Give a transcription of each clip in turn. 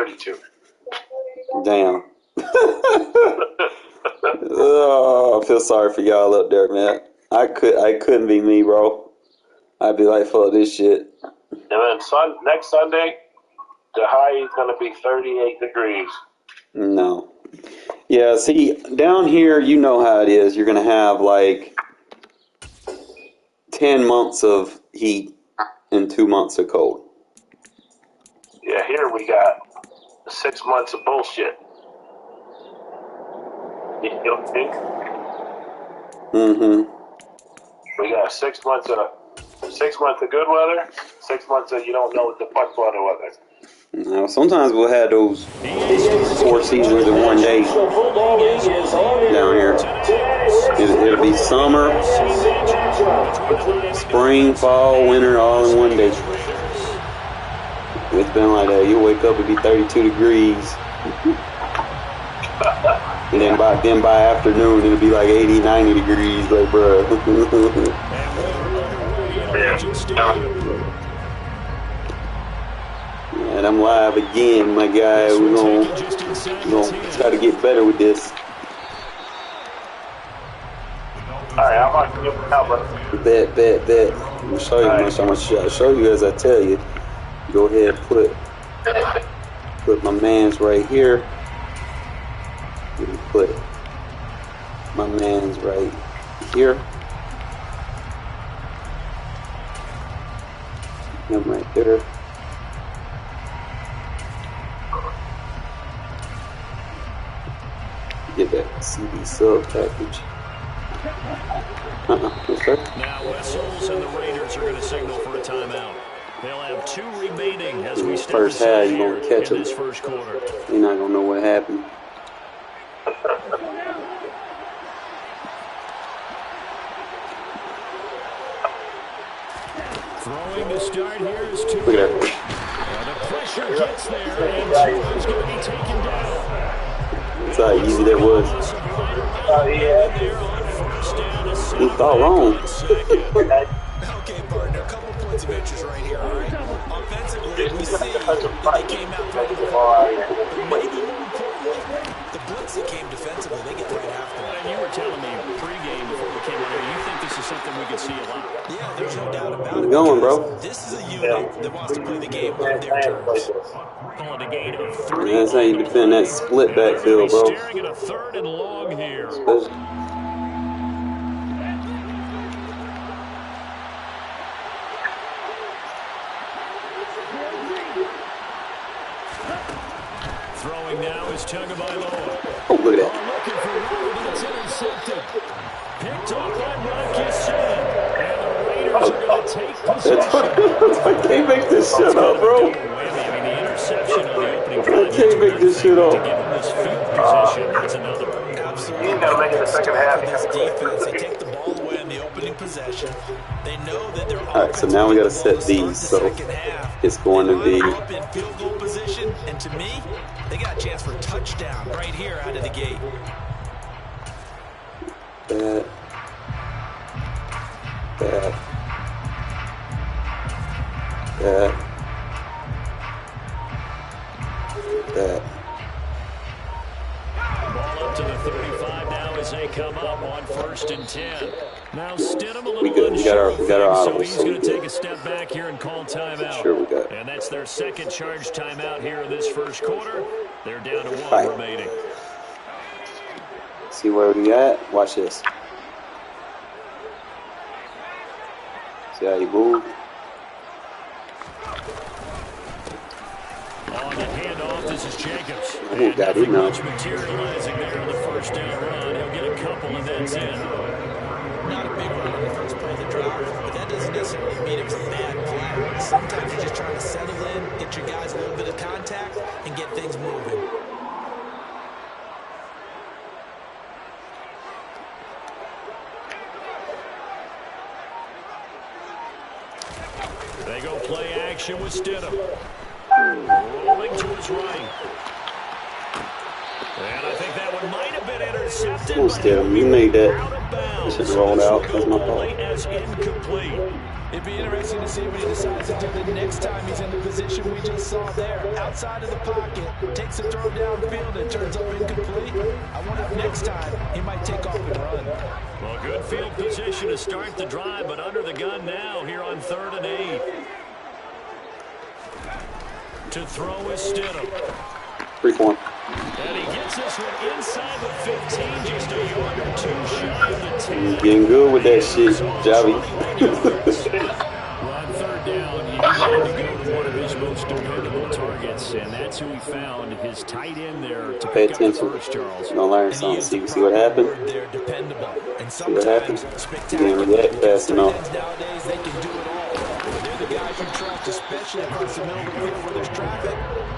32. Damn. Oh, I feel sorry for y'all up there, man. I couldn't be me, bro. I'd be like, fuck this shit. And then next Sunday, the high is going to be 38 degrees. No. Yeah, see, down here, you know how it is. You're going to have like 10 months of heat and 2 months of cold. Yeah, here we got 6 months of bullshit. You know, Mm-hmm. we got 6 months of good weather, 6 months of you don't know what the fuck's going on weather. Now, sometimes we'll have those 4 seasons in one day down here. It'll be summer, spring, fall, winter, all in one day. It's been like that. You wake up, it'll be 32 degrees. And then by afternoon, it'll be like 80, 90 degrees. Like, bruh. And I'm live again, my guy. We're gonna try to get better with this. Alright, I'm on you now, brother. Bet. I'm gonna show you. I'm gonna show you as I tell you. Go ahead and put my man's right here. Put my man's right here. Him right there. Get that CD sub package. Okay. Now Wessels and the Raiders are going to signal for a timeout. They'll have 2 remaining as we step first half, you're here gonna catch in them. this first quarter. You're not gonna know what happened. Throwing to start here is Tua. Look at that. The pressure gets there, and Tua's going to be taken down. That's how easy that was. He thought wrong. Okay, partner, a couple points of interest right here, all right? Offensively, we see that they came out trying to get the ball, but maybe more importantly, the blitz that came defensively, they get right after it. And you were telling me pregame before we came on here, you think this is something we could see a lot? Yeah, there's no doubt about it. Keep going, bro. This is a unit that wants to play the game on their terms. Calling a gain of 3. That's how you defend that split backfield, bro. Staring at a 3rd and long here. Throwing now is Tagovailoa. Oh, look at that. Looking for Rowe, but it's intercepted. Picked off by Marcus. And the Raiders are going to take possession. I can't make this shit up, bro. I mean, the interception on the opening drive. I can't make this shit up. To give them this field position, that's another one. Absolutely. You got to make it the second half. This defense, they take the ball away in the opening possession. They know that they're All right, so now we got to set these. So it's going to be up in field goal position, and to me, they got a chance for a touchdown right here out of the gate. that. Ball up to the 35 now as they come up on 1st and 10. Now Stidham a little We good. We got our so audibles, he's so going we to good. take a step back here and call timeout. Sure we got. And that's their second charge timeout here in this first quarter. They're down to 1 Right. remaining. See where we at? Watch this. See how you move? On the handoff, this is Jacobs. I think got it now. Much materializing there on the first down run. He'll get a couple and that's it. Not a big run on the first play of the drive, but that doesn't necessarily mean it was a bad play. Sometimes you're just trying to settle in, get your guys a little bit of contact, and get things moving. They go play action with Stidham. Rolling to his right. And I think that one might have been intercepted. Oh, Stidham, you made that. Out of bounds. This is rolled out. That's my fault. As incomplete. It'd be interesting to see what he decides to do the next time he's in the position we just saw there. Outside of the pocket, takes a throw downfield and turns up incomplete. I wonder if next time he might take off and run. Well, good field position to start the drive, but under the gun now here on 3rd and 8. To throw is Stidham. 3-4. And he gets this one inside the 15, just a yard or 2 shy of the 10. Getting good with that shit, Javi. Well, on 3rd down, he wanted to go to one of his most dependable targets, and that's who he found, his tight end there to Pay pick up the attention. first, Charles. You're gonna learn something. See what happened? They're dependable. And See what happened? sometimes You didn't react fast enough. nowadays they can do it all. They're the guys you trust, especially across the middle of the field where there's traffic.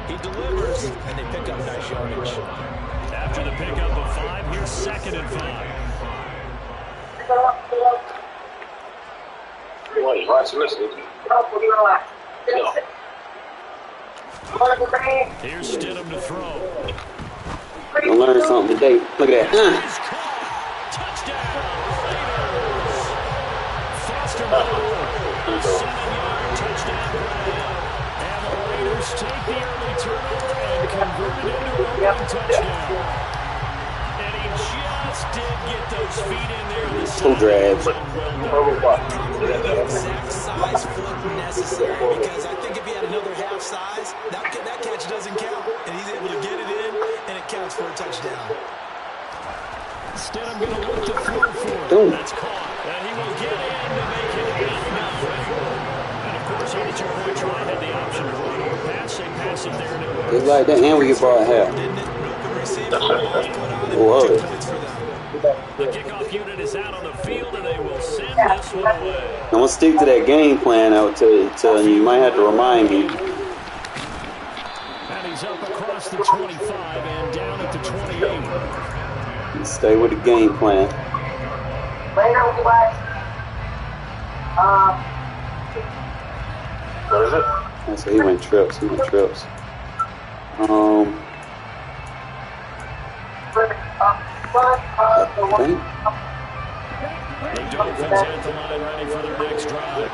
He delivers, and they pick up nice yardage. After the pickup of 5, here's 2nd and 5. Wait, watch this. No. Here's Stidham to throw. You'll learn something today. Look at that. He's caught. Touchdown, Raiders. Foster Moore. A 7-yard touchdown grab. And the Raiders take the early turnover and convert it into a running touchdown. And he just did get those feet in there. Two drives. Probably the exact size flip necessary, because I think if he had another half size, that catch doesn't count. And he's able to get it in, and it counts for a touchdown. Stidham going to look to throw for it. Boom. That's caught. And he will get in to make it 8-0. And of course, on the 2-point try, had the option to run or pass. They pass it there. Just like that, and we get ball at half. Whoa. The kickoff unit is out on the field, and they will send this one away. I'm gonna stick to that game plan. I would tell you. You might have to remind me. And he's up across the 25 and down at the 28. Stay with the game plan. What is it? I say he went trips. He went trips. I think. The Dolphins at the line ready for their next drive.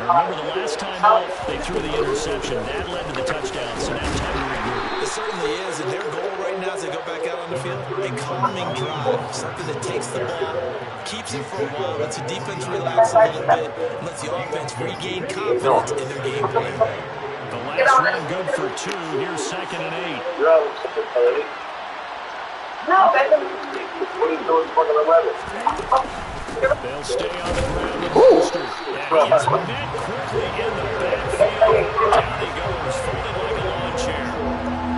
Remember the last time out, they threw the interception. That led to the touchdown, so now time to regroup. It certainly is, and their goal right now as they go back out on the field, a calming drive, something that takes the ball, keeps it for a while, lets the defense relax a little bit, and lets the offense regain confidence in their game plan. The last run good for 2. Here's 2nd and 8. You're out already. No, what are you doing fucking 11? They'll stay on the ground with Holster. And he's met quickly in the backfield. Down he goes, folded like a lawn chair.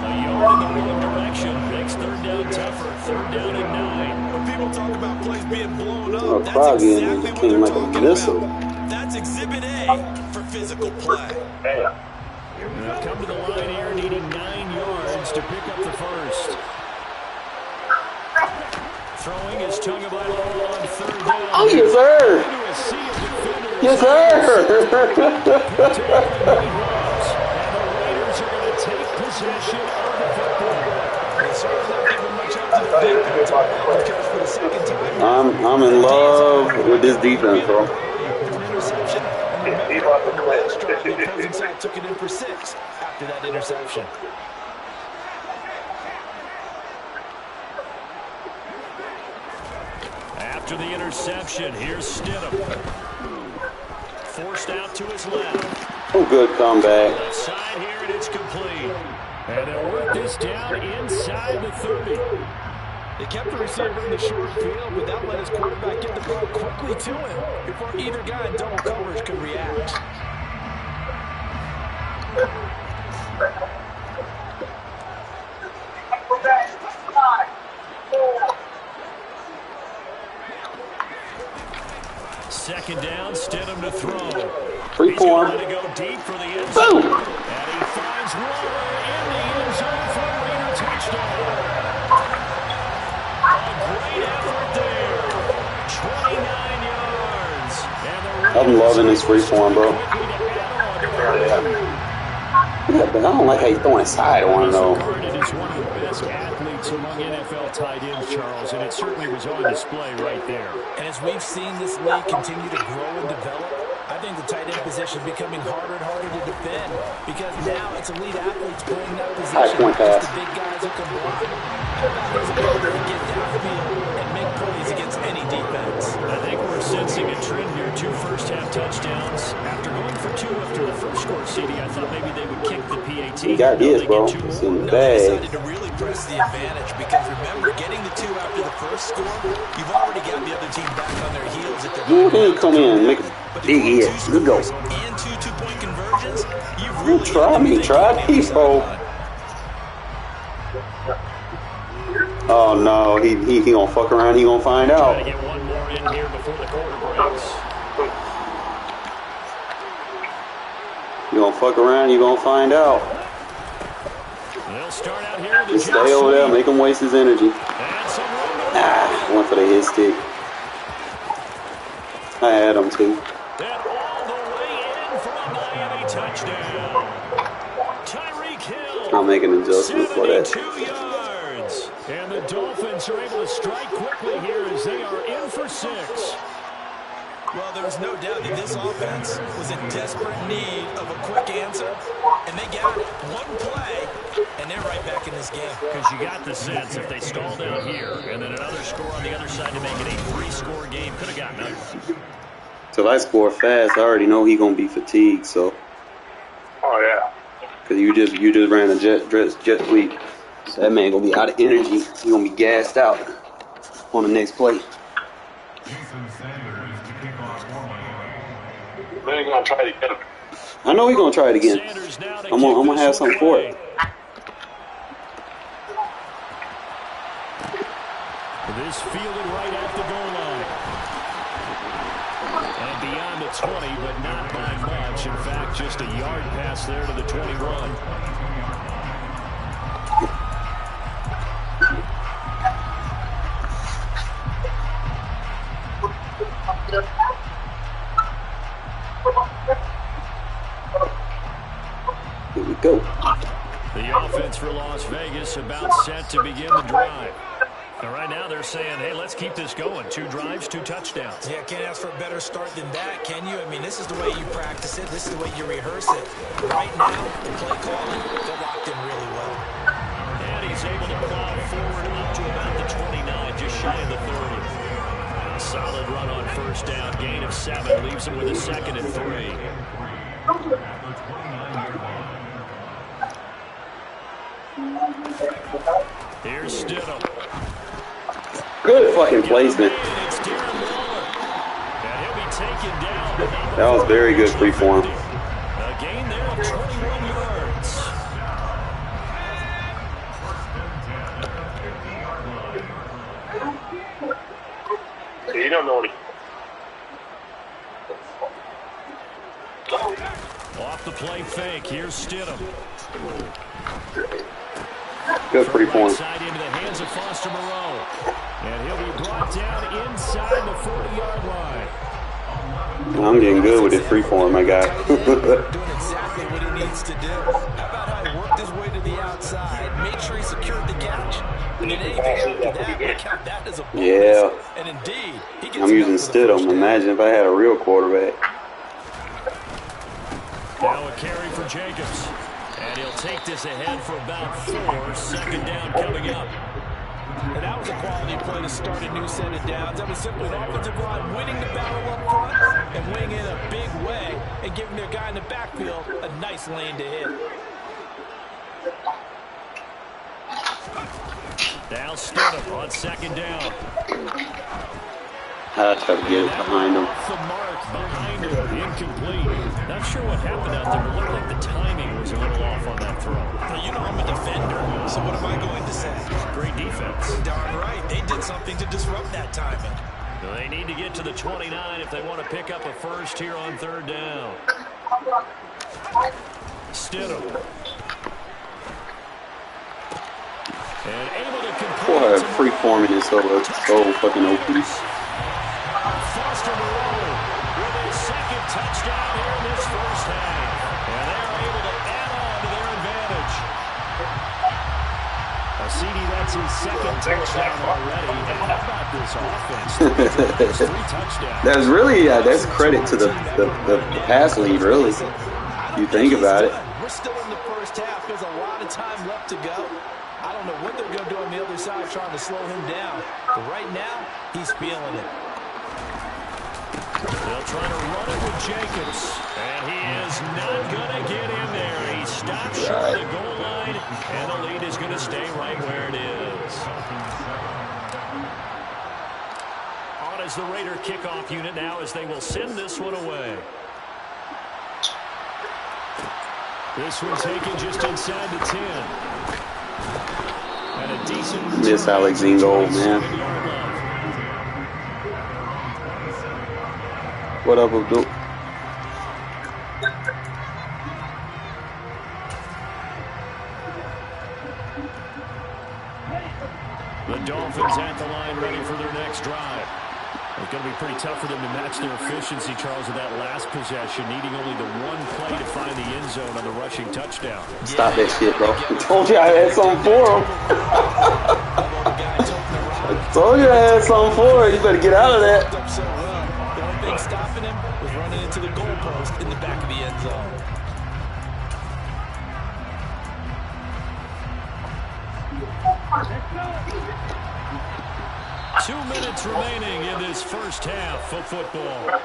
A yard in the wrong direction makes 3rd down tougher. 3rd down and 9. When people talk about plays being blown up, Oh, that's Froggy exactly what came they're like a talking missile. about. That's Exhibit A for physical play. Damn. They'll come to the line here needing 9 yards to pick up the first. Throwing his tongue of idol on 3rd down. Oh, yes, sir. Into a sea of defenders. Yes, sir. And the Raiders are going to take possession of the football. It's certainly not giving much up to the defense, because for the second time, I'm in love with this defense, bro. an interception. He bought the Last clip. drive, the opposing side took it in for 6 after that interception. After the interception, here's Stidham. Forced out to his left. Oh, good comeback. Left side here, and it's complete. And they'll work this down inside the 30. They kept the receiver in the short field, but that let his quarterback get the ball quickly to him before either guy in double coverage could react. Second down, Stidham to throw. Free He's going form. to go deep for the end zone. Boom. And he finds Waller in the end zone for a Raider touchdown. A great effort there. 29 yards. And the I'm loving this free form, bro. Yeah, but I don't like how he's throwing side one, though. Regarded as one of the best athletes among NFL tight ends, Charles, and it certainly was on display right there. And as we've seen this league continue to grow and develop, I think the tight end position is becoming harder and harder to defend because now it's elite athletes playing that position. High point pass. Just the big guys who can block. How about his ability to get downfield and make plays against any defense? I think we're sensing a trend here. 2 first-half touchdowns. After going for 2 after the first score, CD, I thought maybe they would kick the PAT. You got this, bro. It's in the bag. They decided to really press the advantage because remember, getting the 2 after the first score, you've already got the other team back on their heels if they're Ooh, he come in and make a big hit. Good go. and 2 two-point conversions. You've really Try me, bro. Oh no, he gonna fuck around. He gonna find out. Try to get one more in here before the quarter breaks. You gonna fuck around. You gonna find out. They'll start out here. Just stay over there. Make him waste his energy. Went for the hit stick. I had him too. And all the way in for a Miami touchdown. Tyreek Hill. I'll make an adjustment for that. 72 yards. And the Dolphins are able to strike quickly here as they are in for 6. Well, there was no doubt that this offense was in desperate need of a quick answer, and they got it. One play, and they're right back in this game. Because you got the sense if they stall down here and then another score on the other side to make it a 3-score game, could have gotten ugly. So if I score fast, I already know he gonna be fatigued. So. Oh yeah. Cause you just ran a jet sweep. So that man gonna be out of energy. He gonna be gassed out on the next play. Then he's gonna try to get him. I know he's gonna try it again. I'm gonna have something for it. This fielded right at the goal line. And beyond the 20, but not by much. In fact, just a yard pass there to the 21. Here we go. The offense for Las Vegas about set to begin the drive. And right now they're saying, hey, let's keep this going. 2 drives, 2 touchdowns. Yeah, can't ask for a better start than that, can you? I mean, this is the way you practice it. This is the way you rehearse it. Right now, the play calling, they're locked in really well. And he's able to plow forward up to about the 29, just shy of the 30. A solid run on first down, gain of 7, leaves him with a 2nd and 3. Here's Stidham. Good fucking placement. That was very good free form. A gain there of 21 yards. You don't know what he... Off the play fake. Here's Stidham. Good free form. Side into the hands of Foster Moreau. And he'll be brought down inside the 40-yard line. I'm getting good with this free form, my guy. Doing exactly what he needs to do. How about how he worked his way to the outside, made sure he secured the catch, and then anything after that, we count that as a bonus. Yeah. And indeed, he gets I'm using Stidham. Imagine if I had a real quarterback. Now a carry for Jacobs. And he'll take this ahead for about 4. 2nd down coming up. And that was a quality play to start a new set of downs. That was simply an offensive line winning the battle up front and winning in a big way and giving their guy in the backfield a nice lane to hit. Now Stidham on 2nd down. I try to get it behind him. Off the mark behind him, incomplete. Not sure what happened out there, but looked like the timing was a little off on that throw. Now, you know I'm a defender, so what am I going to say? Great defense. Darn right, they did something to disrupt that timing. They need to get to the 29 if they want to pick up a first here on 3rd down. Stidham. And able to complete. Boy, free forming is so fucking open. Foster Moreau with his 2nd touchdown here in this first half. And they're able to add on to their advantage. A CD, that's his second touchdown already. And how about this offense? 3 touchdowns. That's really, that's credit to the pass lead, really. You think about it. We're still in the first half. There's a lot of time left to go. I don't know what they're going to do on the other side trying to slow him down. But right now, he's feeling it. They'll try to run it with Jacobs. And he is not going to get in there. He stops short of the goal line. And the lead is going to stay right where it is. On is the Raider kickoff unit now as they will send this one away. This one taken just inside the 10. And a decent Miss Alexine goal, man. What up, Abdul? The Dolphins at the line ready for their next drive. It's going to be pretty tough for them to match their efficiency, Charles, with that last possession, needing only the one play to find the end zone on the rushing touchdown. Stop that shit, bro. I told you I had something for him. I told you I had something for him. You better get out of that. So well. The only thing stopping him was running into the goalpost in the back of the end zone. Two minutes remaining in this first half of football.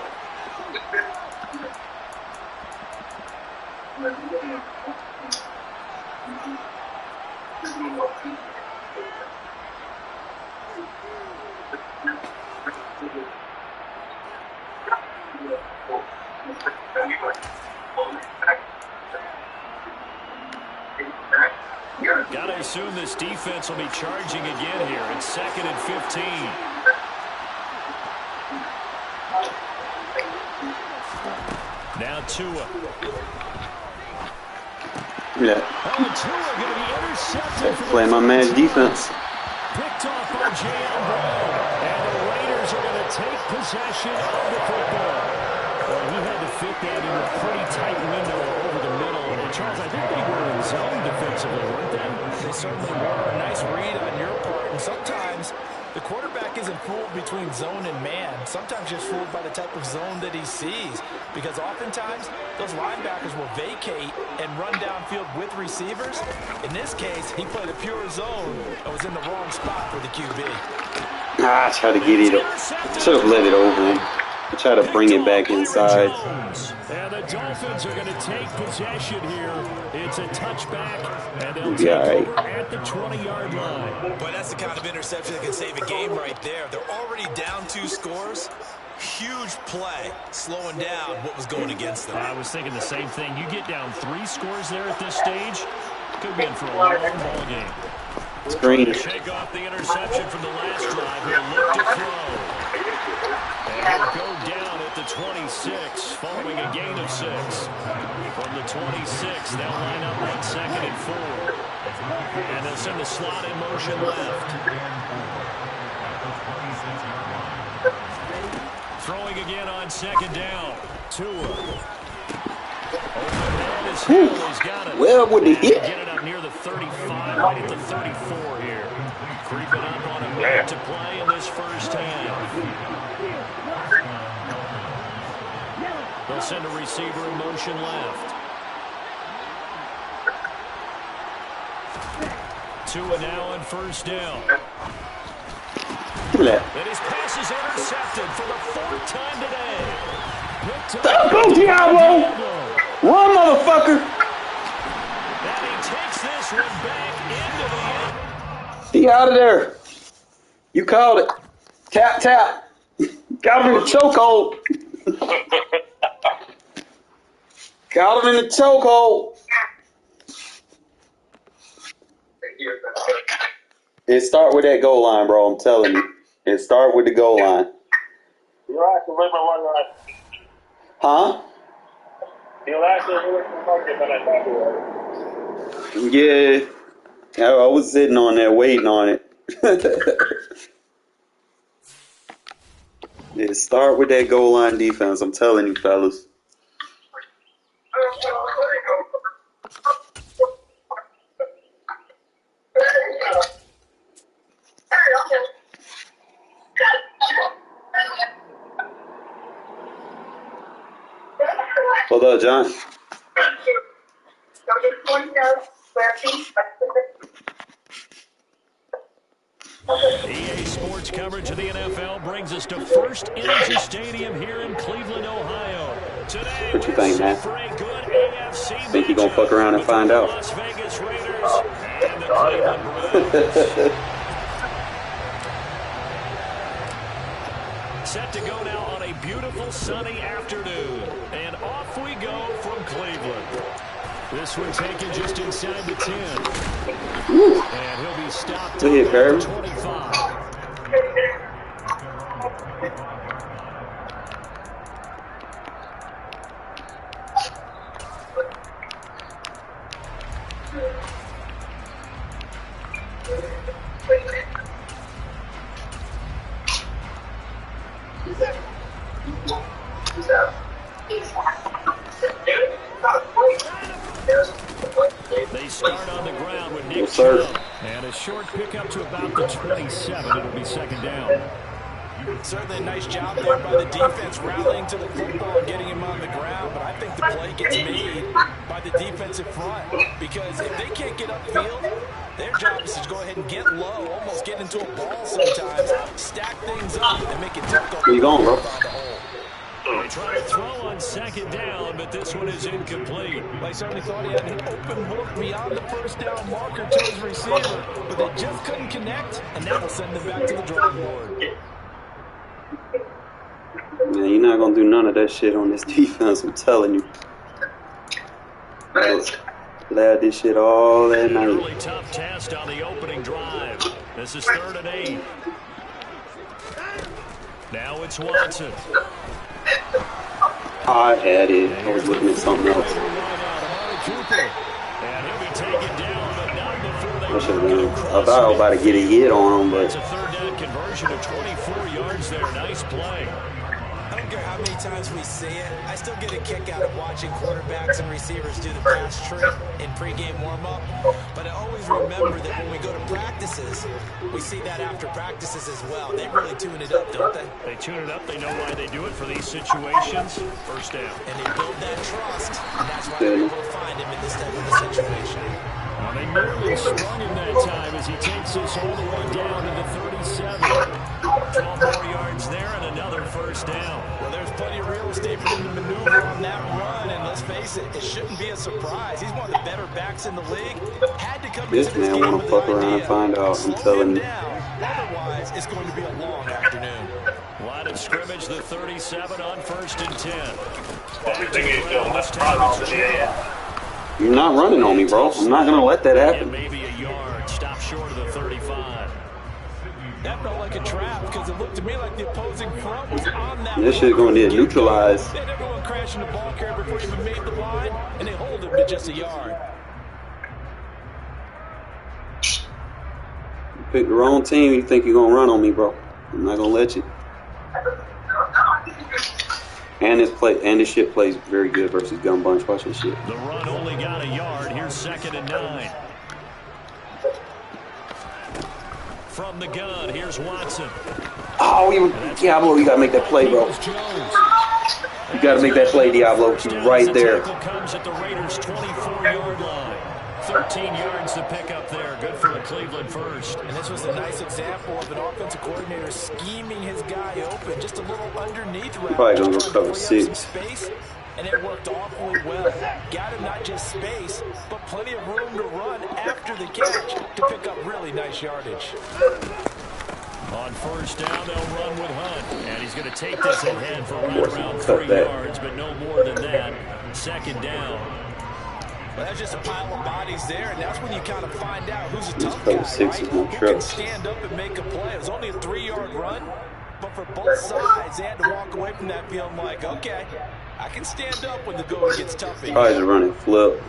Got to assume this defense will be charging again here. It's 2nd and 15. Now Tua. Yeah. Oh, Tua going to be intercepted. Play my match defense. Picked off by J.L. Brown. And the Raiders are going to take possession of the football. Well, he had to fit that in a pretty tight window over the middle. And Charles, I think they were in zone defensively, weren't they? They certainly were. A nice read on your part. And sometimes the quarterback isn't fooled between zone and man. Sometimes just fooled by the type of zone that he sees. Because oftentimes, those linebackers will vacate and run downfield with receivers. In this case, he played a pure zone and was in the wrong spot for the QB. I tried to get it. Should have let it over. I tried to bring it back inside. And the Dolphins are going to take possession here. It's a touchback, and they'll take over at the 20-yard line. Boy, that's the kind of interception that can save a game right there. They're already down 2 scores. Huge play, slowing down what was going against them. I was thinking the same thing. You get down 3 scores there at this stage, could be in for a long ball game. Screen. Shake off the interception from the last drive. He'll look to throw. And he'll go down at the 26, following a gain of 6. From the 26, they'll line up on 2nd and 4. And they'll send the slot in motion left. Throwing again on 2nd down. Tua. He's got it. Well, would he hit? Get it up near the 35, right at the 34 here. Creeping up on a minute to play in this first half. They'll send a receiver in motion left. Tua now on 1st down. And his pass is intercepted for the 4th time today. Go, Diablo! Run, motherfucker! And he takes this one back into the end. He out of there. You called it. Tap, tap. Got him in the chokehold. Got him in the chokehold. It start with that goal line, bro. I'm telling you. It start with the goal line. You're actually with my one line. Huh? You'll actually with my market, but I thought you were. Yeah. I was sitting on there waiting on it. It start with that goal line defense. I'm telling you, fellas. up, John? EA Sports coverage of the NFL brings us to First Energy Stadium here in Cleveland, Ohio. Today, What you think, man? for a good AFC Think you gonna fuck around and find out? Las Vegas Raiders and the Cleveland Browns. Set to go now on a beautiful sunny afternoon. And off we go from Cleveland. This one taken just inside the 10. And he'll be stopped at the 25. They start on the ground with Nick Chubb. And a short pickup to about the 27. It'll be second down. Certainly a nice job there by the defense rallying to the football and getting him on the ground, but I think the play gets made by the defensive front because if they can't get upfield, their job is to go ahead and get low, almost get into a ball sometimes, stack things up, and make it difficult. Where you going, bro? They try to throw on second down, but this one is incomplete. They certainly thought he had an open look beyond the first down marker to his receiver, but they just couldn't connect, and that will send them back to the drawing board. Man, you're not gonna do none of that shit on this defense, I'm telling you. Lad this shit all that night. Really tough test on the opening drive. This is 3rd and 8. Now it's Watson. I had it. I was looking at something else. And he'll be taken down, but not before they I thought I was about to get a hit on him, It's a but 3rd down conversion of 24 yards there. Nice play. I don't care how many times we see it, I still get a kick out of watching quarterbacks and receivers do the pass trick in pregame warm-up. But I always remember that when we go to practices, we see that after practices as well. They really tune it up, don't they? They tune it up. They know why they do it for these situations. First down. And they build that trust, and that's why they're able to find him in this type of a situation. Well, they nearly sprung him that time as he takes us all the way down to the 37. 12 more yards there and another first down. Well, there's plenty of real estate for him to maneuver on that run, and let's face it, it shouldn't be a surprise. He's one of the better backs in the league. Had to come this into this man game wanna with fuck an around and idea. find out. I'm Slow telling him you. down. Otherwise, it's going to be a long afternoon. Line of scrimmage, the 37 on 1st and 10. What do you think he's doing? Let's run off the end. you're not running on me, bro. I'm not gonna let that And happen. maybe a yard. Stop short of the 35. That felt like a trap because it looked to me like the opposing front was on that. This shit gonna get neutralized. They had everyone crashing the ball carrier before he even made the line, and they hold him to just a yard. You pick the wrong team, you think you're gonna run on me, bro. I'm not gonna let you. And this shit plays very good versus Gun Bunch. Watch this shit. The run only got a yard. Here's 2nd and 9. From the gun, here's Watson. Oh, Diablo, you gotta make that play, bro. You gotta make that play, Diablo. You're right there. The tackle comes at the Raiders' 24-yard line. 13 yards to pick up there. Good for the Cleveland first. And this was a nice example of an offensive coordinator scheming his guy open, just a little underneath route. Probably gonna go trying to cover free up 6. some space, and it worked awfully well. Got him not just space, but plenty of room to run after the catch to pick up really nice yardage. On 1st down, they'll run with Hunt. And he's going to take this ahead for right around Cut 3 that. yards, but no more than that. 2nd down. Well, that's just a pile of bodies there, and that's when you kind of find out who's a tough cover guy, 6 right? is no Who can trust. stand up and make a play. It was only a 3-yard run, but for both sides, they had to walk away from that feeling like, okay, I can stand up when the going gets tough. Probably just running flip.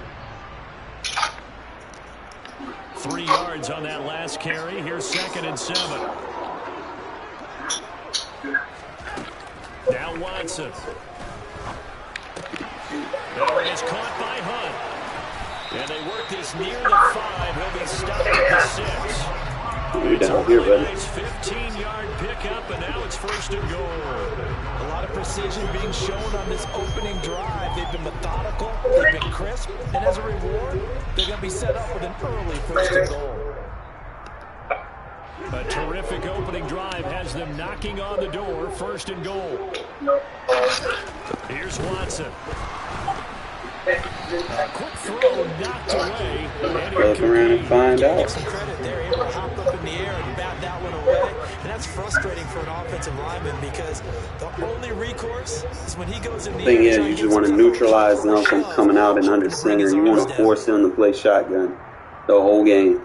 3 yards on that last carry. Here's 2nd and 7. Now Watson. There it is, caught by Hunt. And they work this near the 5. He'll be stopped at the 6. You're down here, buddy. Nice 15-yard pickup. up, and now it's 1st and goal. A lot of precision being shown on this opening drive. They've been methodical, they've been crisp, and as a reward, they're going to be set up with an early 1st and goal. A terrific opening drive has them knocking on the door. 1st and goal. Here's Watson. A quick throw knocked away. Look around and find out. Give some credit. They're able to hop up in the air and bat that one away. And that's frustrating for an offensive lineman because the only recourse is when he goes in the air. The thing is, you just want to neutralize them from coming out and under center. You want to force them to play shotgun the whole game.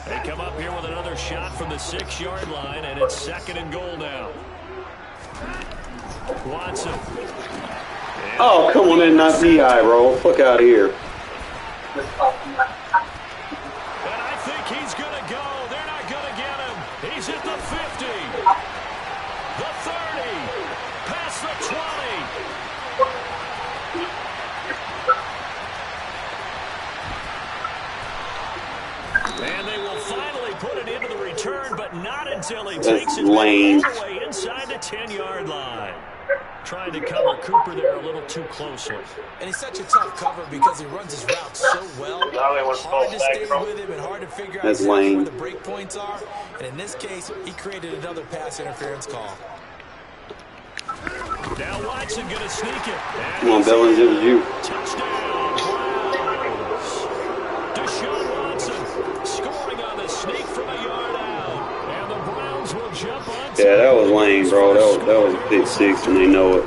They come up here with another shot from the 6-yard line, and it's 2nd and goal now. Watson. Oh, come on in, not DI, bro. Fuck out of here. And I think he's going to go. They're not going to get him. He's at the 50. The 30. Past the 20. And they will finally put it into the return, but not until he takes it all the way inside the 10-yard line. Trying to cover Cooper there a little too closely. And he's such a tough cover because he runs his route so well. Hard to stay with him and hard to figure out exactly where the break points are. And in this case, he created another pass interference call. Now Watson going to sneak it. Come on, Bellins, it was you. Touchdown, Browns. Deshaun Watson scoring on the sneak from a yard out. And the Browns will jump on. Yeah, that was lame, bro. That was a pick 6, and they know it.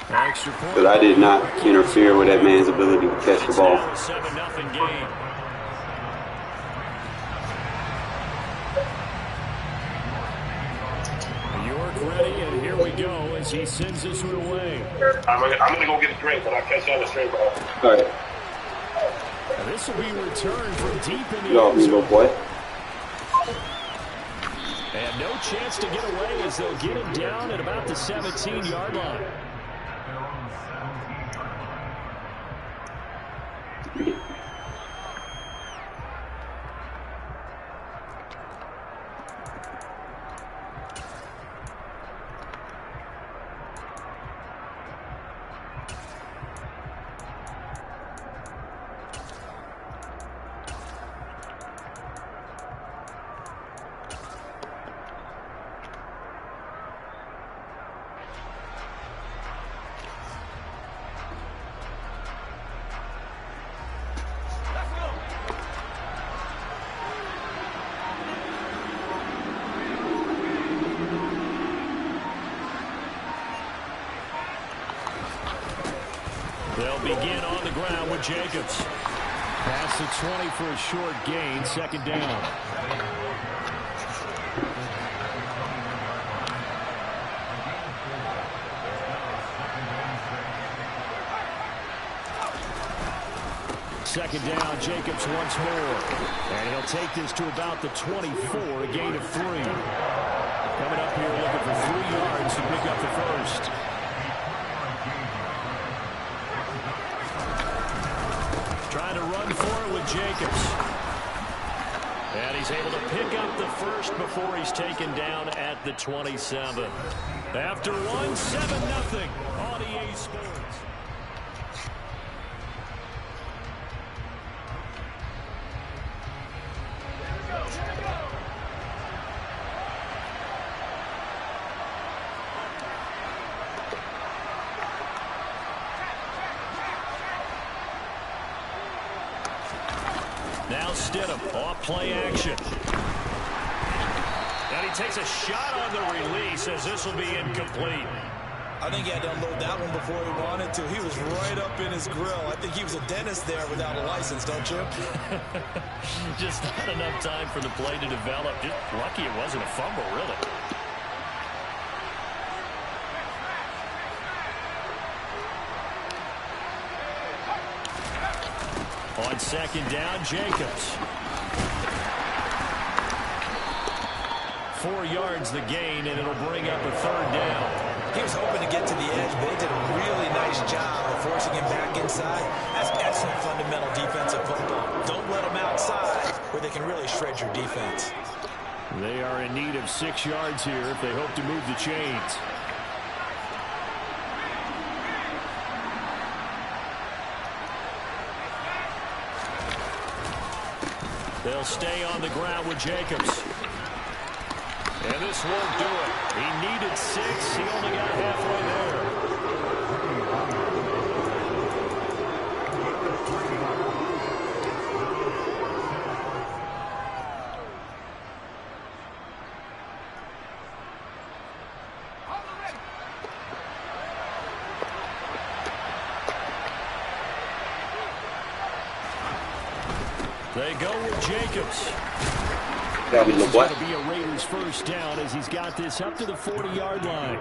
Because I did not interfere with that man's ability to catch the ball. 7-0 game. York ready, and here we go as he sends this one away. I'm gonna go get a drink, but I'll catch you on the straight ball. All right. And this will be returned from deep in the Get off end me, zone. little boy. And no chance to get away as they'll get him down at about the 17-yard line. They'll begin on the ground with Jacobs. Past the 20 for a short gain, 2nd down. Second down, Jacobs once more. And he'll take this to about the 24, a gain of 3. Coming up here looking for 3 yards to pick up the first. Trying to run for it with Jacobs. And he's able to pick up the first before he's taken down at the 27. After one, 7-0 on EA Sports. Now Stidham off play action. And he takes a shot on the release as this will be incomplete. I think he had to unload that one before he wanted to. He was right up in his grill. I think he was a dentist there without a license, don't you? Just not enough time for the play to develop. Just lucky it wasn't a fumble, really. On second down, Jacobs. 4 yards the gain, and it'll bring up a 3rd down. He was hoping to get to the edge, but they did a really nice job of forcing him back inside. That's excellent fundamental defensive football. Don't let them outside where they can really shred your defense. They are in need of 6 yards here if they hope to move the chains. They'll stay on the ground with Jacobs. And this won't do it. He needed 6. He only got halfway there. They go with Jacobs. It's going to be a Raiders 1st down as he's got this up to the 40-yard line.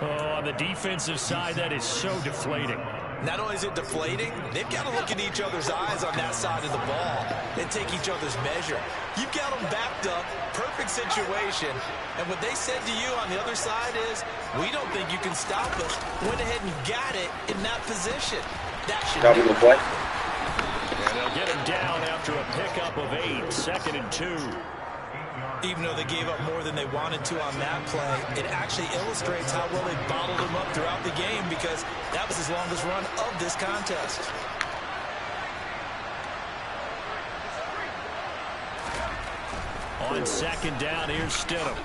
Oh, on the defensive side, that is so deflating. Not only is it deflating, they've got to look in each other's eyes on that side of the ball and take each other's measure. You've got them backed up, perfect situation, and what they said to you on the other side is, we don't think you can stop us. Went ahead and got it in that position. That should be the play. And they'll get him down after a pickup of 8, 2nd and 2. Even though they gave up more than they wanted to on that play, it actually illustrates how well they bottled him up throughout the game because that was his longest run of this contest. On 2nd down, here's Stidham.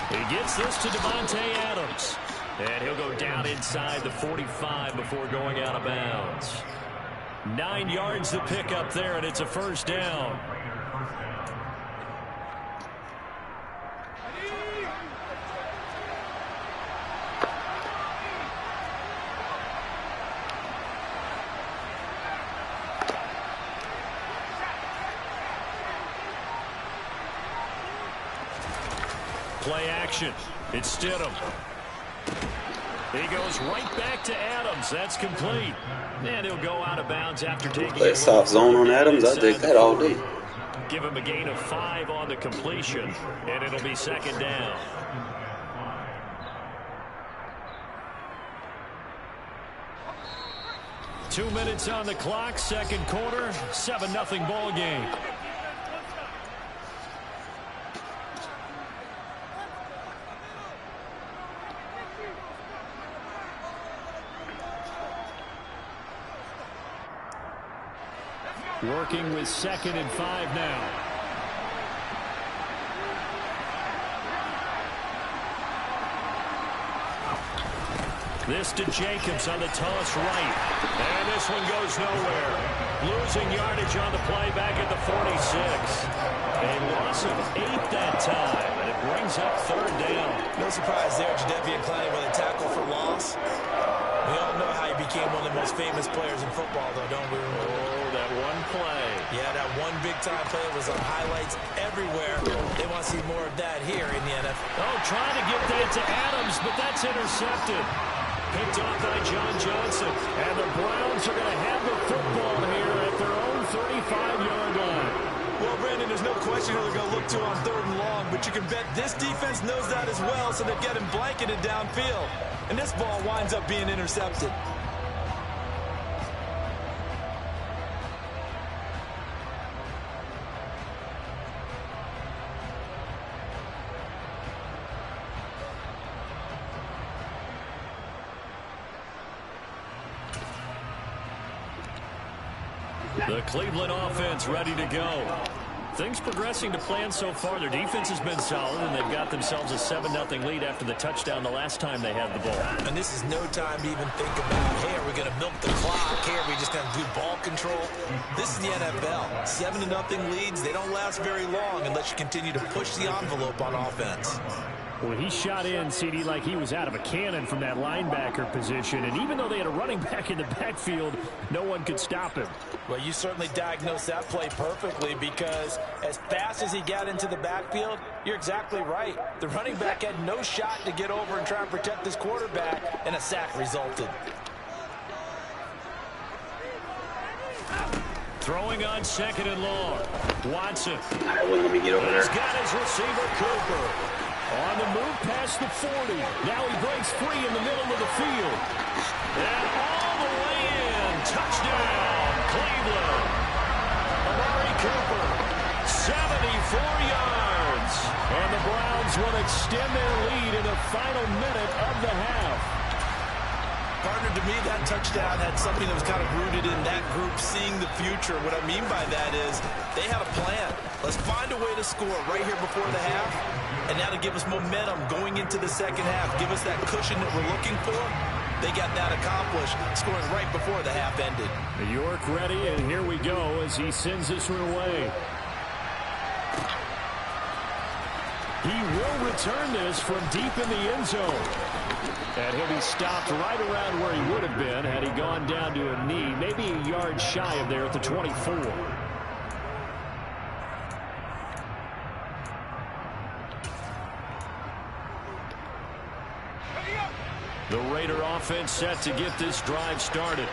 He gets this to Devontae Adams. And he'll go down inside the 45 before going out of bounds. 9 yards to pick up there, and it's a 1st down. Play action. It's Stidham. He goes right back to Adams. That's complete. And he'll go out of bounds after taking play a soft zone on Adams. I take that all day. Give him a gain of 5 on the completion, and it'll be 2nd down. Two minutes on the clock, 2nd quarter, 7-0 ball game. Working with 2nd and 5 now. This to Jacobs on the toss right. And this one goes nowhere. Losing yardage on the play back at the 46. A loss of 8 that time. And it brings up 3rd down. No surprise there, Jadeveon Clowney with a tackle for loss. We all know how he became one of the most famous players in football, though, don't we? Oh, that one play. Yeah, that one big-time play was on highlights everywhere. They want to see more of that here in the NFL. Oh, trying to get that to Adams, but that's intercepted. Picked off by John Johnson. And the Browns are going to have the football here at their own 35-yard line. Well, Brandon, there's no question who they're going to look to on 3rd and long, but you can bet this defense knows that as well, so they've got him blanketed downfield. And this ball winds up being intercepted. The Cleveland offense ready to go. Things progressing to plan so far. Their defense has been solid, and they've got themselves a 7-0 lead after the touchdown the last time they had the ball. And this is no time to even think about, hey, are we going to milk the clock? Hey, are we just going to do ball control? This is the NFL. 7-0 leads, they don't last very long unless you continue to push the envelope on offense. Well, he shot in, CD, like he was out of a cannon from that linebacker position. And even though they had a running back in the backfield, no one could stop him. Well, you certainly diagnosed that play perfectly because as fast as he got into the backfield, you're exactly right. The running back had no shot to get over and try and protect his quarterback, and a sack resulted. Throwing on second and long. Watson. Alright, well, let me get over there. He's got his receiver, Cooper. On the move past the 40. Now he breaks free in the middle of the field. And all the way in. Touchdown, Cleveland. Amari Cooper, 74 yards. And the Browns will extend their lead in the final minute of the half. Partner, to me, that touchdown had something that was kind of rooted in that group seeing the future. What I mean by that is they had a plan. Let's find a way to score right here before the half, and that'll give us momentum going into the second half. Give us that cushion that we're looking for. They got that accomplished, scoring right before the half ended. York ready, and here we go as he sends this one away. He will return this from deep in the end zone. And he'll be stopped right around where he would have been had he gone down to a knee, maybe a yard shy of there at the 24. The Raider offense set to get this drive started.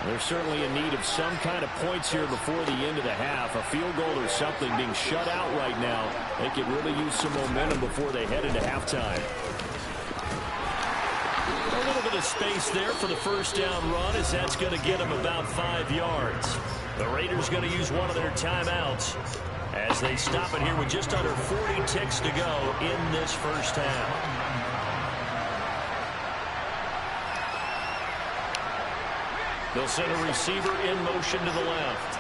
They're certainly in need of some kind of points here before the end of the half. A field goal or something being shut out right now. They could really use some momentum before they head into halftime. A little bit of space there for the first down run, as that's going to get them about 5 yards. The Raiders going to use one of their timeouts as they stop it here with just under 40 ticks to go in this first half. They'll send a receiver in motion to the left.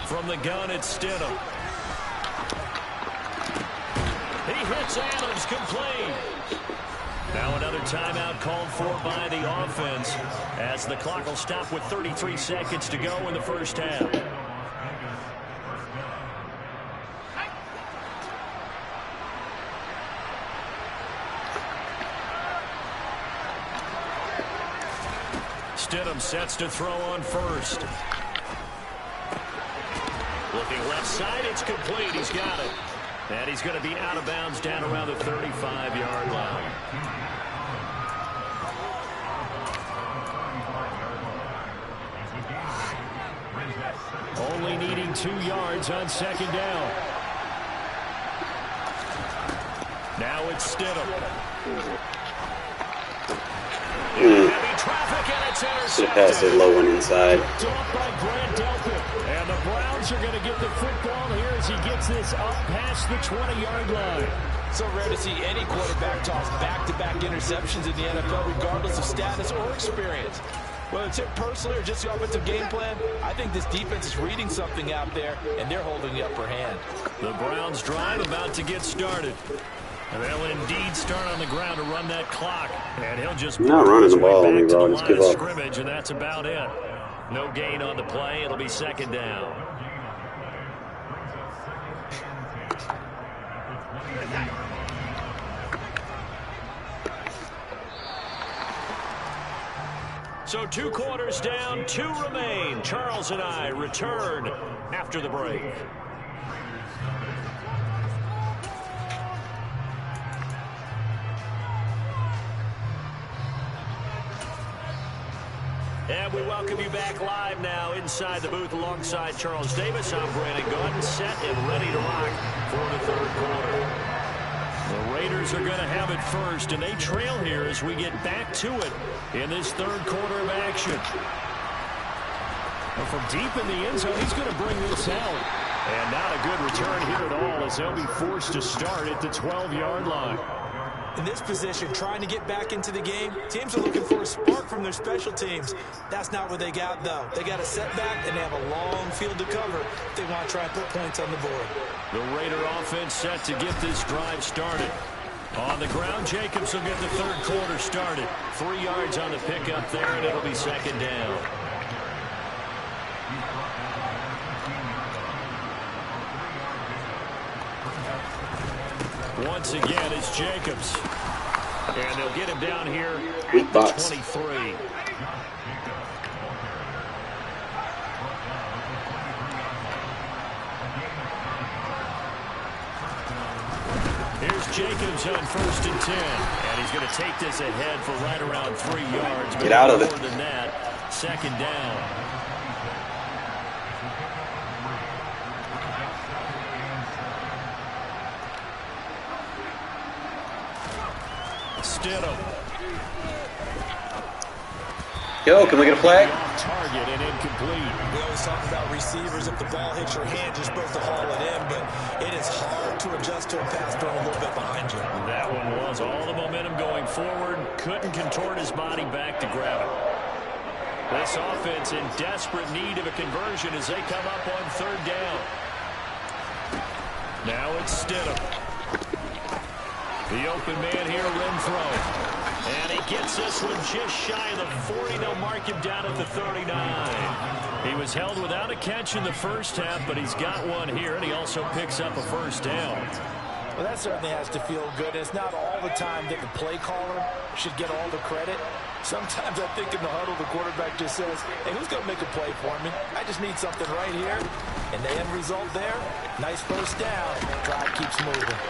From the gun, it's Stidham. He hits Adams, complete. Now another timeout called for by the offense as the clock will stop with 33 seconds to go in the first half. Stidham sets to throw on first. Looking left side, it's complete. He's got it. And he's going to be out of bounds down around the 35-yard line. Only needing 2 yards on second down. Now it's Stidham. Heavy traffic, and it's intercepted. Should have passed it low and inside. And the Browns are going to get the football here as he gets this up past the 20-yard line. So rare to see any quarterback toss back-to-back interceptions in the NFL, regardless of status or experience. Whether it's him personally or just the offensive game plan, I think this defense is reading something out there, and they're holding the upper hand. The Browns drive about to get started. And they'll indeed start on the ground to run that clock. And he'll just not running the ball on me, bro. Just give up. Scrimmage, and that's about it. No gain on the play. It'll be second down. So 2 quarters down, 2 remain. Charles and I return after the break. And we welcome you back live now inside the booth alongside Charles Davis. I'm Brandon Gordon, set and ready to rock for the third quarter. The Raiders are going to have it first, and they trail here as we get back to it in this third quarter of action. And from deep in the end zone, he's going to bring this out. And not a good return here at all as they'll be forced to start at the 12-yard line. In this position, trying to get back into the game, teams are looking for a spark from their special teams. That's not what they got, though. They got a setback, and they have a long field to cover if they want to try and put points on the board. The Raider offense set to get this drive started. On the ground, Jacobs will get the third quarter started. 3 yards on the pickup there, and it'll be second down. Once again, it's Jacobs. And they'll get him down here at the 23. Here's Jacobs on 1st and 10. And he's going to take this ahead for right around 3 yards. Get out of it. More than that, Second down. Stidham. Yo, can we get a flag? Target and incomplete. We always talk about receivers. If the ball hits your hand, you're supposed to haul it in, but it is hard to adjust to a pass thrown a little bit behind you. That one was all the momentum going forward. Couldn't contort his body back to grab it. This offense in desperate need of a conversion as they come up on third down. Now it's Stidham. The open man here, Renfro. And he gets this one just shy of the 40. They'll mark him down at the 39. He was held without a catch in the first half, but he's got one here, and he also picks up a first down. Well, that certainly has to feel good. It's not all the time that the play caller should get all the credit. Sometimes I think in the huddle, the quarterback just says, hey, who's going to make a play for me? I just need something right here. And the end result there, nice first down. Drive keeps moving.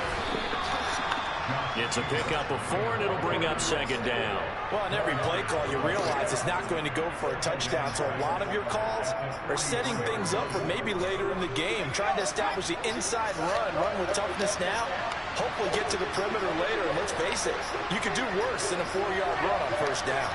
It's a pickup of 4, and it'll bring up second down. Well, in every play call, you realize it's not going to go for a touchdown. So a lot of your calls are setting things up for maybe later in the game, trying to establish the inside run with toughness now, hopefully get to the perimeter later. And let's face it, you could do worse than a 4-yard run on first down.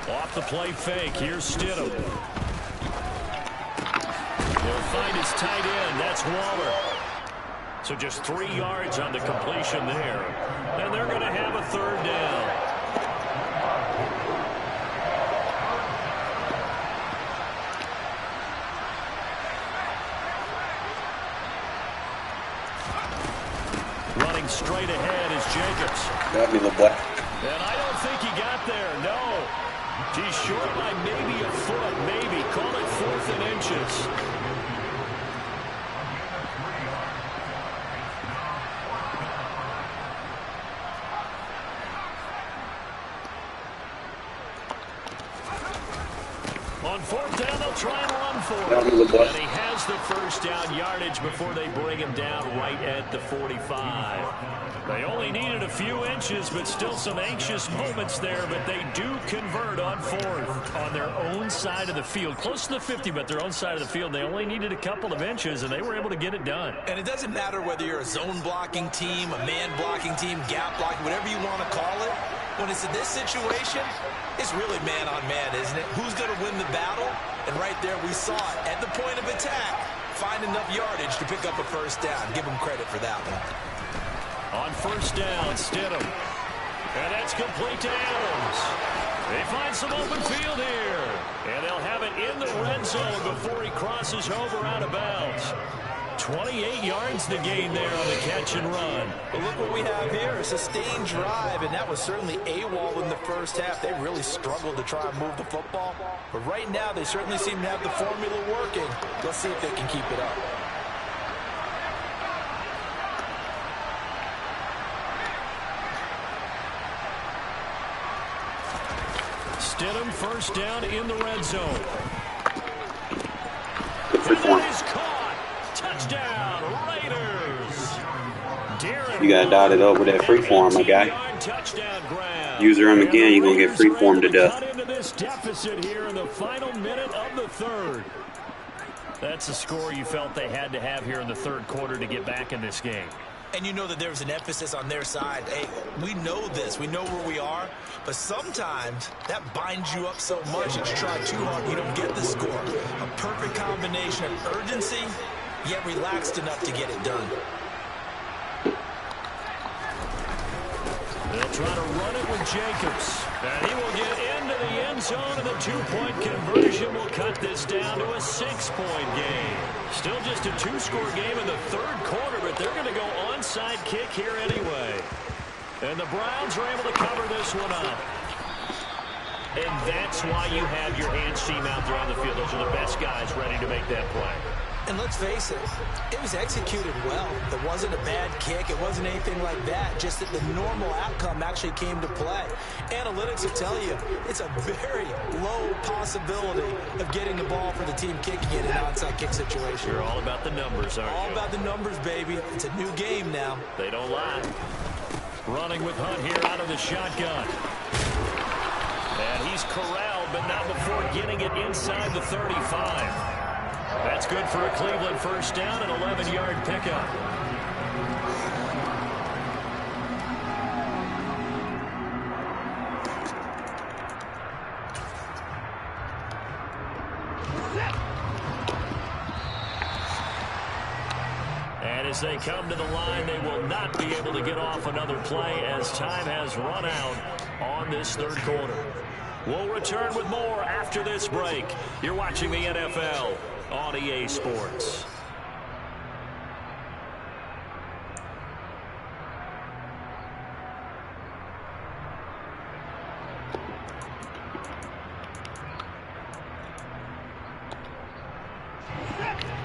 Off the play fake, here's Stidham. He'll find his tight end. That's Waller. So just 3 yards on the completion there. And they're going to have a third down. Running straight ahead is Jacobs. Got me, little boy. And I don't think he got there, no. He's short by maybe a foot, maybe. Call it 4th and inches. On 4th down, they'll try and run for it. And he has the first down yardage before they bring him down right at the 45. They only needed a few inches, but still some anxious moments there. But they do convert on 4th on their own side of the field. Close to the 50, but their own side of the field. They only needed a couple of inches, and they were able to get it done. And it doesn't matter whether you're a zone blocking team, a man blocking team, gap blocking, whatever you want to call it. When it's in this situation, it's really man on man, isn't it? Who's going to win the battle? And right there we saw it. At the point of attack, find enough yardage to pick up a first down. Give them credit for that one. On first down, Stidham. And that's complete to Adams. They find some open field here. And they'll have it in the red zone before he crosses over out of bounds. 28 yards to gain there on the catch and run. But look what we have here, a sustained drive, and that was certainly AWOL in the first half. They really struggled to try and move the football. But right now, they certainly seem to have the formula working. Let's see if they can keep it up. Stidham first down in the red zone. Freeform. Is caught. Touchdown, Raiders. You gotta dot it up with that freeform, my guy. Use him again, you're gonna get freeform to death. Into this deficit here in the final minute of the third. That's a score you felt they had to have here in the third quarter to get back in this game. And you know that there's an emphasis on their side. Hey, we know this. We know where we are. But sometimes that binds you up so much that you try too hard, you don't get the score. A perfect combination of urgency, yet relaxed enough to get it done. They'll try to run it with Jacobs. And he will get into the end zone, and the 2-point conversion will cut this down to a 6-point game. Still just a 2-score game in the third quarter, but they're going to go onside kick here anyway. And the Browns are able to cover this one up. And that's why you have your hands team out there on the field. Those are the best guys ready to make that play. And let's face it, it was executed well. It wasn't a bad kick. It wasn't anything like that. Just that the normal outcome actually came to play. Analytics will tell you it's a very low possibility of getting the ball for the team kicking it in an onside kick situation. You're all about the numbers, aren't you? All about the numbers, baby. It's a new game now. They don't lie. Running with Hunt here out of the shotgun. And he's corralled, but not before getting it inside the 35. That's good for a Cleveland first down, an 11-yard pickup. And as they come to the line, they will not be able to get off another play as time has run out on this third quarter. We'll return with more after this break. You're watching the NFL on EA Sports.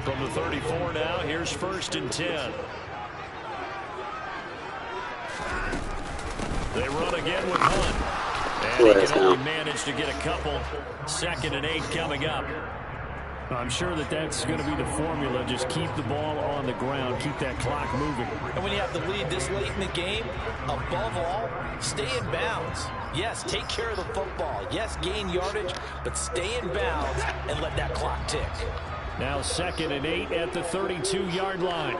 From the 34 now, here's 1st and 10. They run again with Hunt. And he can only manage to get a couple. 2nd and 8 coming up. I'm sure that's going to be the formula. Just keep the ball on the ground. Keep that clock moving. And when you have the lead this late in the game, above all, stay in bounds. Yes, take care of the football. Yes, gain yardage, but stay in bounds and let that clock tick. Now 2nd and 8 at the 32-yard line.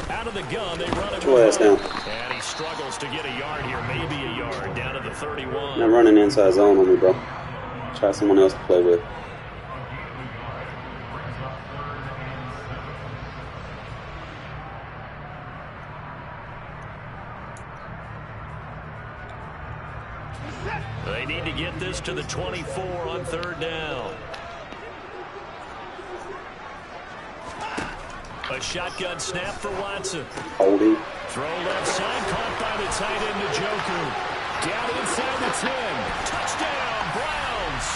Out of the gun, they run it. And he struggles to get a yard here, maybe a yard, down to the 31. Not running inside zone on me, bro. Try someone else to play with. They need to get this to the 24 on 3rd down. A shotgun snap for Watson. Holding. Throw left side, caught by the tight end Njoku. Down inside the 10. Touchdown, Browns.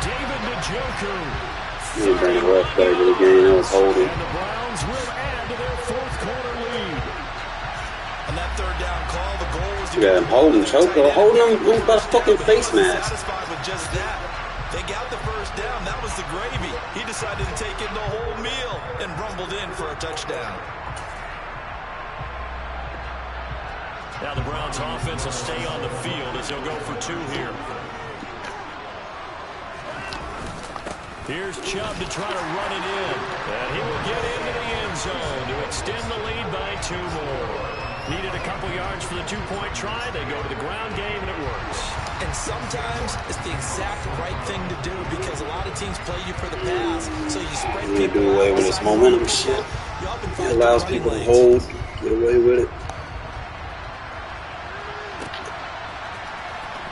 David Njoku. He didn't bring a rough play to the game. That was holding. And the Browns will add to their 4th quarter lead. On that 3rd down call, the goal was to You got him holding, choker, holding him by the fucking face mask. Satisfied with just that. They got the 1st down. That was the gravy. He decided to take in the whole meal and rumbled in for a touchdown. Now the Browns offense will stay on the field as they'll go for 2 here. Here's Chubb to try to run it in. And he will get into the end zone to extend the lead by 2 more. Needed a couple yards for the 2-point try. They go to the ground game, and it works. And sometimes it's the exact right thing to do because a lot of teams play you for the pass, so you spread people out. Do away with this momentum shit. It allows people to hold, get away with it.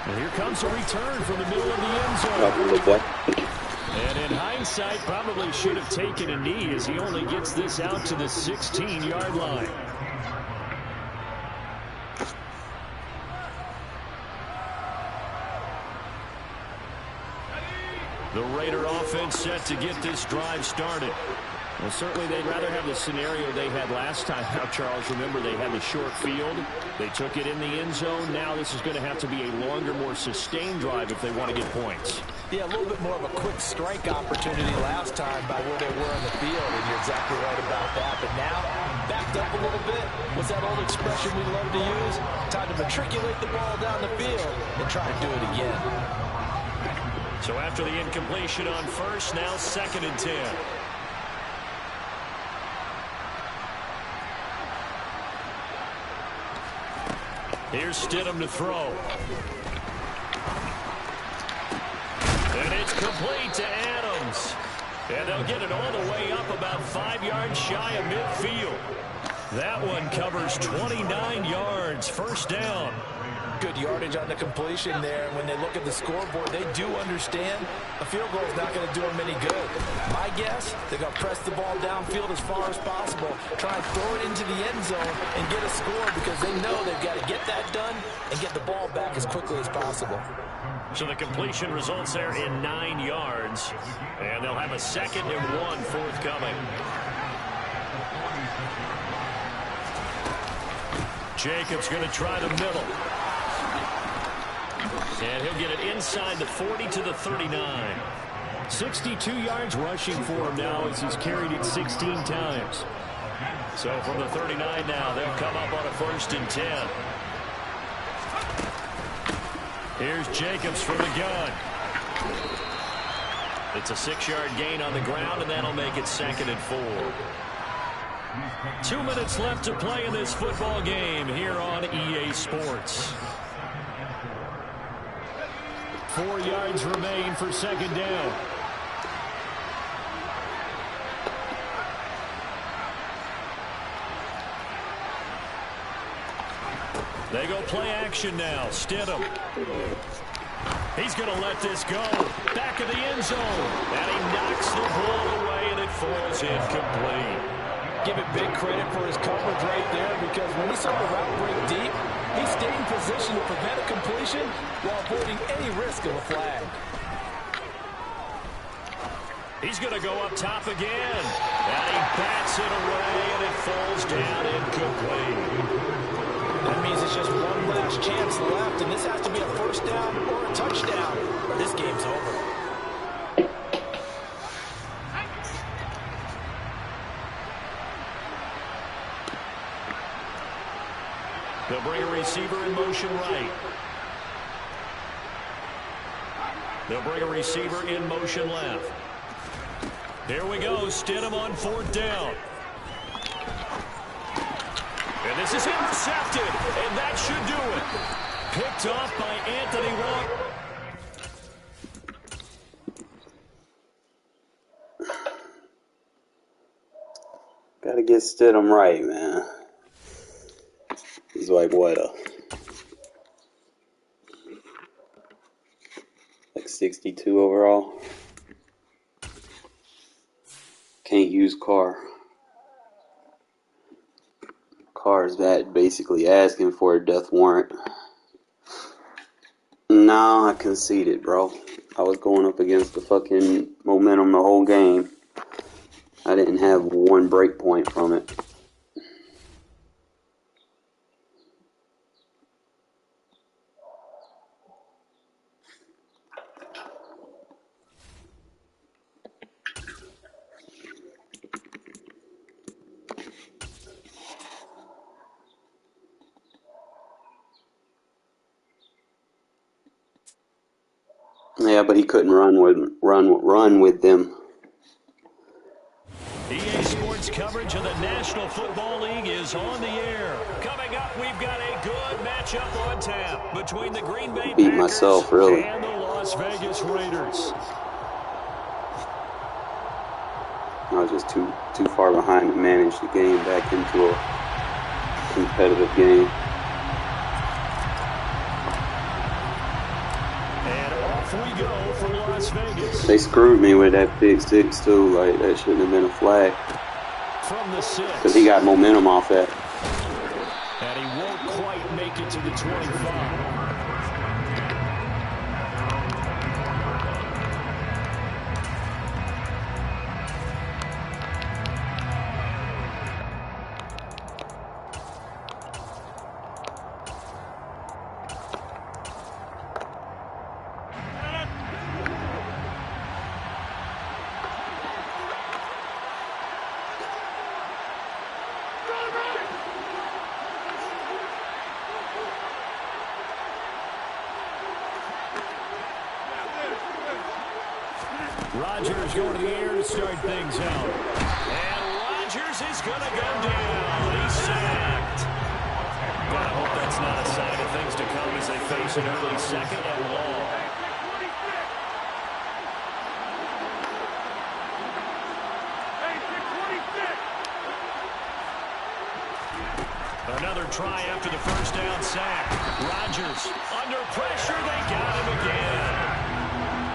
And here comes a return from the middle of the end zone. And in hindsight, probably should have taken a knee as he only gets this out to the 16-yard line. The Raider offense set to get this drive started. Well, certainly they'd rather have the scenario they had last time. Now, Charles, remember they had the short field. They took it in the end zone. Now this is going to have to be a longer, more sustained drive if they want to get points. Yeah, a little bit more of a quick strike opportunity last time by where they were on the field, and you're exactly right about that. But now, backed up a little bit. What's that old expression we love to use? Time to matriculate the ball down the field and try to do it again. So after the incompletion on 1st, now 2nd and 10. Here's Stidham to throw. And it's complete to Adams. And they'll get it all the way up about 5 yards shy of midfield. That one covers 29 yards. First down. Good yardage on the completion there. And when they look at the scoreboard, they do understand a field goal is not going to do them any good. My guess, they're going to press the ball downfield as far as possible, try and throw it into the end zone and get a score because they know they've got to get that done and get the ball back as quickly as possible. So the completion results there in 9 yards. And they'll have a 2nd and 1 forthcoming. Jacobs going to try the middle. And he'll get it inside the 40 to the 39. 62 yards rushing for him now as he's carried it 16 times. So from the 39 now, they'll come up on a 1st and 10. Here's Jacobs from the gun. It's a 6-yard gain on the ground, and that'll make it 2nd and 4. 2 minutes left to play in this football game here on EA Sports. 4 yards remain for 2nd down. They go play action now. Stidham. He's going to let this go. Back of the end zone. And he knocks the ball away, and it falls incomplete. Give it big credit for his coverage right there because when he saw the route break deep, he stayed in position to prevent a completion while avoiding any risk of a flag. He's going to go up top again. And he bats it away, and it falls down incomplete. That means it's just one last chance left, and this has to be a 1st down or a touchdown, or this game's over. They'll bring a receiver in motion right. They'll bring a receiver in motion left. Here we go. Stidham on 4th down. And this is intercepted. And that should do it. Picked off by Anthony Walker. Gotta get Stidham right, man. He's like, what, like 62 overall? Can't use Carr. Carr's that basically asking for a death warrant. No, I conceded, bro. I was going up against the fucking momentum the whole game. I didn't have one break point from it. Yeah, but he couldn't run with them. EA Sports coverage of the National Football League is on the air. Coming up, we've got a good matchup on tap between the Green Bay Beat Packers myself, really. and the Las Vegas Raiders. I was just too far behind to manage the game back into a competitive game. We go for Las Vegas. They screwed me with that pick 6 too. Like, that shouldn't have been a flag. From the 6. Because he got momentum off that. And he won't quite make it to the 25. Rodgers going to the air to start things out. And Rodgers is going to go down. He's sacked. But I hope that's not a sign of things to come as they face an early 2nd and long. first down sack. Rodgers under pressure. They got him again.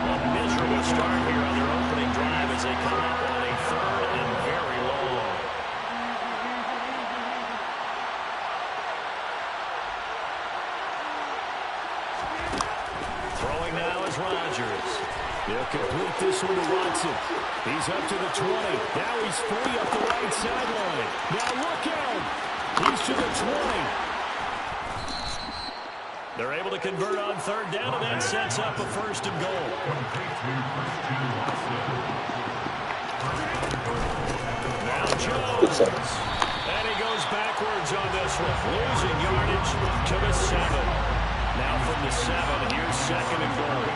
A miserable start here on their opening drive as they come up on a 3rd and very long. Throwing now is Rodgers. They'll complete this one to Watson. He's up to the 20. Now he's free up the right sideline. Now look out. He's to the 20. They're able to convert on 3rd down, and that sets up a 1st and goal. Now Jones. And he goes backwards on this one. Losing yardage to the 7. Now from the 7, here's 2nd and goal.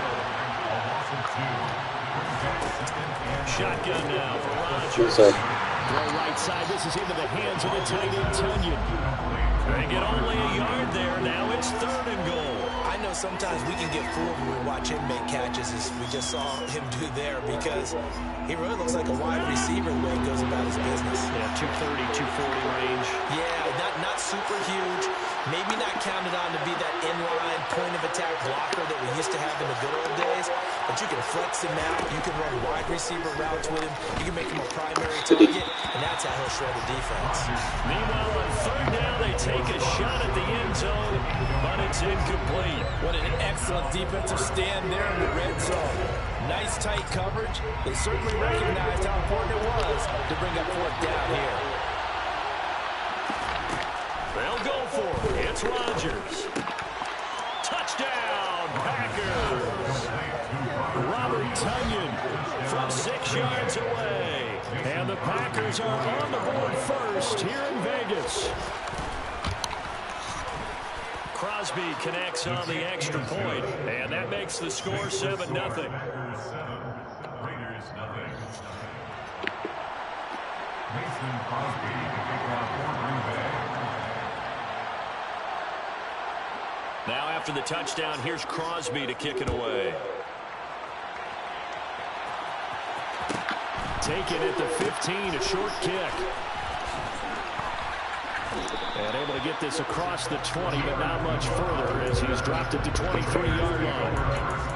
Shotgun now for Rodgers. Throw right side. This is into the hands of the tight end, Tunyon. They get only a yard there. Now it's 3rd and goal. I know sometimes we can get fooled when we watch him make catches, as we just saw him do there, because he really looks like a wide receiver the way he goes about his business. Yeah, 230, 240 range. Yeah, not super huge. Maybe not counted on to be that inline point-of-attack blocker that we used to have in the good old days, but you can flex him out. You can run wide receiver routes with him. You can make him a primary target, and that's how he'll shred the defense. Meanwhile, on 3rd down, they take a shot at the end zone, but it's incomplete. What an excellent defensive stand there in the red zone. Nice tight coverage. They certainly recognized how important it was to bring up 4th down here. They'll go for it. It's Rodgers. Touchdown, Packers. Robert Tunyon from 6 yards away. And the Packers are on the board first here in Vegas. Crosby connects on the extra point, and that makes the score 7-0. Now after the touchdown, here's Crosby to kick it away. Taken at the 15, a short kick. And able to get this across the 20, but not much further as he's dropped it to 23-yard line.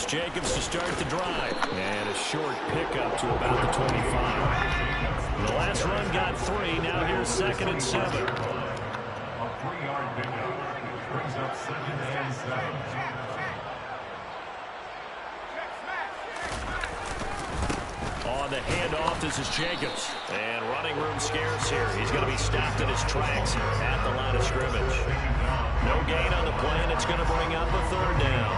Jacobs to start the drive. And a short pickup to about the 25. The last run got 3. Now here's 2nd and 7. A 3-yard pickup brings up 2nd and 7. On the handoff, this is Jacobs. And running room scarce here. He's going to be stopped in his tracks at the line of scrimmage. No gain on the play, and it's going to bring up a 3rd down.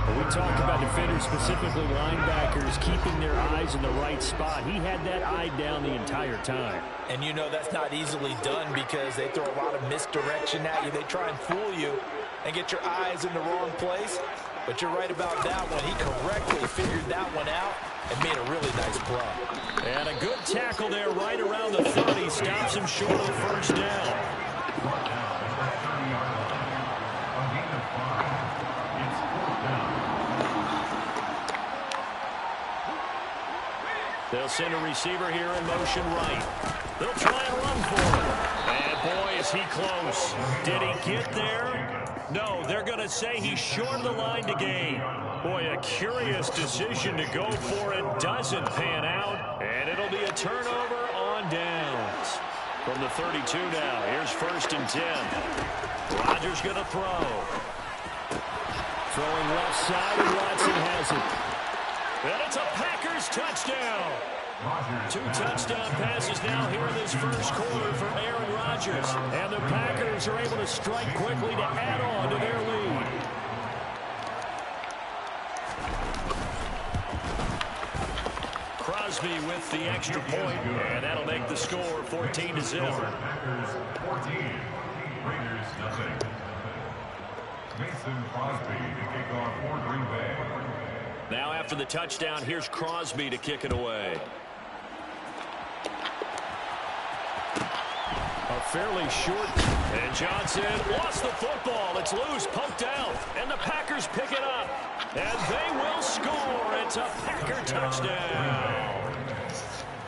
We talk about defenders, specifically linebackers, keeping their eyes in the right spot. He had that eye down the entire time. And you know that's not easily done because they throw a lot of misdirection at you. They try and fool you and get your eyes in the wrong place. But you're right about that one. He correctly figured that one out and made a really nice play. And a good tackle there right around the 30. Stops him short of the 1st down. They'll send a receiver here in motion right. They'll try and run for him. And boy, is he close. Did he get there? No, they're going to say he's short of the line to gain. Boy, a curious decision to go for it. Doesn't pan out. And it'll be a turnover on downs. From the 32 now, here's 1st and 10. Rodgers going to throw. Throwing left side, and Watson has it. And it's a Packers touchdown. 2 touchdown passes now here in this first quarter for Aaron Rodgers. And the Packers are able to strike quickly to add on to their lead. Crosby with the extra point, and that'll make the score 14-0. Packers 14, Raiders nothing. Mason Crosby to kick off for Green Bay. Now after the touchdown, here's Crosby to kick it away. A fairly short, and Johnson lost the football. It's loose, poked out, and the Packers pick it up. And they will score. It's a Packer touchdown.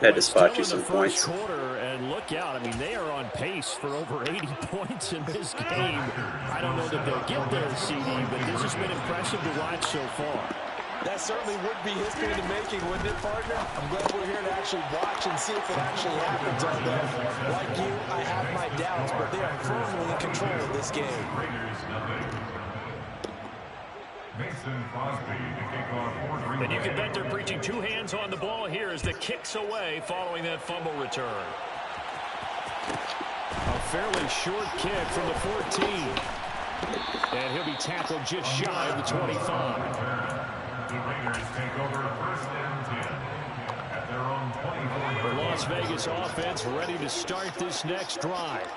Had to spot you Still some in the points. first quarter, and look out. I mean, they are on pace for over 80 points in this game. I don't know that they'll get there, CD, but this has been impressive to watch so far. That certainly would be history in the making, wouldn't it, partner? I'm glad we're here to actually watch and see if it actually happens. Although, like you, I have my doubts, but they are firmly in control of this game. Raiders nothing. Mason Crosby to kick off for Green Bay. And you can bet they're preaching two hands on the ball here as the kick's away following that fumble return. A fairly short kick from the 14. And he'll be tackled just shy of the 25. The Raiders take over first and 10 at their own 24. The Las Vegas offense ready to start this next drive.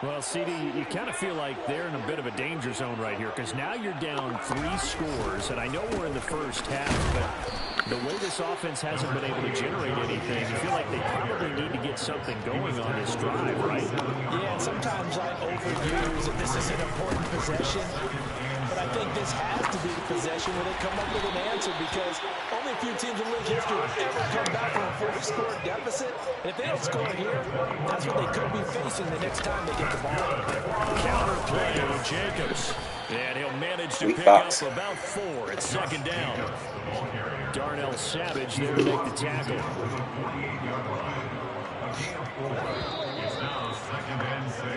Well, CD, you kind of feel like they're in a bit of a danger zone right here because now you're down 3 scores, and I know we're in the first half, but the way this offense hasn't been able to generate anything, you feel like they probably need to get something going on this drive, right? Yeah, and sometimes I overuse that this is an important possession. But I think this has to be the possession where they come up with an answer because only a few teams in league history have ever come back from a 4-score deficit. And if they don't score here, that's what they could be facing the next time they get the ball. Counter play with Jacobs. And he'll manage to Weak pick box. up about 4. It's second down. Darnell Savage there to make the tackle. It's now second and 6.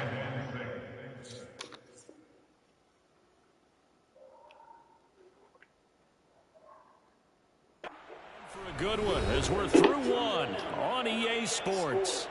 For a good one as we're through one on EA Sports.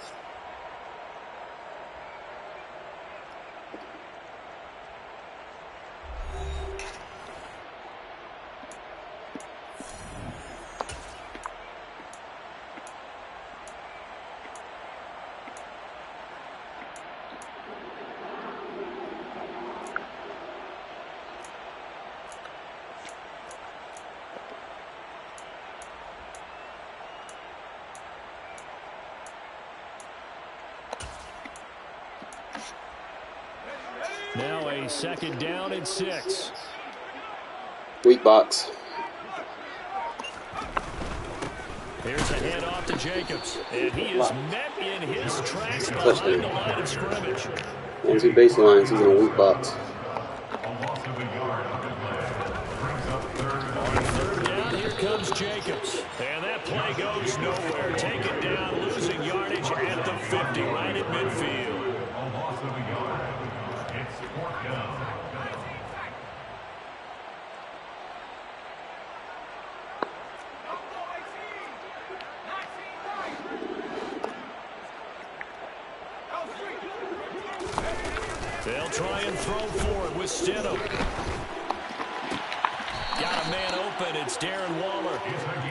Now a second down and 6. Weak box. Here's a handoff to Jacobs. And he is met in his tracks behind Touchdown. the line of scrimmage. 1-2 baselines. He's in a weak box. A loss of a yard on the play. Brings up third. On third down, here comes Jacobs. And that play goes nowhere. Taken down, losing yardage at the 50, right at midfield. A loss of a yard. It's fourth down. They'll try and throw for it with Stidham. Got a man open. It's Darren Waller.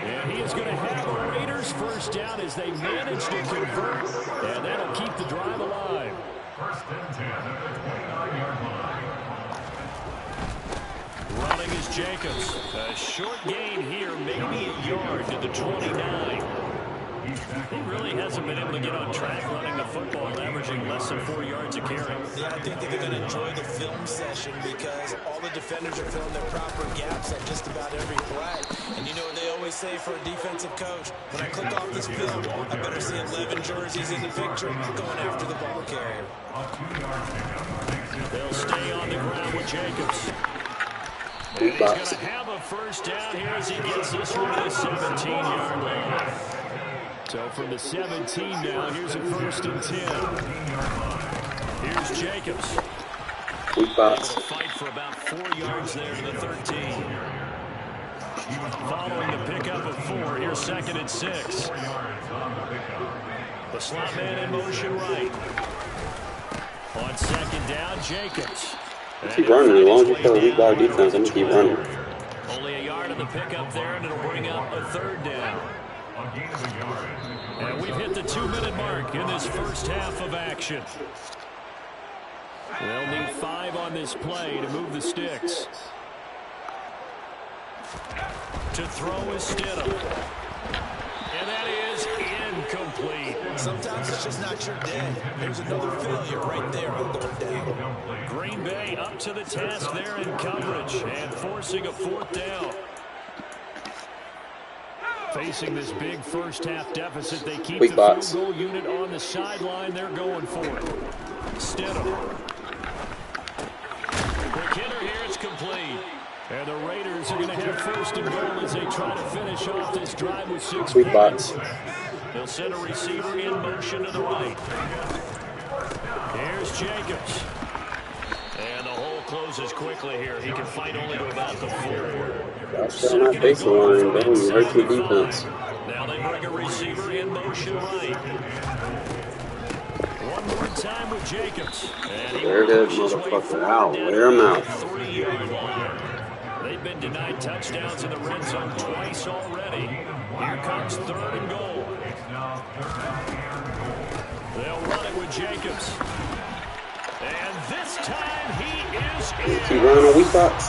And he is going to have a Raiders first down as they manage to convert. And that'll keep the drive alive. First and 10 at the 29-yard line. Running is Jacobs. A short gain here, maybe a yard to the 29. He really hasn't been able to get on track running the football, averaging less than 4 yards a carry. Yeah, I think that they're going to enjoy the film session because all the defenders are filling their proper gaps at just about every play. And you know what they always say for a defensive coach? When I click off this film, I better see 11 jerseys in the picture going after the ball carrier. They'll stay on the ground with Jacobs. And Weak he's going box. to have a first down here as he gets this one to the 17-yard line. So from the 17 now, here's a first and 10. Here's Jacobs. Weak Able box. to fight for about 4 yards there to the 13. Following the pickup of 4, here's second and 6. The slot man in motion right. On second down, Jacobs. Keep running. As long as you play a weak box defense, I'm going to keep running. Only a yard on the pickup there, and it'll bring up a third down. A gain of a yard. And we've hit the 2-minute mark in this first half of action. They'll need 5 on this play to move the sticks. To throw is Stidham. And that is incomplete. Sometimes it's just not your day. There's another failure right there on third down. Green Bay up to the task there in coverage and forcing a 4th down. Facing this big first half deficit, they keep the field goal unit on the sideline. They're going for it. Stidham. Quick hitter here, it's complete. And the Raiders are going to have 1st and goal as they try to finish off this drive with 6 points. They'll send a receiver in motion to the right. Here's Jacobs. And the hole closes quickly here. He can fight only to about the 4. Second and goal. Hurt your defense. Now they bring a receiver in motion right. One more time with Jacobs. And he there it is, motherfucker. Out. Wear him out. 3-yard line. They've been denied touchdowns in the red zone twice already. Here comes 3rd and goal. They'll run it with Jacobs. And this time he is in. Keep running on weak spots.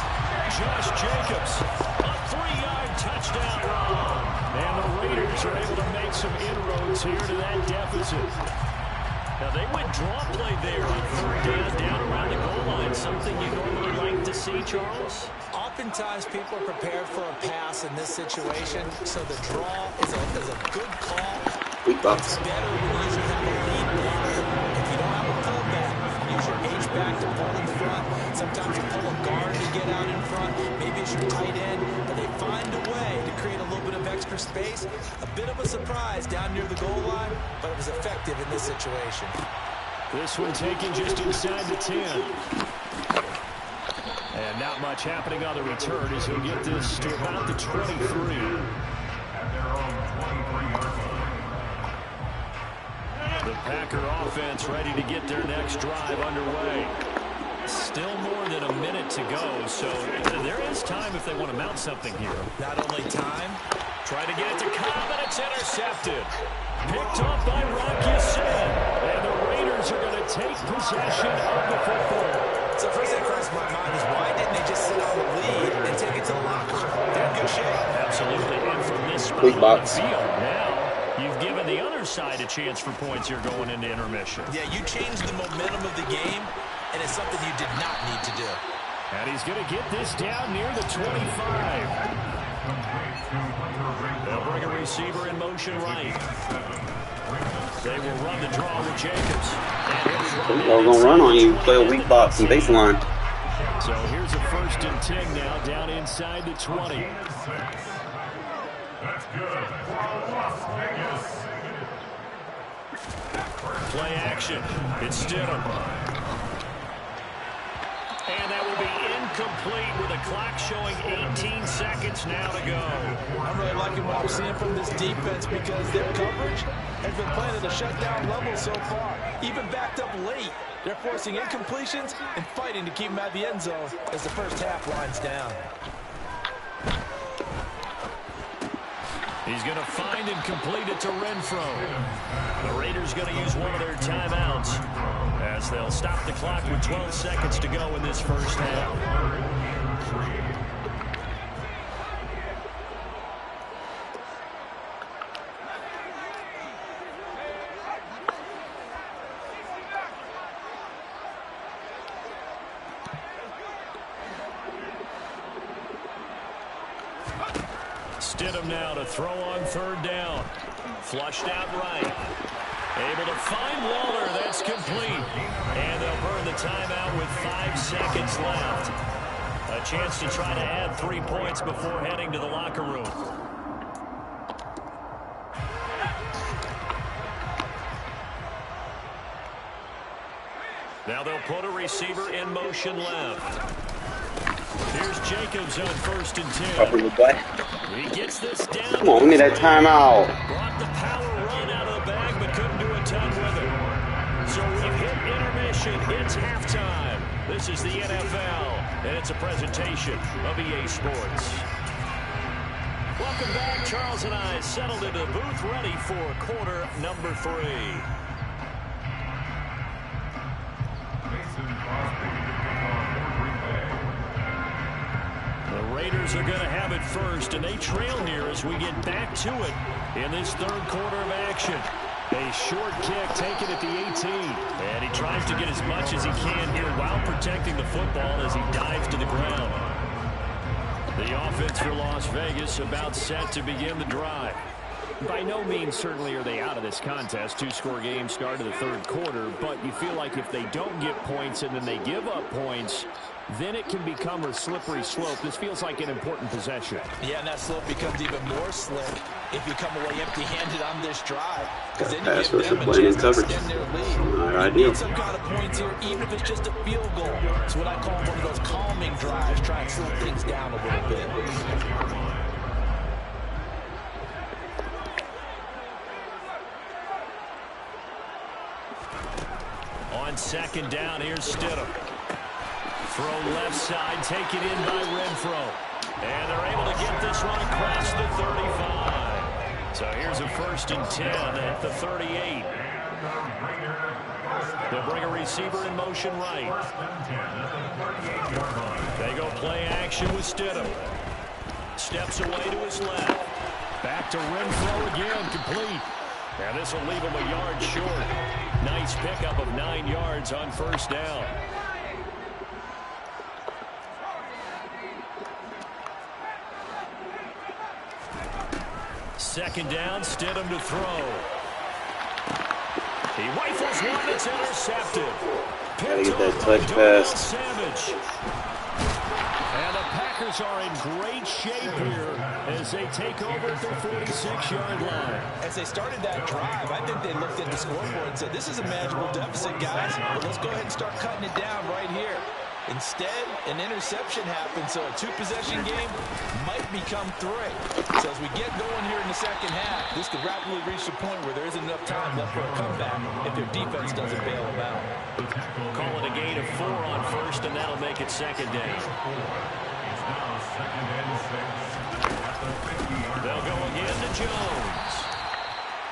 Josh Jacobs, a 3-yard touchdown run. And the Raiders are able to make some inroads here to that deficit. Now they went draw play there on 3rd down around the goal line. Something you normally like to see, Charles? Oftentimes people are prepared for a pass in this situation, so the draw is a good call. Weak box. It's better when you usually have a lead blocker. If you don't have a fullback, you can use your H-back to pull in front. Sometimes you pull a guard to get out in front. Maybe it's your tight end. But they find a way to create a little bit of extra space. A bit of a surprise down near the goal line, but it was effective in this situation. This one taken just inside the 10. And not much happening on the return as he'll get this to about the 23. At their own 23-yard line. The Packer offense ready to get their next drive underway. Still more than a minute to go, so there is time if they want to mount something here. Not only time. Try to get it to Cobb, and it's intercepted. Picked off by Rocky Sin. And the Raiders are going to take possession of the football. So first thing crossed my mind is why didn't they just sit on the lead and take it to the locker room? They're in good shape. Absolutely. And from this spot Big on box. the field, now you've given the other side a chance for points here going into intermission. Yeah, you changed the momentum of the game, and it's something you did not need to do. And he's going to get this down near the 25. They'll bring a receiver in motion right. They will run the draw with Jacobs. They're going to run on you. Play a weak box and baseline. So here's a 1st and 10 now down inside the 20. That's good. Play action. It's Stidham. And that will be incomplete with a clock showing 18 seconds now to go. I'm really liking what I'm seeing from this defense because their coverage has been playing at a shutdown level so far. Even backed up late, they're forcing incompletions and fighting to keep them at the end zone as the first half winds down. He's going to find and complete it to Renfro. The Raiders going to use one of their timeouts as they'll stop the clock with 12 seconds to go in this first half. Stidham now to throw on 3rd down. Flushed out right. Able to find Waller. That's complete. And they'll burn the timeout with 5 seconds left. A chance to try to add 3 points before heading to the locker room. Now they'll put a receiver in motion left. Here's Jacobs on 1st and 10. He gets this down. Come on, give me that timeout. Brought the power run out of the bag, but couldn't do a ton with it. So we've hit intermission. It's halftime. This is the NFL, and it's a presentation of EA Sports. Welcome back. Charles and I settled into the booth ready for quarter number 3. The Raiders are going to have it first, and they trail here as we get back to it in this third quarter of action. A short kick taken at the 18. And he tries to get as much as he can here while protecting the football as he dives to the ground. The offense for Las Vegas about set to begin the drive. By no means certainly are they out of this contest. 2-score game start of the third quarter, but you feel like if they don't get points and then they give up points, then it can become a slippery slope. This feels like an important possession. Yeah, and that slope becomes even more slick if you come away empty-handed on this drive. Because then you give them a chance to extend their lead. You need some kind of points here, even if it's just a field goal. It's what I call one of those calming drives, try and slow things down a little bit. On second down, here's Stidham. Throw left side, taken in by Renfro. And they're able to get this one across the 35. So here's a 1st and 10 at the 38. They'll bring a receiver in motion right. They go play action with Stidham. Steps away to his left. Back to Renfro again, complete. And this will leave him a yard short. Nice pickup of 9 yards on 1st down. Second down, Stidham to throw. He rifles one that's intercepted. Gotta get that touch pass. And the Packers are in great shape here as they take over at the 46-yard line. As they started that drive, I think they looked at the scoreboard and said, this is a manageable deficit, guys, but let's go ahead and start cutting it down right here. Instead, an interception happened, so a 2-possession game might become 3. So as we get going here in the second half, this could rapidly reach the point where there isn't enough time left for a comeback if their defense doesn't bail them out. Call it a gain of 4 on 1st, and that'll make it 2nd down. They'll go again to Jones.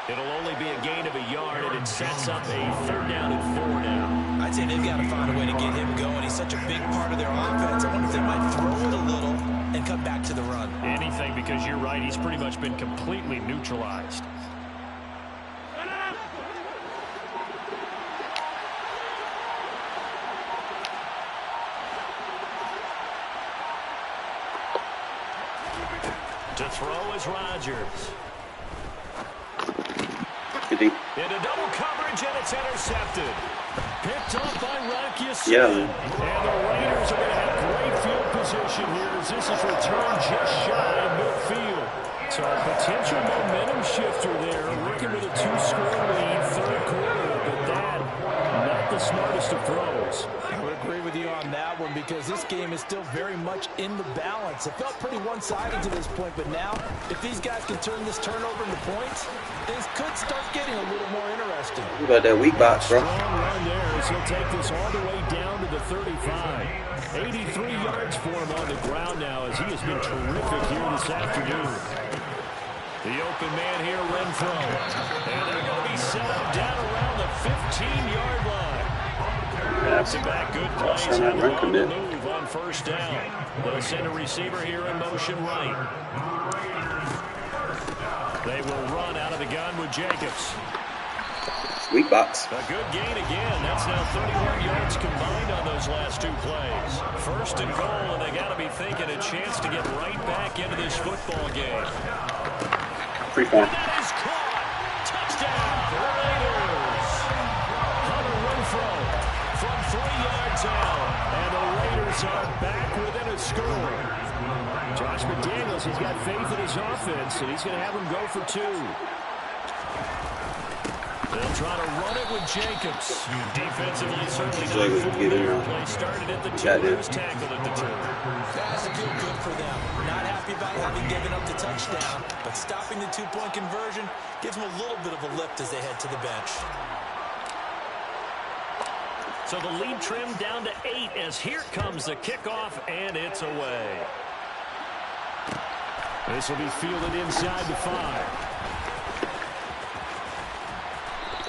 It'll only be a gain of a yard, and it sets up a 3rd down and 4 now. I'd say they've got to find a way to get him going. He's such a big part of their offense. I wonder if they might throw it a little and come back to the run. Anything, because you're right. He's pretty much been completely neutralized. To throw is Rodgers. Into double coverage, and it's intercepted. Picked up by Rocky. Yeah. And the Raiders are going to have great field position here as this is returned just shy of midfield. So a potential momentum shifter there, working with a 2-score lead, 3rd quarter, but that, not the smartest of throws. I would agree with you on that one because this game is still very much in the balance. It felt pretty one-sided to this point, but now, if these guys can turn this turnover into points, things could start getting a little more interesting. What about that weak box, bro? Strong run there as he'll take this all the way down to the 35. 83 yards for him on the ground now as he has been terrific here this afternoon. The open man here, Renfro. And they're going to be set up down around the 15-yard line. Back-to-back good plays have on the move on 1st down. They'll send a receiver here in motion right. They will run out of the gun with Jacobs. Sweet box. A good gain again. That's now 31 yards combined on those last 2 plays. 1st and goal, and they got to be thinking a chance to get right back into this football game. Freeform. That is caught. Touchdown, Raiders. Hunter Renfro from 3 yards out, and the Raiders are back within a score. Josh McDaniels, he's got faith in his offense, and he's going to have him go for 2. They'll try to run it with Jacobs. Defensively, certainly not full there. Play started at the 2. He was tackled at the 2. That's feel good for them. Not happy about having given up the touchdown, but stopping the 2-point conversion gives them a little bit of a lift as they head to the bench. So the lead trimmed down to 8 as here comes the kickoff, and it's away. This will be fielded inside the 5.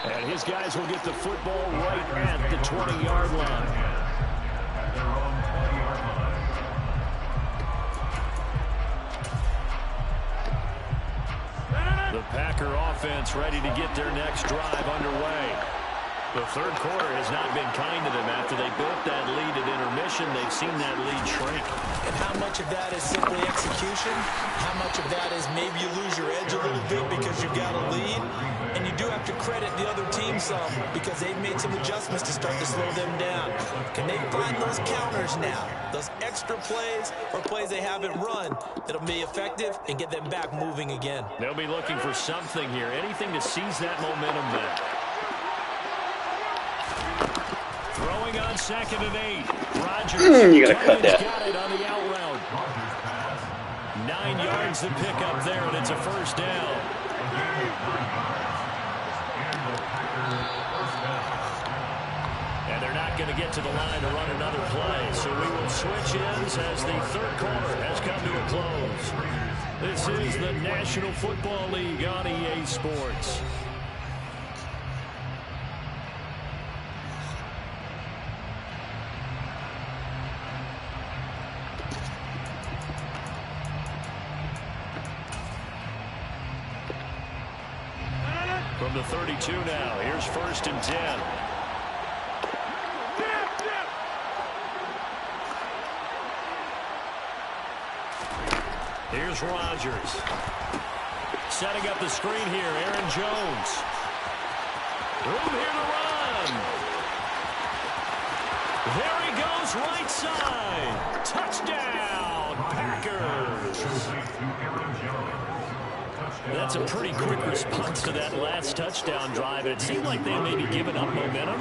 And his guys will get the football right at the 20-yard line. At their own 20-yard line. The Packer offense ready to get their next drive underway. The third quarter has not been kind to them. After they built that lead at intermission, they've seen that lead shrink. And how much of that is simply execution? How much of that is maybe you lose your edge a little bit because you've got a lead? And you do have to credit the other team some because they've made some adjustments to start to slow them down. Can they find those counters now? Those extra plays or plays they haven't run that'll be effective and get them back moving again. They'll be looking for something here. Anything to seize that momentum back. Throwing on 2nd and 8. Rodgers. You gotta cut that. Got it on the out route. 9 yards to pick up there, and it's a first down. And they're not going to get to the line to run another play, so we will switch ends as the third quarter has come to a close. This is the National Football League on EA Sports. From the 32 now, here's 1st and 10. Here's Rodgers. Setting up the screen here, Aaron Jones. Room here to run. There he goes, right side. Touchdown, Packers. That's a pretty quick response to that last touchdown drive. It seemed like they may be giving up momentum,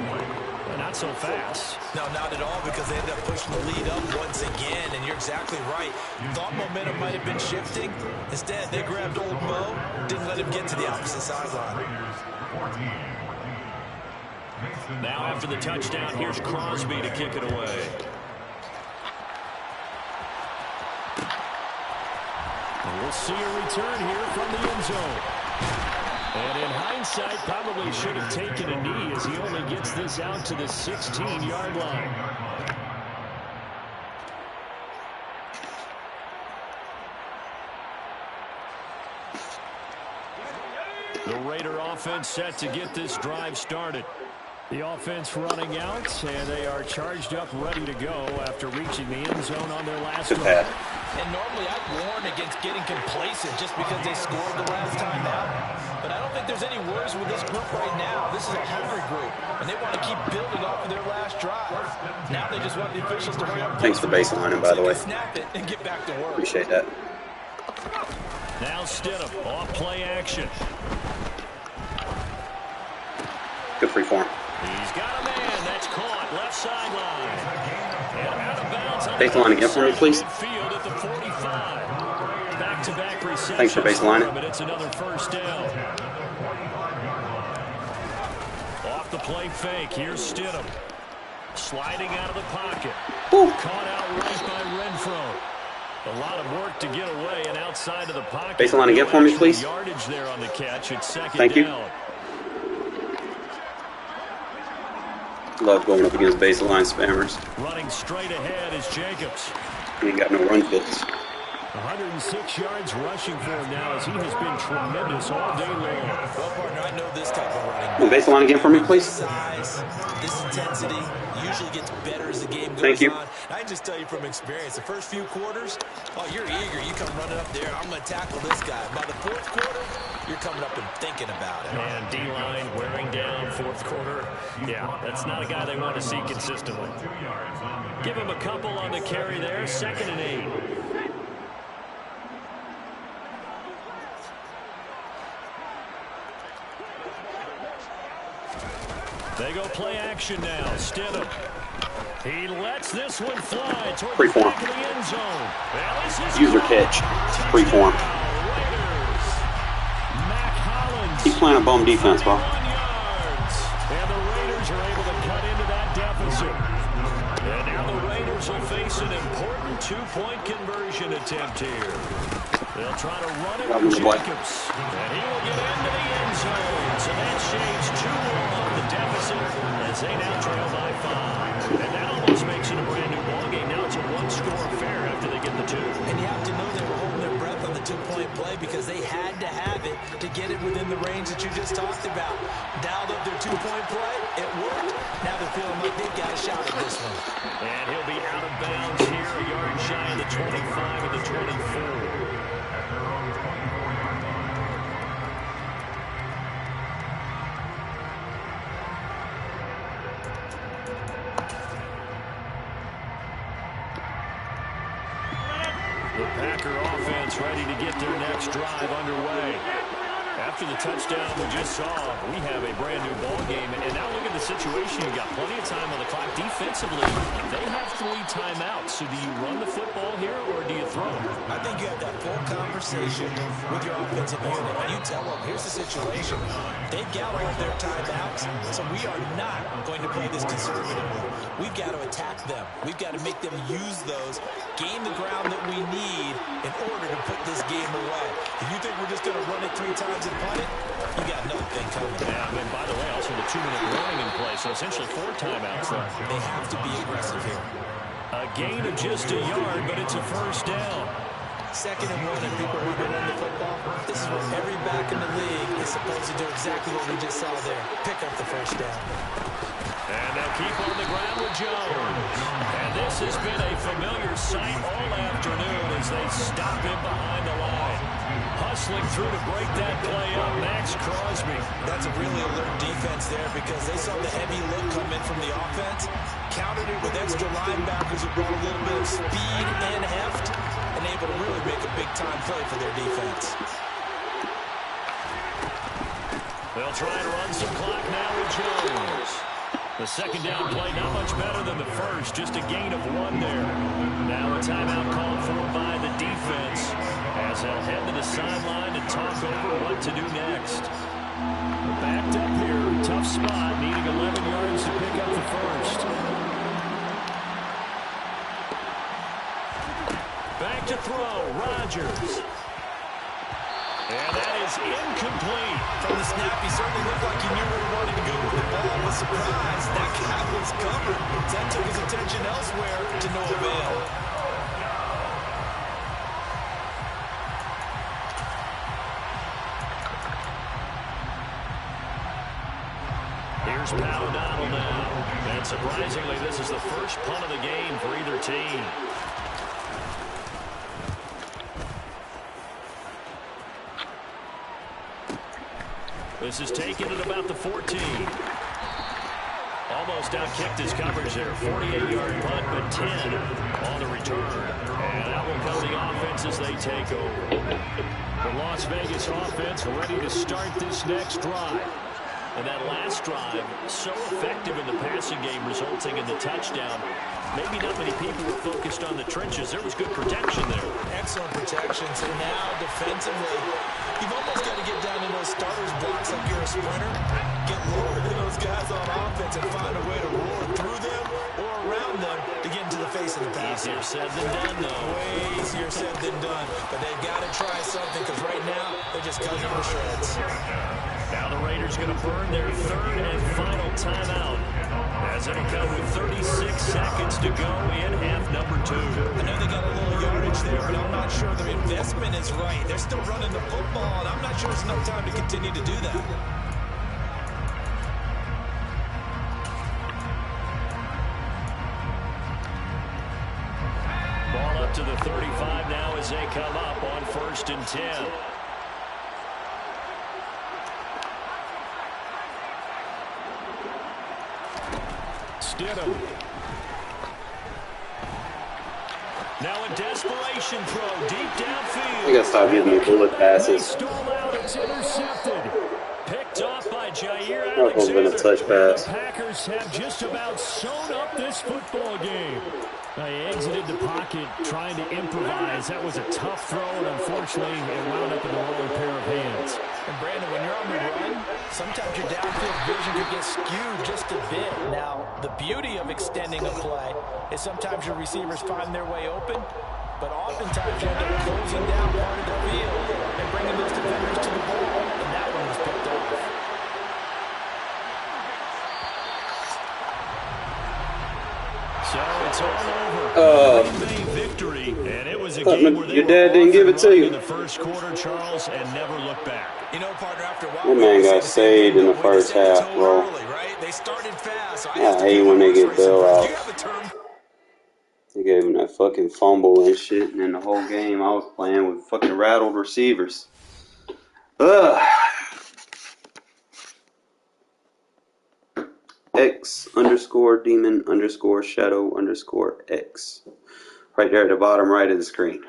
but not so fast. No, not at all, because they ended up pushing the lead up once again, and you're exactly right. You thought momentum might have been shifting. Instead, they grabbed old Mo, didn't let him get to the opposite sideline. Now after the touchdown, here's Crosby to kick it away. We'll see a return here from the end zone. And in hindsight, probably should have taken a knee as he only gets this out to the 16-yard line. The Raider offense set to get this drive started. The offense running out, and they are charged up, ready to go after reaching the end zone on their last drive. And normally I'd warn against getting complacent just because they scored the last time out. But I don't think there's any worries with this group right now. This is a hungry group, and they want to keep building off of their last drive. Now they just want the officials to hurry up. Thanks for baselining, by the way. Snap it and get back to work. Appreciate that. Now Stidham, off play action. Good free form. He's got a man. That's caught. Left sideline. And out of bounds. Baseline again for me, please. Field at the 45. Back-to-back receptions. Thanks for baselining. But it's another first down. Off the play fake. Here's Stidham. Sliding out of the pocket. Woo. Caught out right by Renfro. A lot of work to get away and outside of the pocket. Baseline again for me, please. Yardage there on the catch. It's second Thank you. down. Love going up against baseline spammers. Running straight ahead is Jacobs. He ain't got no run fits. 106 yards rushing for him now as he has been tremendous all day long. Well, partner, I know this type of running back. Baseline again for me, please. Size, this intensity usually gets better as the game goes Thank you. on. I can just tell you from experience, the first few quarters, oh, you're eager. You come running up there, I'm going to tackle this guy. By the fourth quarter, you're coming up and thinking about it. And D-line wearing down fourth quarter. Yeah, that's not a guy they want to see consistently. Give him a couple on the carry there. 2nd and 8. They go play action now. Stidham. He lets this one fly toward the back of the end zone. Well, user catch. Free form. Keep playing a bum defense, bro. And the Raiders are able to cut into that deficit. And now the Raiders will face an important two-point conversion attempt here. They'll try to run it That with was a play. Jacobs. And he will get into the end zone. So that shaves 2 more off the deficit as they now trail by 5. And that almost makes it a brand new ballgame. Now it's a one-score affair after they get the 2. And you have to know they were holding their breath on the two-point play because they had to have it to get it within the range that you just talked about. Dialed up their two-point play. It worked. Now they're feeling like they've got a shot at this one. And he'll be out of bounds here, a yard shy of the 25 and the 24. The Packer offense ready to get their next drive underway. After the touchdown we just saw, we have a brand new ball game. And now look at the situation. You've got plenty of time on the clock. Defensively, they have 3 timeouts. So do you run the football here or do you throw? I think you have that full conversation with your offensive unit. And you tell them, here's the situation. They've got all of their timeouts, so we are not going to play this conservatively. We've got to attack them. We've got to make them use those, gain the ground that we need in order to put this game away. If you think we're just going to run it 3 times and punt it, you got another thing coming. Yeah, and by the way, also the 2-minute warning in play, so essentially 4 timeouts there. They have to be aggressive here. A gain of just a yard, but it's a first down. 2nd and 1, and people want to run the football. This is what every back in the league is supposed to do, exactly what we just saw there. Pick up the first down. And they'll keep on the ground with Jones. And this has been a familiar sight all afternoon as they stop him behind the line. Hustling through to break that play up, Max Crosby. That's a really alert defense there because they saw the heavy look come in from the offense, countered it with extra linebackers who brought a little bit of speed and heft, and able to really make a big-time play for their defense. They'll try to run some clock now with Jones. The second down play not much better than the first, just a gain of 1 there. Now a timeout called for by the defense as they'll head to the sideline and talk over what to do next. Backed up here, tough spot, needing 11 yards to pick up the first. Back to throw, Rodgers. And that is incomplete. From the snap, he certainly looked like he knew where he wanted to go with the ball. Was surprised that guy was covered. That took his attention elsewhere to no avail. Here's Pat O'Donnell now. And surprisingly, this is the first punt of the game for either team. This is taken at about the 14. Almost outkicked his coverage there. 48-yard punt, but 10 on the return. And out will come the offense as they take over. The Las Vegas offense ready to start this next drive. And that last drive, so effective in the passing game, resulting in the touchdown. Maybe not many people were focused on the trenches. There was good protection there. Excellent protection. So now, defensively, you've almost got to get down in those starters blocks like you're a sprinter. Get lower than those guys on offense and find a way to roar through them or around them to get into the face of the pass. Easier said than done, though. Way easier said than done. But they've got to try something because right now, they're just cutting them to shreds. Now the Raiders going to burn their 3rd and final timeout as it'll come with 36 seconds to go in half number 2. I know they got a little yardage there, but I'm not sure their investment is right. They're still running the football, and I'm not sure it's enough time to continue to do that. Ball up to the 35 now as they come up on 1st and 10. Stidham. Now a desperation throw deep downfield. You gotta stop giving me bullet passes. Stole out. It's intercepted. Picked off by Jair That was been a touch pass. The Packers have just about sewn up this football game. They exited the pocket trying to improvise. That was a tough throw, and unfortunately, it wound up in the wrong pair of hands. And Brandon, when you're on the run, sometimes your downfield vision could get skewed just a bit. Now, the beauty of extending a play is sometimes your receivers find their way open, but oftentimes you end up closing down part of the field and bringing those defenders to the ball, and that one was picked off. So it's all over. Green Bay victory, and it was a game where they your dad didn't give it to you in the first quarter, Charles, and never looked back. You know, partner, after a while, that man got saved in the first half, bro. early, right? They started fast. So I hate when they get bailed out. Do you have a term? They gave him that fucking fumble and shit, and then the whole game I was playing with fucking rattled receivers. Ugh. X_demon_shadow_X. Right there at the bottom right of the screen.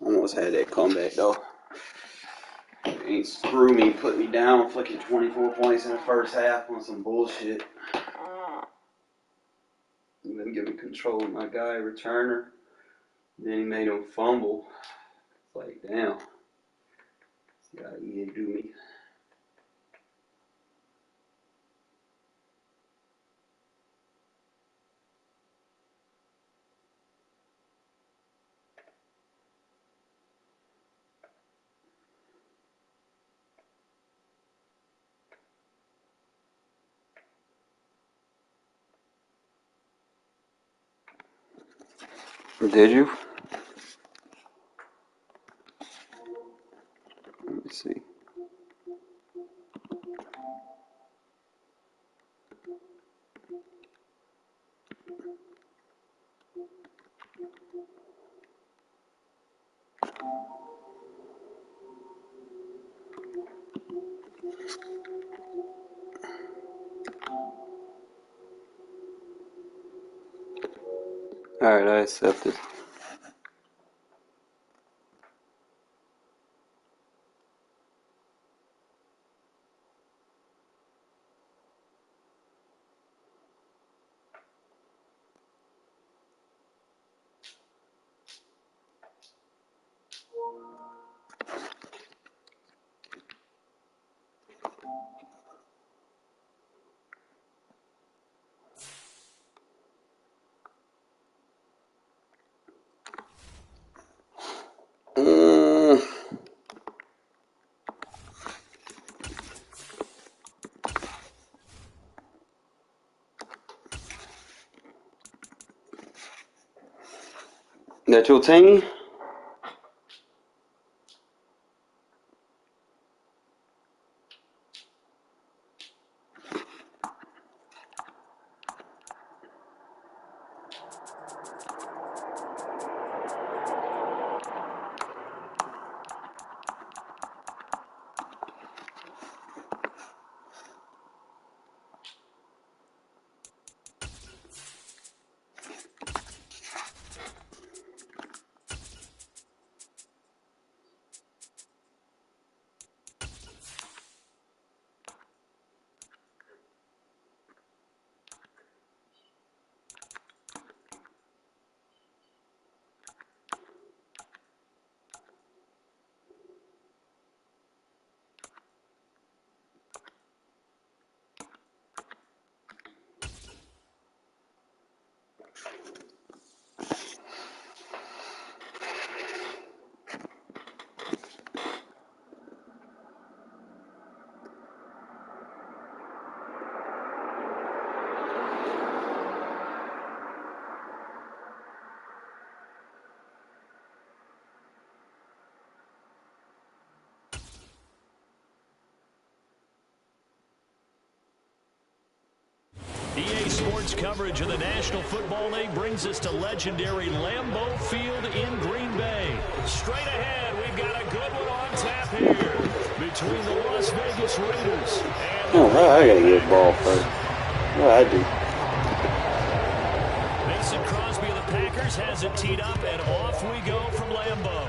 Almost had that comeback though. Ain't screw me, put me down, fucking 24 points in the first half on some bullshit. And then giving control to my guy, returner. Then he made him fumble. It's like, damn. See how EA do me. Did you? Let me see. Alright, I accept it. That your team? EA Sports coverage of the National Football League brings us to legendary Lambeau Field in Green Bay. Straight ahead, we've got a good one on tap here between the Las Vegas Raiders and the I gotta get a ball first. Yeah, I do. Mason Crosby of the Packers has it teed up, and off we go from Lambeau.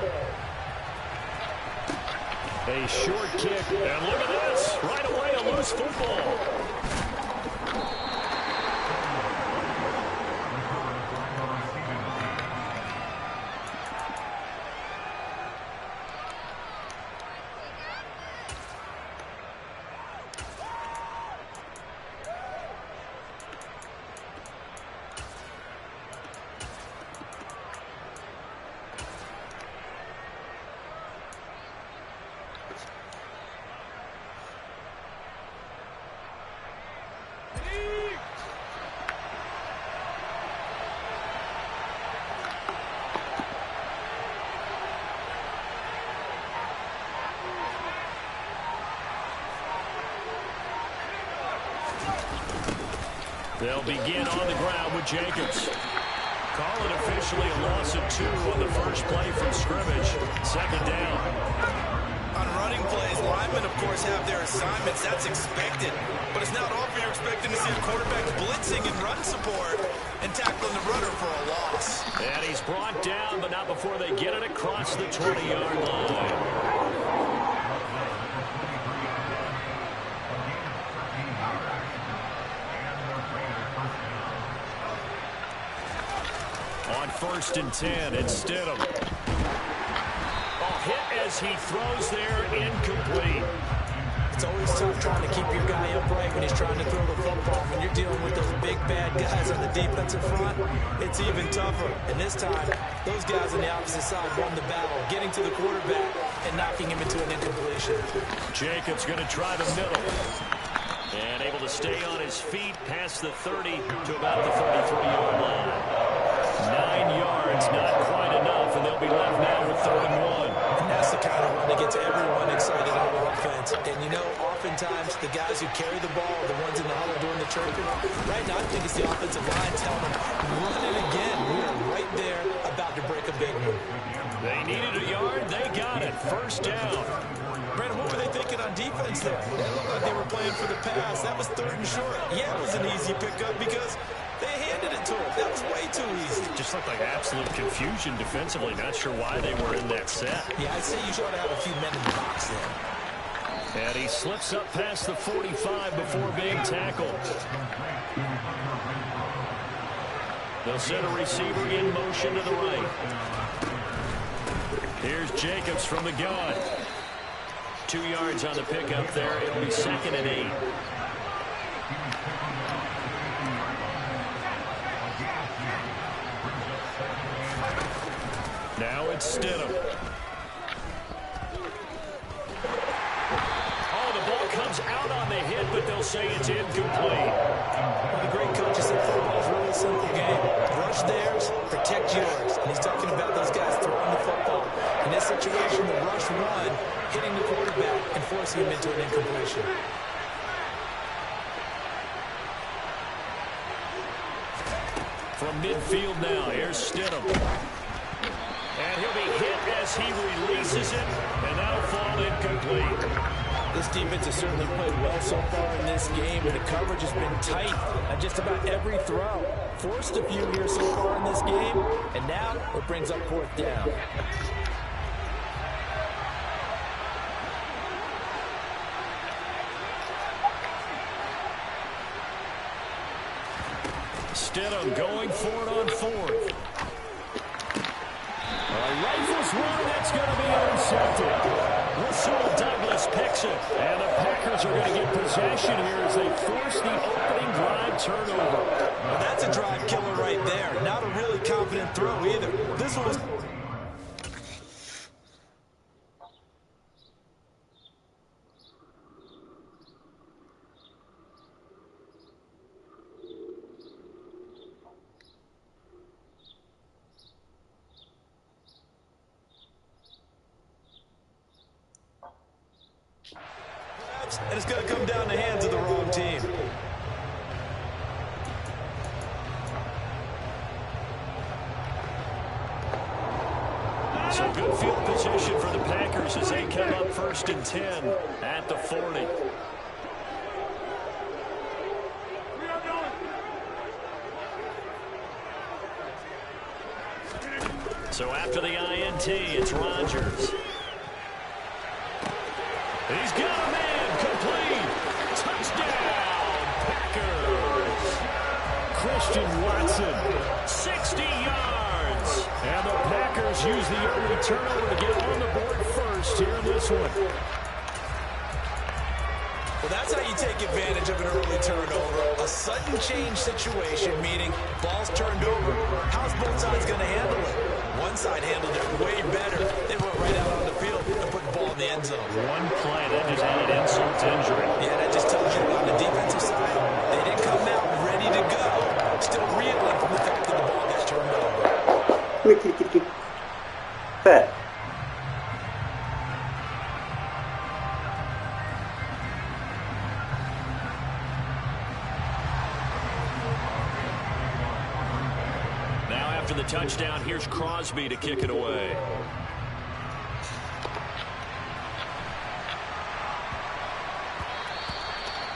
A short kick, and look at this. Right away, a loose football. They'll begin on the ground with Jacobs. Call it officially a loss of 2 on the first play from scrimmage. Second down. On running plays, linemen, of course, have their assignments. That's expected. But it's not often you're expecting to see a quarterback blitzing and run support and tackling the runner for a loss. And he's brought down, but not before they get it across the 20-yard line. On 1st and 10, it's Stidham. Hit as he throws there, incomplete. It's always tough trying to keep your guy upright when he's trying to throw the football. When you're dealing with those big, bad guys on the defensive front, it's even tougher. And this time, those guys on the opposite side won the battle, getting to the quarterback and knocking him into an incompletion. Jacobs going to try the middle. And able to stay on his feet past the 30 to about the 33-yard line. 9 yards, not quite enough, and they'll be left now with 3rd and 1. And that's the kind of run that gets everyone excited on offense. And you know, oftentimes the guys who carry the ball are the ones in the huddle doing the chirping. Right now, I think it's the offensive line telling them, run it again. We are right there about to break a big move. They needed a yard. They got it. 1st down. Brandon, what were they thinking on defense there? It looked like they were playing for the pass. That was 3rd and short. Yeah, it was an easy pickup because they handed it to him. That was way too easy. Just looked like absolute confusion defensively. Not sure why they were in that set. Yeah, I'd say you should have a few men in the box there. And he slips up past the 45 before being tackled. They'll send a receiver in motion to the right. Here's Jacobs from the gun. 2 yards on the pickup there. It'll be 2nd and 8. Now it's Stidham. Oh, the ball comes out on the hit, but they'll say it's incomplete. Well, the great coach said football is a really simple game. Rush theirs, protect yours. And he's talking about those guys throwing the football. In this situation, the rush one, hitting the quarterback and forcing him into an incompletion. From midfield now, here's Stidham. And he'll be hit as he releases it, and that'll fall incomplete. This defense has certainly played well so far in this game, and the coverage has been tight on just about every throw. Forced a few here so far in this game, and now it brings up 4th down. Stidham going for it on 4th. Rifles one, that's going to be intercepted. Russell Douglas picks it. And the Packers are going to get possession here as they force the opening drive turnover. Well, that's a drive killer right there. Not a really confident throw either. This one was... And it's going to come down the hands of the wrong team. So good field position for the Packers as they come up 1st and 10 at the 40. So after the INT, it's Rodgers. He's got a man, complete. Touchdown, Packers. Christian Watson, 60 yards. And the Packers use the early turnover to get on the board first here in this one. Well, that's how you take advantage of an early turnover. A sudden change situation, meaning ball's turned over. How's both sides going to handle it? One side handled it way better. They went right out on the field and put the ball in the end zone. One play, that just added insult to injury. Yeah, that just tells you on the defensive side, they didn't come out ready to go. Still reeling from the fact that the ball got turned over. Fair. after the touchdown, here's Crosby to kick it away.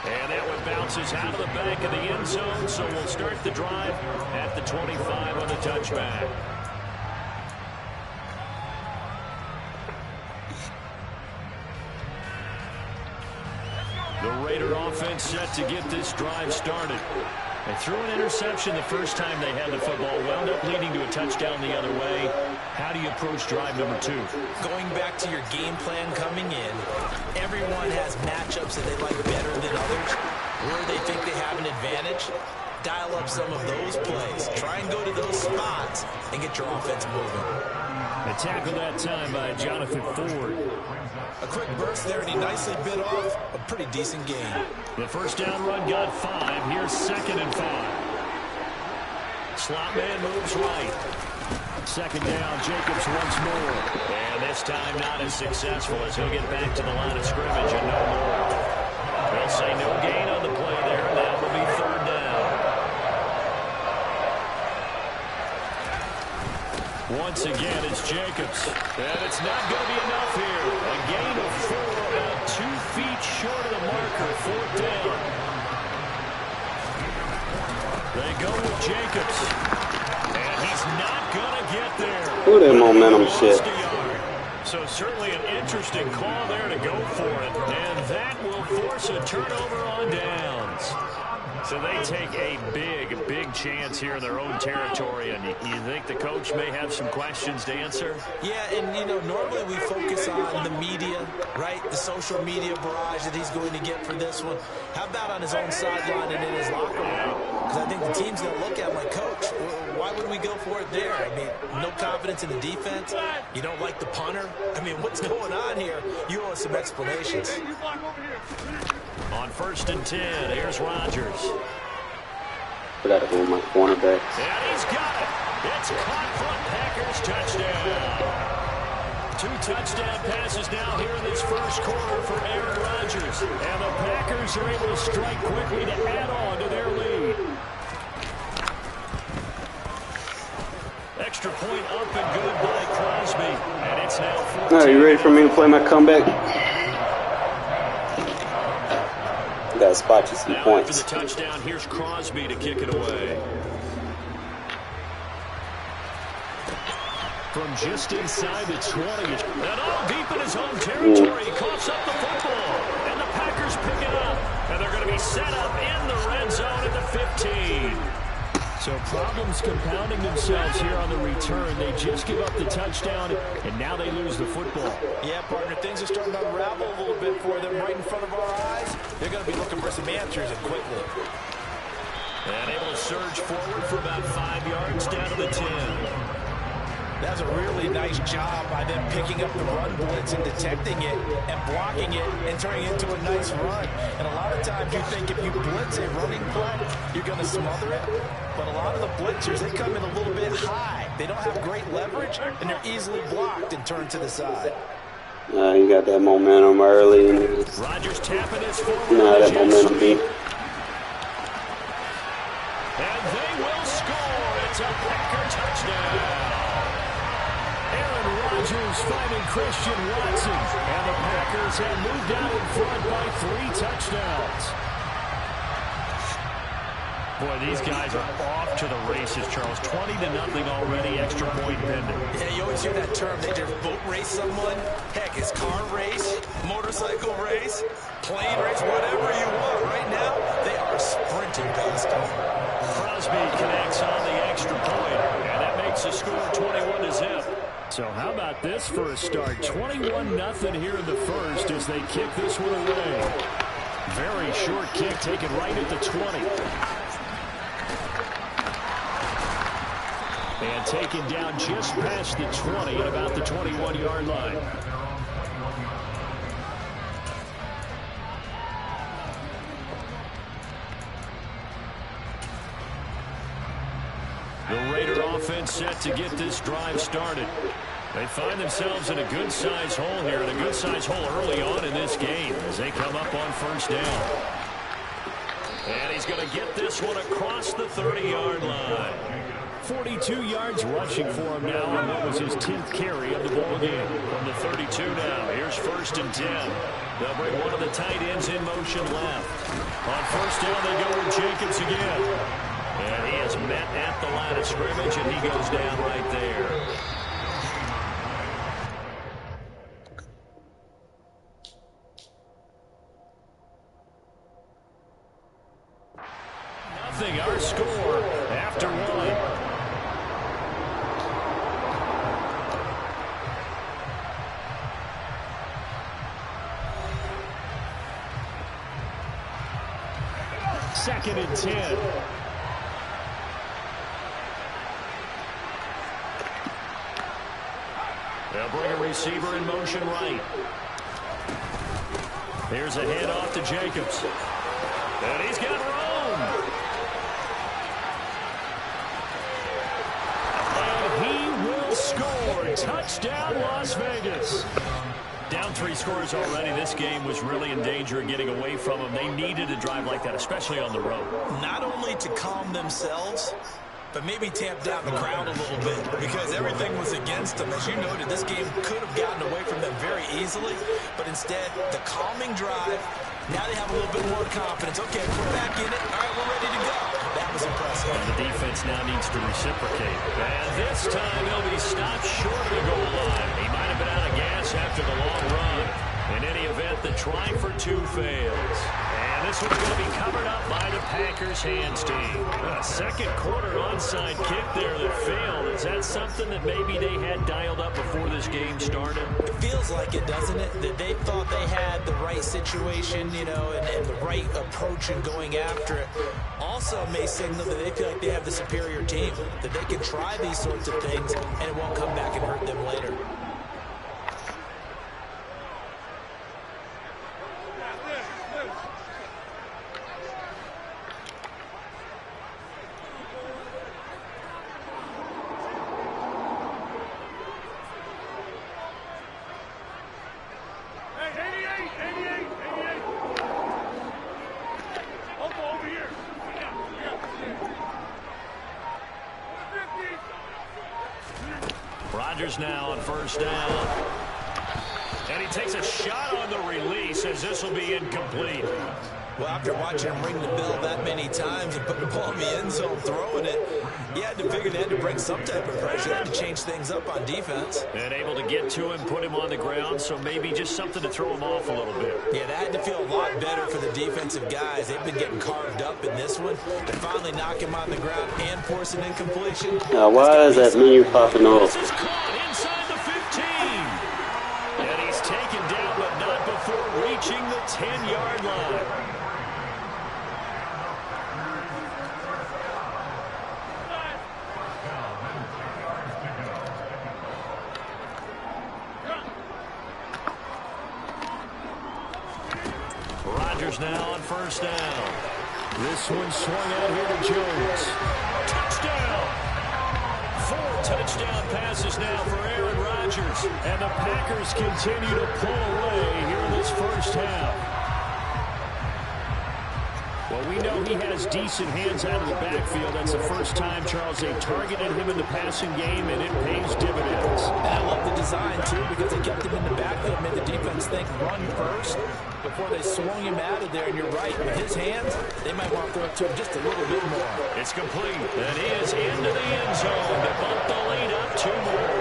And that one bounces out of the back of the end zone, so we'll start the drive at the 25 on the touchback. The Raider offense set to get this drive started. They threw an interception the first time they had the football, wound up leading to a touchdown the other way. How do you approach drive number 2? Going back to your game plan coming in, everyone has matchups that they like better than others, where they think they have an advantage. Dial up some of those plays. Try and go to those spots and get your offense moving. A tackle that time by Jonathan Ford. A quick burst there, and he nicely bit off a pretty decent gain. The first down run got 5. Here's 2nd and 5. Slot man moves right. 2nd down, Jacobs once more. And this time not as successful as he'll get back to the line of scrimmage and no more. They'll say no gain on the play there, and that will be 3rd down. Once again, it's Jacobs. And it's not going to be enough here. A gain of 4, about 2 feet short of the marker. 4th down. They go with Jacobs. And he's not going to get there. Ooh, that momentum shit. So certainly an interesting call there to go for it. And that will force a turnover on downs. So they take a big chance here in their own territory, and you think the coach may have some questions to answer? Yeah, and, you know, normally we focus on the media, right? The social media barrage that he's going to get for this one. How about on his own sideline and in his locker room? Because I think the team's going to look at him like, Coach, why would we go for it there? I mean, no confidence in the defense? You don't like the punter? I mean, what's going on here? You owe us some explanations. On 1st and 10, here's Rodgers. I gotta hold my cornerback. And he's got it. It's caught for a Packers touchdown. 2 touchdown passes now here in this first quarter for Aaron Rodgers. And the Packers are able to strike quickly to add on to their lead. Extra point up and good by Crosby. And it's now 14. All right, you ready for me to play my comeback? Gotta spot you some now points. After the touchdown, here's Crosby to kick it away. From just inside the 20. And all deep in his own territory. He coughs up the football. And the Packers pick it up. And they're going to be set up in the red zone at the 15. So problems compounding themselves here on the return. They just give up the touchdown, and now they lose the football. Yeah, partner, things are starting to unravel a little bit for them right in front of our eyes. They're going to be looking for some answers, and quickly. And able to surge forward for about 5 yards down to the 10. That's a really nice job by them picking up the run blitz and detecting it and blocking it and turning it into a nice run. And a lot of times you think if you blitz a running play, you're going to smother it. But a lot of the blitzers, they come in a little bit high. They don't have great leverage, and they're easily blocked and turned to the side. You got that momentum early. And Rodgers tapping his forward. that momentum beat. And they will score. It's a Packer touchdown. Aaron Rodgers finding Christian Watson. And the Packers have moved out in front by 3 touchdowns. Boy, these guys are off to the races, Charles. 20-0 already, extra point pending. Yeah, you always hear that term. They just boat race someone. Heck, it's car race, motorcycle race, plane race, whatever you want. Right now, they are sprinting past them. Crosby connects on the extra point, and that makes the score 21-0. So how about this for a start? 21-0 here in the first as they kick this one away. Very short kick taken right at the 20. And taken down just past the 20 at about the 21-yard line. The Raider offense set to get this drive started. They find themselves in a good-sized hole here, and a good-sized hole early on in this game as they come up on first down. And he's going to get this one across the 30-yard line. 42 yards rushing for him now on what was his 10th carry of the ball game. From the 32 now, here's 1st and 10. They'll bring one of the tight ends in motion left. On 1st down, they go with Jacobs again. And he is met at the line of scrimmage, and he goes down right there. Nothing, our score after 1. Second and 10. They'll bring a receiver in motion right. Here's a handoff to Jacobs. And he's got room. And he will score. Touchdown, Las Vegas. Down 3 scores already. This game was really in danger of getting away from them. They needed a drive like that, especially on the road. Not only to calm themselves, but maybe tamp down the crowd a little bit, because everything was against them. As you noted, this game could have gotten away from them very easily, but instead, the calming drive, now they have a little bit more confidence. Okay, we're back in it. All right, we're ready to go. That was impressive. And the defense now needs to reciprocate. And this time, he'll be stopped short of the goal line. He might have been out of gas after the long run. In any event, the try for 2 fails. And this one's going to be covered up by the Packers hands team. A second quarter onside kick there that failed. Is that something that maybe they had dialed up before this game started? It feels like it, doesn't it? That they thought they had the right situation, you know, and the right approach in going after it. Also may signal that they feel like they have the superior team, that they can try these sorts of things and it won't come back and hurt them later. Rodgers now on 1st down. And he takes a shot on the release as this will be incomplete. Well, after watching him ring the bell that many times and putting the ball in the end zone, throwing it, you had to figure they had to bring some type of pressure. They had to change things up on defense. And able to get to him, put him on the ground, so maybe just something to throw him off a little bit. Yeah, that had to feel a lot better for the defensive guys. They've been getting carved up in this one. To finally knock him on the ground and force an incompletion. Now, why is that menu popping off? This is caught inside the 15. And he's taken down, but not before reaching the 10-yard line. Rodgers now on 1st down. This one swung out here to Jones. Touchdown! 4 touchdown passes now for Aaron Rodgers. And the Packers continue to pull away here in this 1st half. Well, we know he has decent hands out of the backfield. That's the first time, Charles, they targeted him in the passing game, and it pays dividends. And I love the design, too, because they kept him in the backfield, made the defense think run first before they swung him out of there. And you're right, with his hands, they might want to throw it to him just a little bit more. It's complete, and he is into the end zone to bump the lead up 2 more.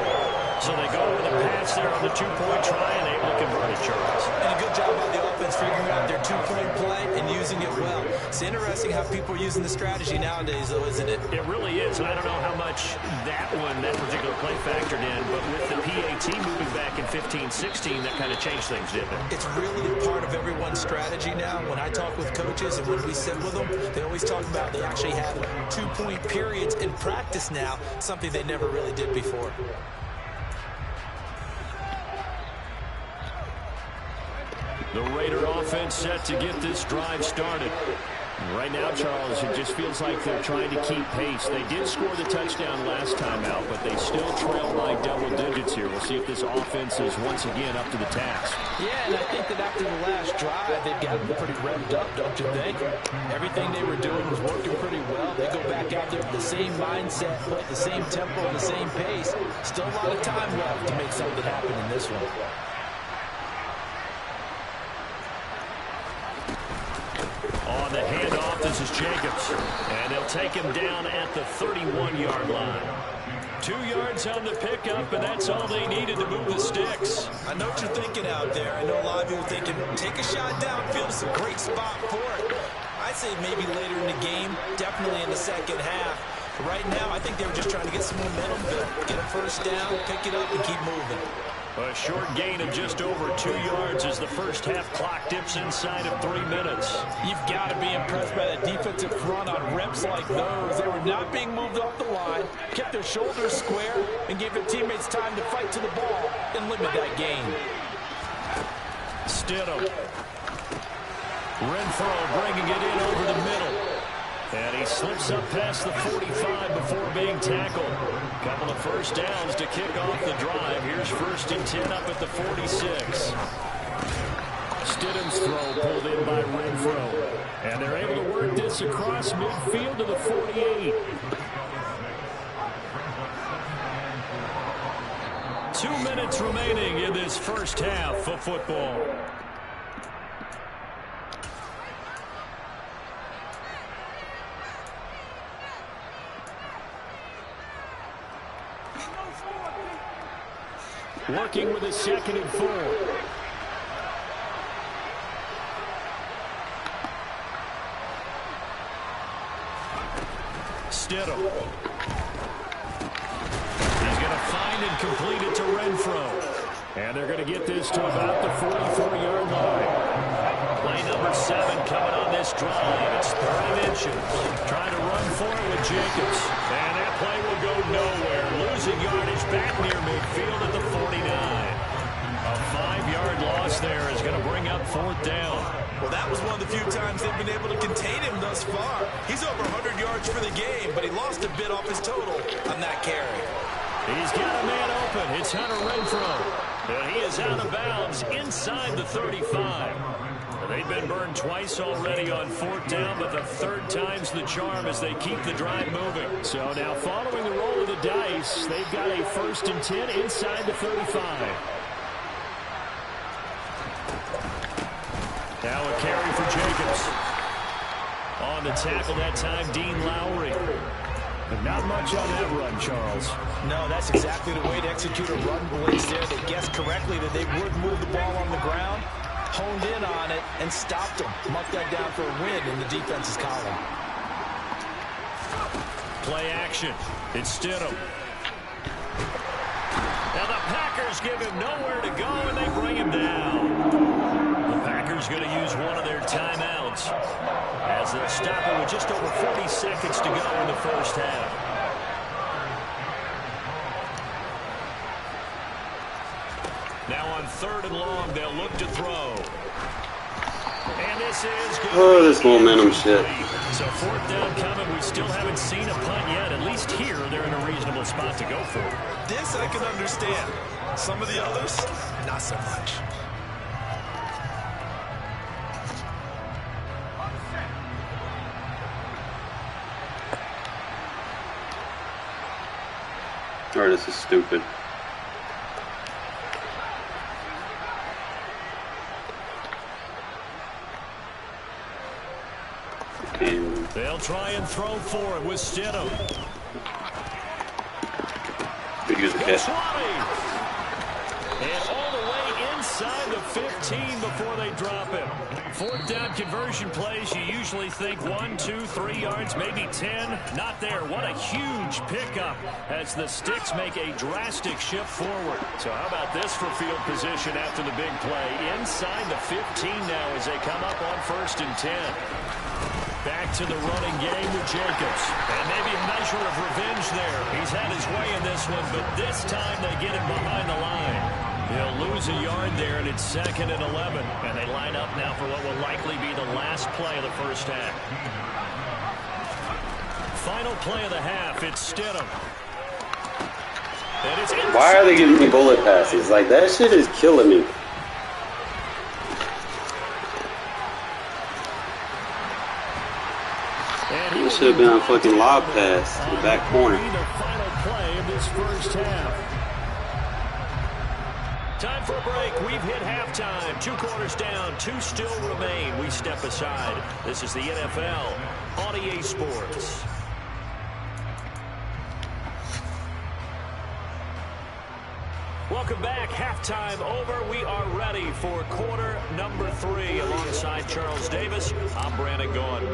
So they go with a pass there on the 2-point try, and able to convert it, Charles. And a good job by the offense figuring out their 2-point play and using it well. It's interesting how people are using the strategy nowadays, though, isn't it? It really is, and I don't know how much that particular play factored in, but with the PAT moving back in 15-16, that kind of changed things, didn't it? It's really a part of everyone's strategy now. When I talk with coaches and when we sit with them, they always talk about they actually have 2-point periods in practice now, something they never really did before. The Raider offense set to get this drive started. Right now, Charles, it just feels like they're trying to keep pace. They did score the touchdown last time out, but they still trail by double digits here. We'll see if this offense is once again up to the task. Yeah, and I think that after the last drive, they've gotten pretty revved up, don't you think? Everything they were doing was working pretty well. They go back out there with the same mindset, play the same tempo, the same pace. Still a lot of time left to make something happen in this one. On the handoff, this is Jacobs. And they'll take him down at the 31-yard line. 2 yards on the pickup, and that's all they needed to move the sticks. I know what you're thinking out there. I know a lot of you are thinking, take a shot downfield. It's a great spot for it. I'd say maybe later in the game, definitely in the second half. But right now, I think they were just trying to get some momentum built, get a first down, pick it up, and keep moving. A short gain of just over 2 yards as the first half clock dips inside of 3 minutes. You've got to be impressed by that defensive front on reps like those. They were not being moved off the line, kept their shoulders square, and gave their teammates time to fight to the ball and limit that gain. Stidham. Renfro bringing it in over the middle. And he slips up past the 45 before being tackled. Couple of first downs to kick off the drive. Here's 1st and 10 up at the 46. Stidham's throw pulled in by Renfro. And they're able to work this across midfield to the 48. 2 minutes remaining in this first half of football. Working with a 2nd and 4. Stidham. He's going to find and complete it to Renfro. And they're going to get this to about the 44-yard line. Play number 7 coming on this drive. It's 3rd and inches. Trying to run for it with Jacobs. And that play will go nowhere. Losing yardage back near midfield at the 49. A 5-yard loss there is going to bring up 4th down. Well, that was one of the few times they've been able to contain him thus far. He's over 100 yards for the game, but he lost a bit off his total on that carry. He's got a man open. It's Hunter Renfro. And he is out of bounds inside the 35. They've been burned twice already on 4th down, but the 3rd time's the charm as they keep the drive moving. So now following the roll of the dice, they've got a 1st and 10 inside the 35. Now a carry for Jacobs. On the tackle that time, Dean Lowry. But not much on that run, Charles. No, that's exactly the way to execute a run blitz there. They guessed correctly that they would move the ball on the ground, honed in on it, and stopped them. Marked that down for a win in the defense's column. Play action. It's Stidham. Now the Packers give him nowhere to go, and they bring him down. The Packers going to use one of their timeouts as they'll stop it with just over 40 seconds to go in the first half. Now on 3rd and long, they'll look to throw. And this is good. This momentum shit. So 4th down coming. We still haven't seen a punt yet. At least here, they're in a reasonable spot to go for. This I can understand. Some of the others, not so much. Alright, this is stupid. They'll try and throw for it with Stidham. Good use of catch. And all the way inside the 15 before they drop him. 4th down conversion plays, you usually think 1, 2, 3 yards, maybe 10. Not there. What a huge pickup as the Sticks make a drastic shift forward. So how about this for field position after the big play? Inside the 15 now as they come up on 1st and 10. Back to the running game with Jacobs. And maybe a measure of revenge there. He's had his way in this one, but this time they get him behind the line. He'll lose a yard there, and it's 2nd and 11. And they line up now for what will likely be the last play of the first half. Final play of the half, it's Stidham. Why are they giving me bullet passes? Like, that shit is killing me. It should have been a fucking lob pass to the back corner. The final play of this first half. Time for a break. We've hit halftime. 2 quarters down. 2 still remain. We step aside. This is the NFL on EA Sports. Welcome back. Halftime over. We are ready for quarter number 3. Alongside Charles Davis, I'm Brandon Gaughan.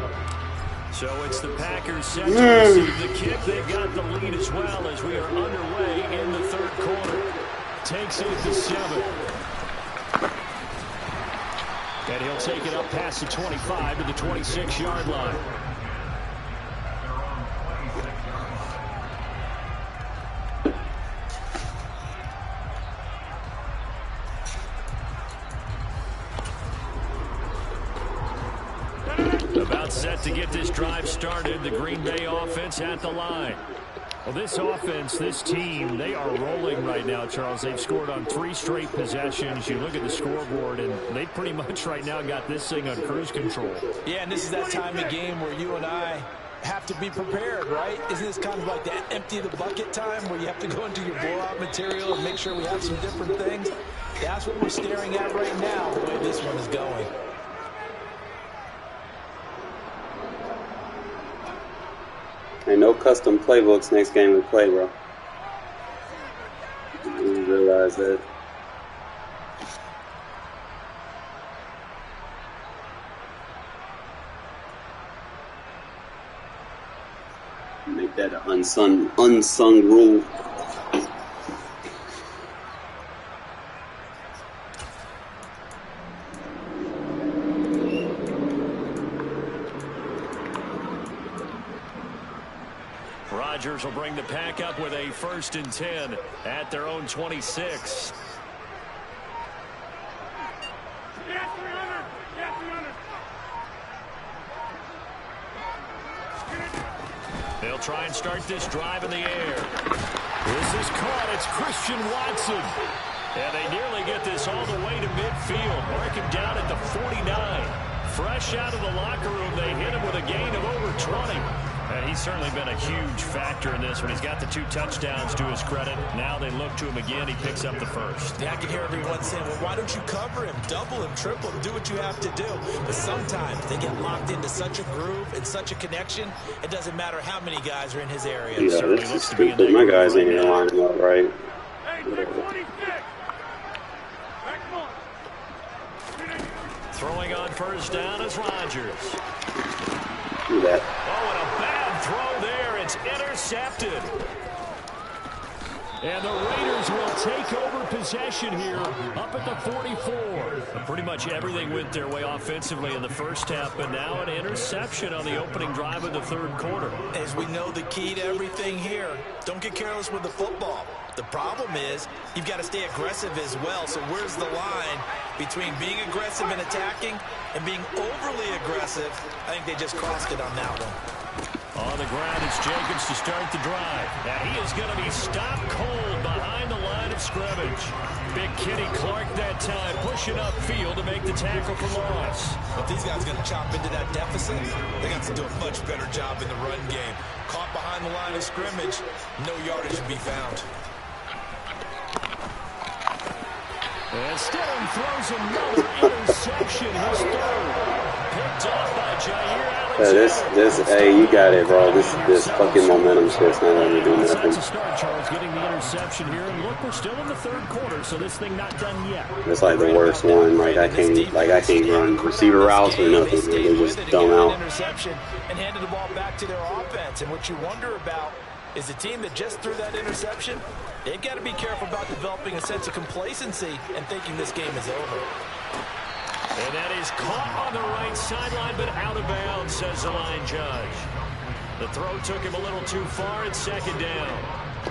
So it's the Packers set to receive the kick. They've got the lead as well as we are underway in the 3rd quarter. Takes it to 7. And he'll take it up past the 25 to the 26-yard line. About set to get this drive started. The Green Bay offense at the line. Well, this offense, this team, they are rolling right now, Charles. They've scored on 3 straight possessions. You look at the scoreboard, and they pretty much right now got this thing on cruise control. Yeah, and this is that time of game where you and I have to be prepared, right? Isn't this kind of like the empty the bucket time where you have to go into your blowout material and make sure we have some different things? That's what we're staring at right now, the way this one is going. Ain't no custom playbooks next game we play, bro. You realize that. Make that an unsung rule. Rodgers will bring the pack up with a 1st and 10 at their own 26. They'll try and start this drive in the air. This is caught. It's Christian Watson. And they nearly get this all the way to midfield. Mark him down at the 49. Fresh out of the locker room, they hit him with a gain of over 20. And he's certainly been a huge factor in this one. He's got the 2 touchdowns to his credit. Now they look to him again. He picks up the 1st. Yeah, I can hear everyone saying, well, why don't you cover him, double him, triple him, do what you have to do. But sometimes they get locked into such a groove and such a connection, it doesn't matter how many guys are in his area. Yeah, this is stupid. My guys ain't even lining up right. Throwing on 1st down is Rodgers. Do that. Oh, and a bad throw there. It's intercepted. And the Raiders will take over possession here up at the 44. Pretty much everything went their way offensively in the first half, but now an interception on the opening drive of the 3rd quarter. As we know, the key to everything here, don't get careless with the football. The problem is you've got to stay aggressive as well. So where's the line between being aggressive and attacking and being overly aggressive? I think they just crossed it on that one. On the ground, it's Jacobs to start the drive. And he is going to be stopped cold behind the line of scrimmage. Big Kenny Clark that time pushing upfield to make the tackle for loss. If these guys are going to chop into that deficit, they got to do a much better job in the run game. Caught behind the line of scrimmage, no yardage to be found. And Stidham throws another interception, his 3rd. Picked off by Jair Alexander. Hey, you got it, bro. This fucking momentum shift's not going to do nothing. That's a start, Charles, getting the interception here. And look, we're still in the 3rd quarter, so this thing not done yet. It's like the worst one. Like I can't run receiver routes or nothing. They just dumb out. Interception and handed the ball back to their offense. And what you wonder about is the team that just threw that interception, they've got to be careful about developing a sense of complacency and thinking this game is over. And that is caught on the right sideline, but out of bounds, says the line judge. The throw took him a little too far. It's 2nd down.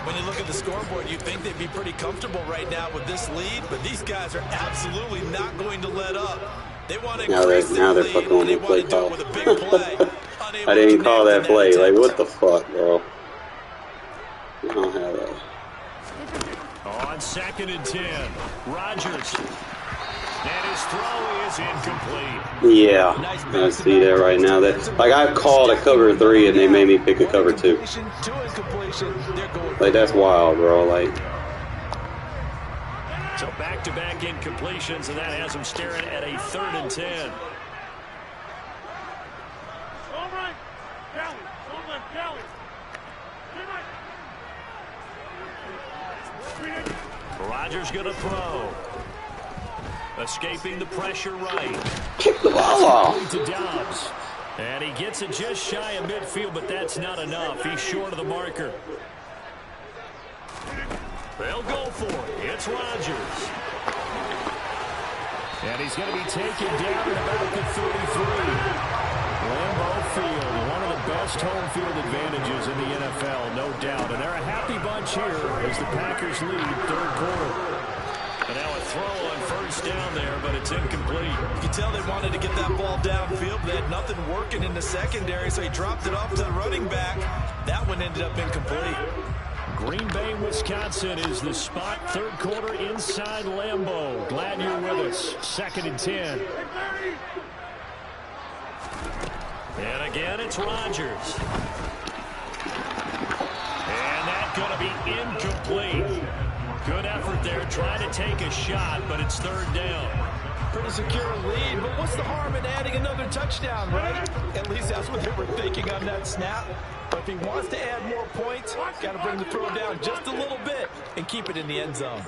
When you look at the scoreboard, you'd think they'd be pretty comfortable right now with this lead, but these guys are absolutely not going to let up. They want to increase their lead, and they want to do it with a big play. I didn't call that play. Like, what the fuck, bro? I don't have that. On 2nd and 10, Rodgers. And his throw is incomplete. Yeah, I see that right now. That, like, I called a cover 3 and they made me pick a cover 2. Like, that's wild, bro. Like, so back-to-back incompletions, and that has him staring at a 3rd and 10. Rodgers going to throw. Escaping the pressure right. kick the ball off. To Dobbs. And he gets it just shy of midfield, but that's not enough. He's short of the marker. They'll go for it. It's Rodgers. And he's going to be taken down at about the 33. Lambeau Field, one of the best home field advantages in the NFL, no doubt. And they're a happy bunch here as the Packers lead 3rd quarter. And now a throw on 1st down there, but it's incomplete. You can tell they wanted to get that ball downfield. They had nothing working in the secondary, so he dropped it off to the running back. That one ended up incomplete. Green Bay, Wisconsin is the spot. 3rd quarter inside Lambeau. Glad you're with us. 2nd and 10. And again, it's Rodgers. And that's going to be incomplete. Good effort there, trying to take a shot, but it's 3rd down. Pretty secure lead, but what's the harm in adding another touchdown, right? At least that's what they were thinking on that snap. But if he wants to add more points, got to bring the throw down just a little bit and keep it in the end zone.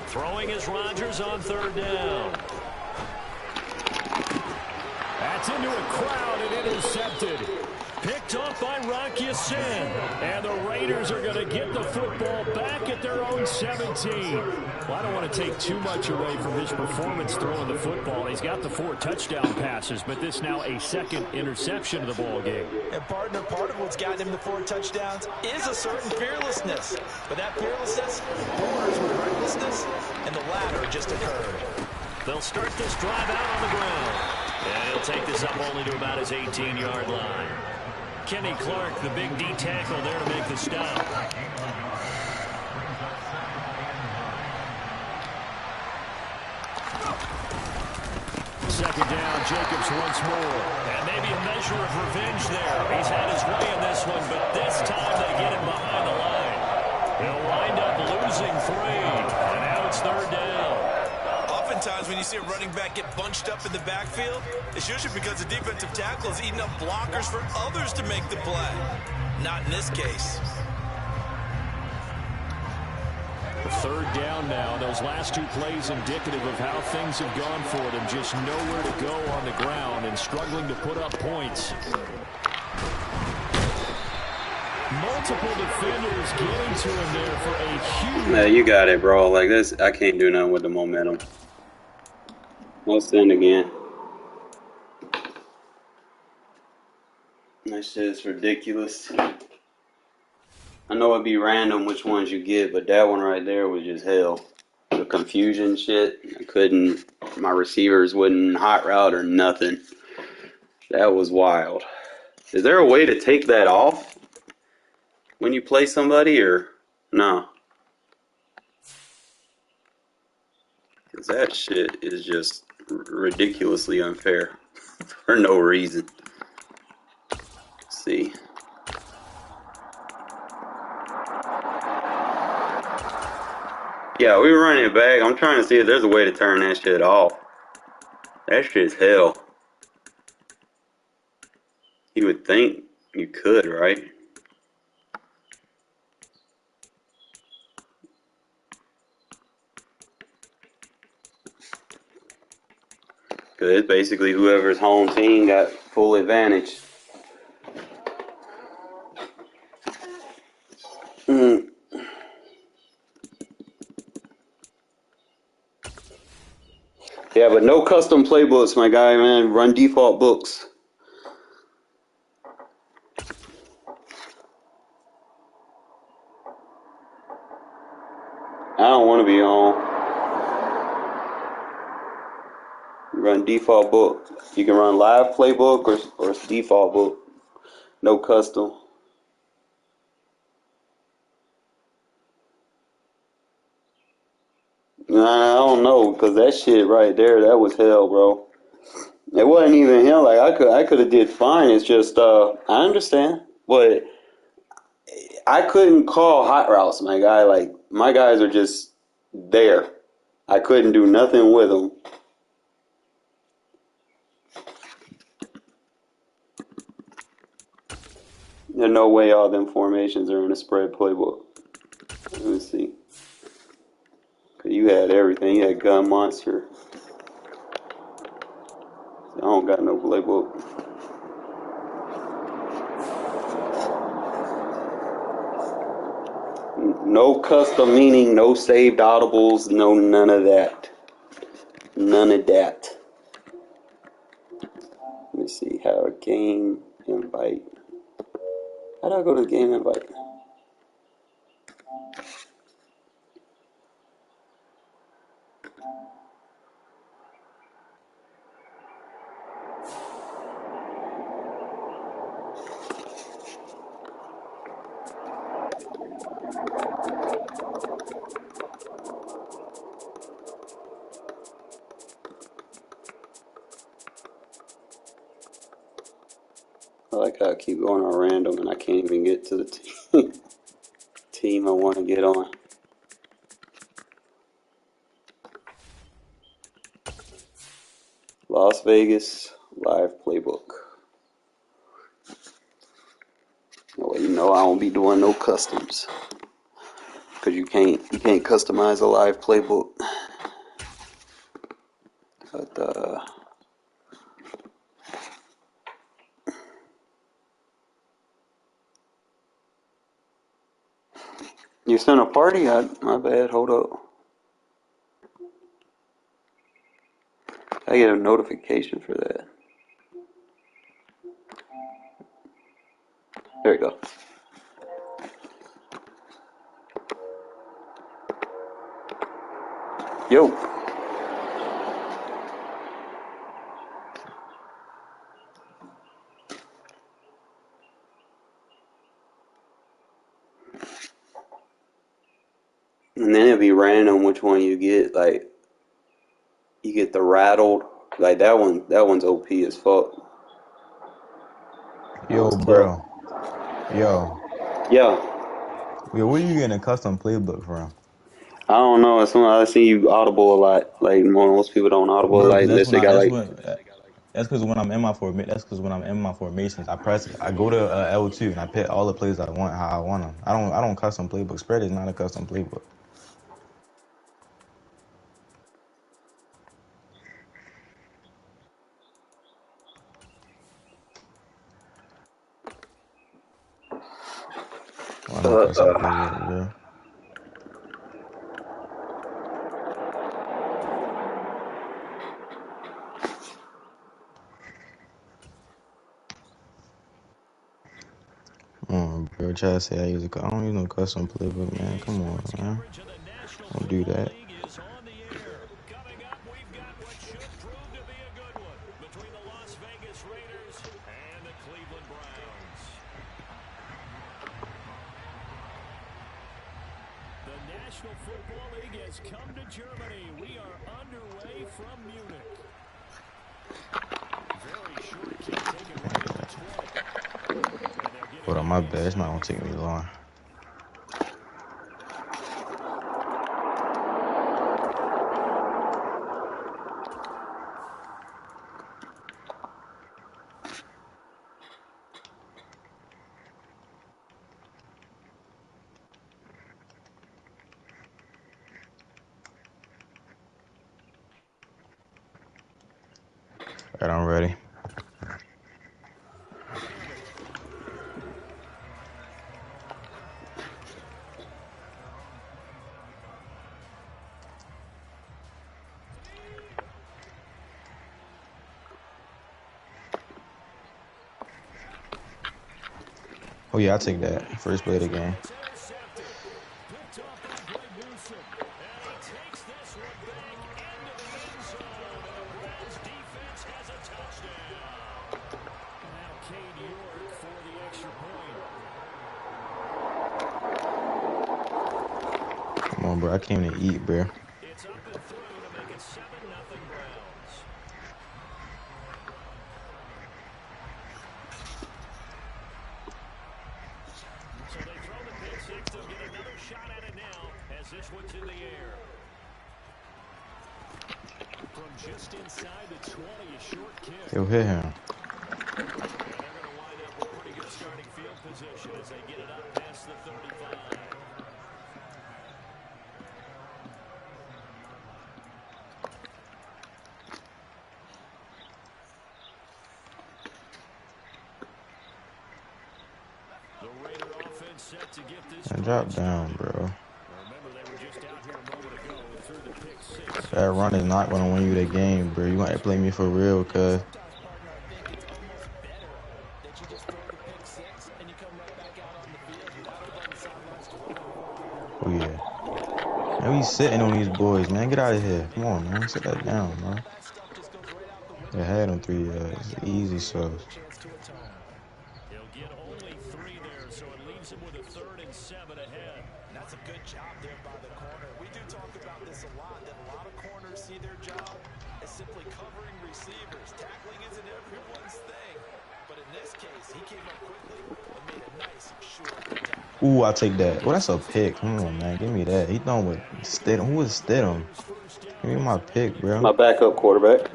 Throwing is Rodgers on 3rd down. That's into a crowd and intercepted. Picked off by Rocky Sin. And the Raiders are going to get the football back at their own 17. Well, I don't want to take too much away from his performance throwing the football. He's got the 4 touchdown passes, but this now a 2nd interception of the ball game. And partner, part of what's gotten him the 4 touchdowns is a certain fearlessness. But that fearlessness borders with recklessness, and the latter just occurred. They'll start this drive out on the ground. And he'll take this up only to about his 18-yard line. Kenny Clark, the big D tackle there to make the stop. Second down, Jacobs once more. And maybe a measure of revenge there. He's had his way in this one, but this time they get him behind the line. They'll wind up losing 3. And now it's 3rd down. Oftentimes when you see a running back get bunched up in the backfield, it's usually because the defensive tackle is eating up blockers for others to make the play. Not in this case. 3rd down now. Those last 2 plays indicative of how things have gone for them. Just nowhere to go on the ground and struggling to put up points. Multiple defenders getting to him there for a huge... Yeah, you got it, bro. Like, this, I can't do nothing with the momentum. Let's send again. That shit is ridiculous. I know it'd be random which ones you get, but that one right there was just hell. The confusion shit. I couldn't, my receivers wouldn't hot route or nothing. That was wild. Is there a way to take that off when you play somebody, or no? Because that shit is just ridiculously unfair for no reason. Let's see. Yeah, we were running it back. I'm trying to see if there's a way to turn that shit off. That shit's hell. You would think you could, right? Because it's basically whoever's home team got full advantage. Yeah, but no custom playbooks, my guy, man. Run default books. I don't want to be on. Run default book. You can run live playbook or default book. No custom. Nah, I don't know, because that shit right there, that was hell, bro. It wasn't even hell. Like I could have did fine. It's just I understand, but I couldn't call hot routes, my guy. Like my guys are just there. I couldn't do nothing with them. There's no way all them formations are in a spread playbook. Let me see. Cause you had everything. You had gun monster. I don't got no playbook. No custom meaning, no saved audibles, no none of that. None of that. Let me see how game invite. How do I go to game invite? I like how I keep going on random and I can't even get to the team I want to get on. Las Vegas live playbook. Well, you know I don't be doing no customs because you can't customize a live playbook. But you sent a party? My bad. Hold up. I get a notification for that. There you go. Yo. And then it'll be random which one you get. Like, you get the rattled. Like, that one's OP as fuck. Yo, bro. Yo. Yeah. Yo, where you getting a custom playbook from? I don't know. It's something I see you audible a lot. Like, most people don't audible a Bro, lot because unless they got like. that's because when I'm in my formations, I go to L2 and I pick all the plays I want how I want them. I don't custom playbook. Spread is not a custom playbook. I don't custom playbook, bro. Bro, try to say I don't use no custom playbook, man. Come on, man. Don't do that. Coming up, we've got what should prove to be a good one between the Las Vegas Raiders and the Cleveland Browns. The National Football League has come to Germany. We are underway from Munich. Very short kick taken right at the 20. Hold on, my bad. It's not gonna take me long. Alright, I'm ready. Oh yeah, I take that. First play of the game. Picked off by Greg Newsome. And he takes this one back into the end zone. And the Browns defense has a touchdown. Now Cade York for the extra point. Come on, bro. I came to eat, bro. It's up and through to make it 7-0 Browns. So they throw the pick six. They'll get another shot at it now as this one's in the air. From just inside the 20, a short kick. He'll hit him. And they're going to wind up with pretty good starting field position as they get it up past the 35. The Raider offense set to get this. And drop down, bro. Remember, they were just out here a moment ago through the pick six. That run is not gonna win you the game, bro. You gonna play me for real, cuz. Oh yeah. Man, we sitting on these boys, man. Get out of here. Come on, man. Sit that down, man. They had them 3 yards. Easy sauce. He'll get only 3 there, so it leaves him with a 3rd and 7 ahead. And that's a good job there by the corner. We do talk about this a lot, that a lot of corners see their job as simply covering receivers. Tackling isn't everyone's thing. But in this case, he came up quickly and made a nice, short tackle. Ooh, I'll take that. Well, that's a pick. Come on, man. Give me that. He throwing with Stidham. Who is Stidham? Give me my pick, bro. My backup quarterback.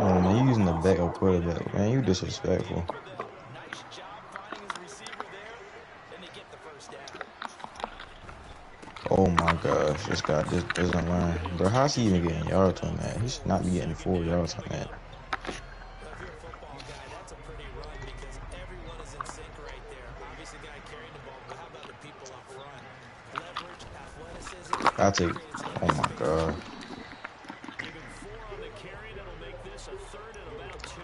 Oh, man, you using the backup quarterback, man. You disrespectful. Nice job finding his receiver there, and they get the first down. Oh my gosh, this guy just doesn't learn. Bro, how's he even getting yards on that? He should not be getting 4 yards on that. Well, if you're a football guy, that's a pretty run because everyone is in sync right there. Obviously, the guy carrying the ball, but how about the people up front? Leverage, athleticism. I'll take. Oh my god. Even 4 on the carry. That'll make this a 3rd and about 2.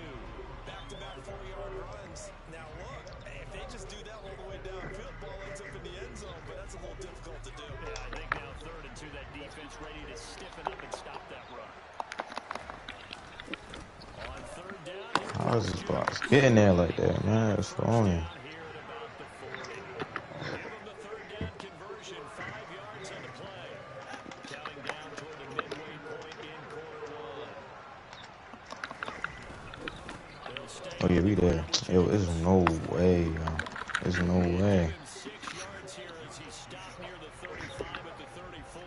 Back-to-back 4-yard runs. Now look, if they just do that all the way downfield, ball ends up in the end zone, but that's a little difficult to do. Yeah, I think now 3rd and 2, that defense ready to stiffen up and stop that run. On 3rd down, How is this box getting there like that, man? That's wrong. here at about the 40. Give them the 3rd down conversion, 5 yards on the play. Counting down toward the midway point in quarter 1. They'll stay Oh yeah, we there. Yo, there's no way, yo. There's no way. 6 yards here as he stopped near the 35 at the 34.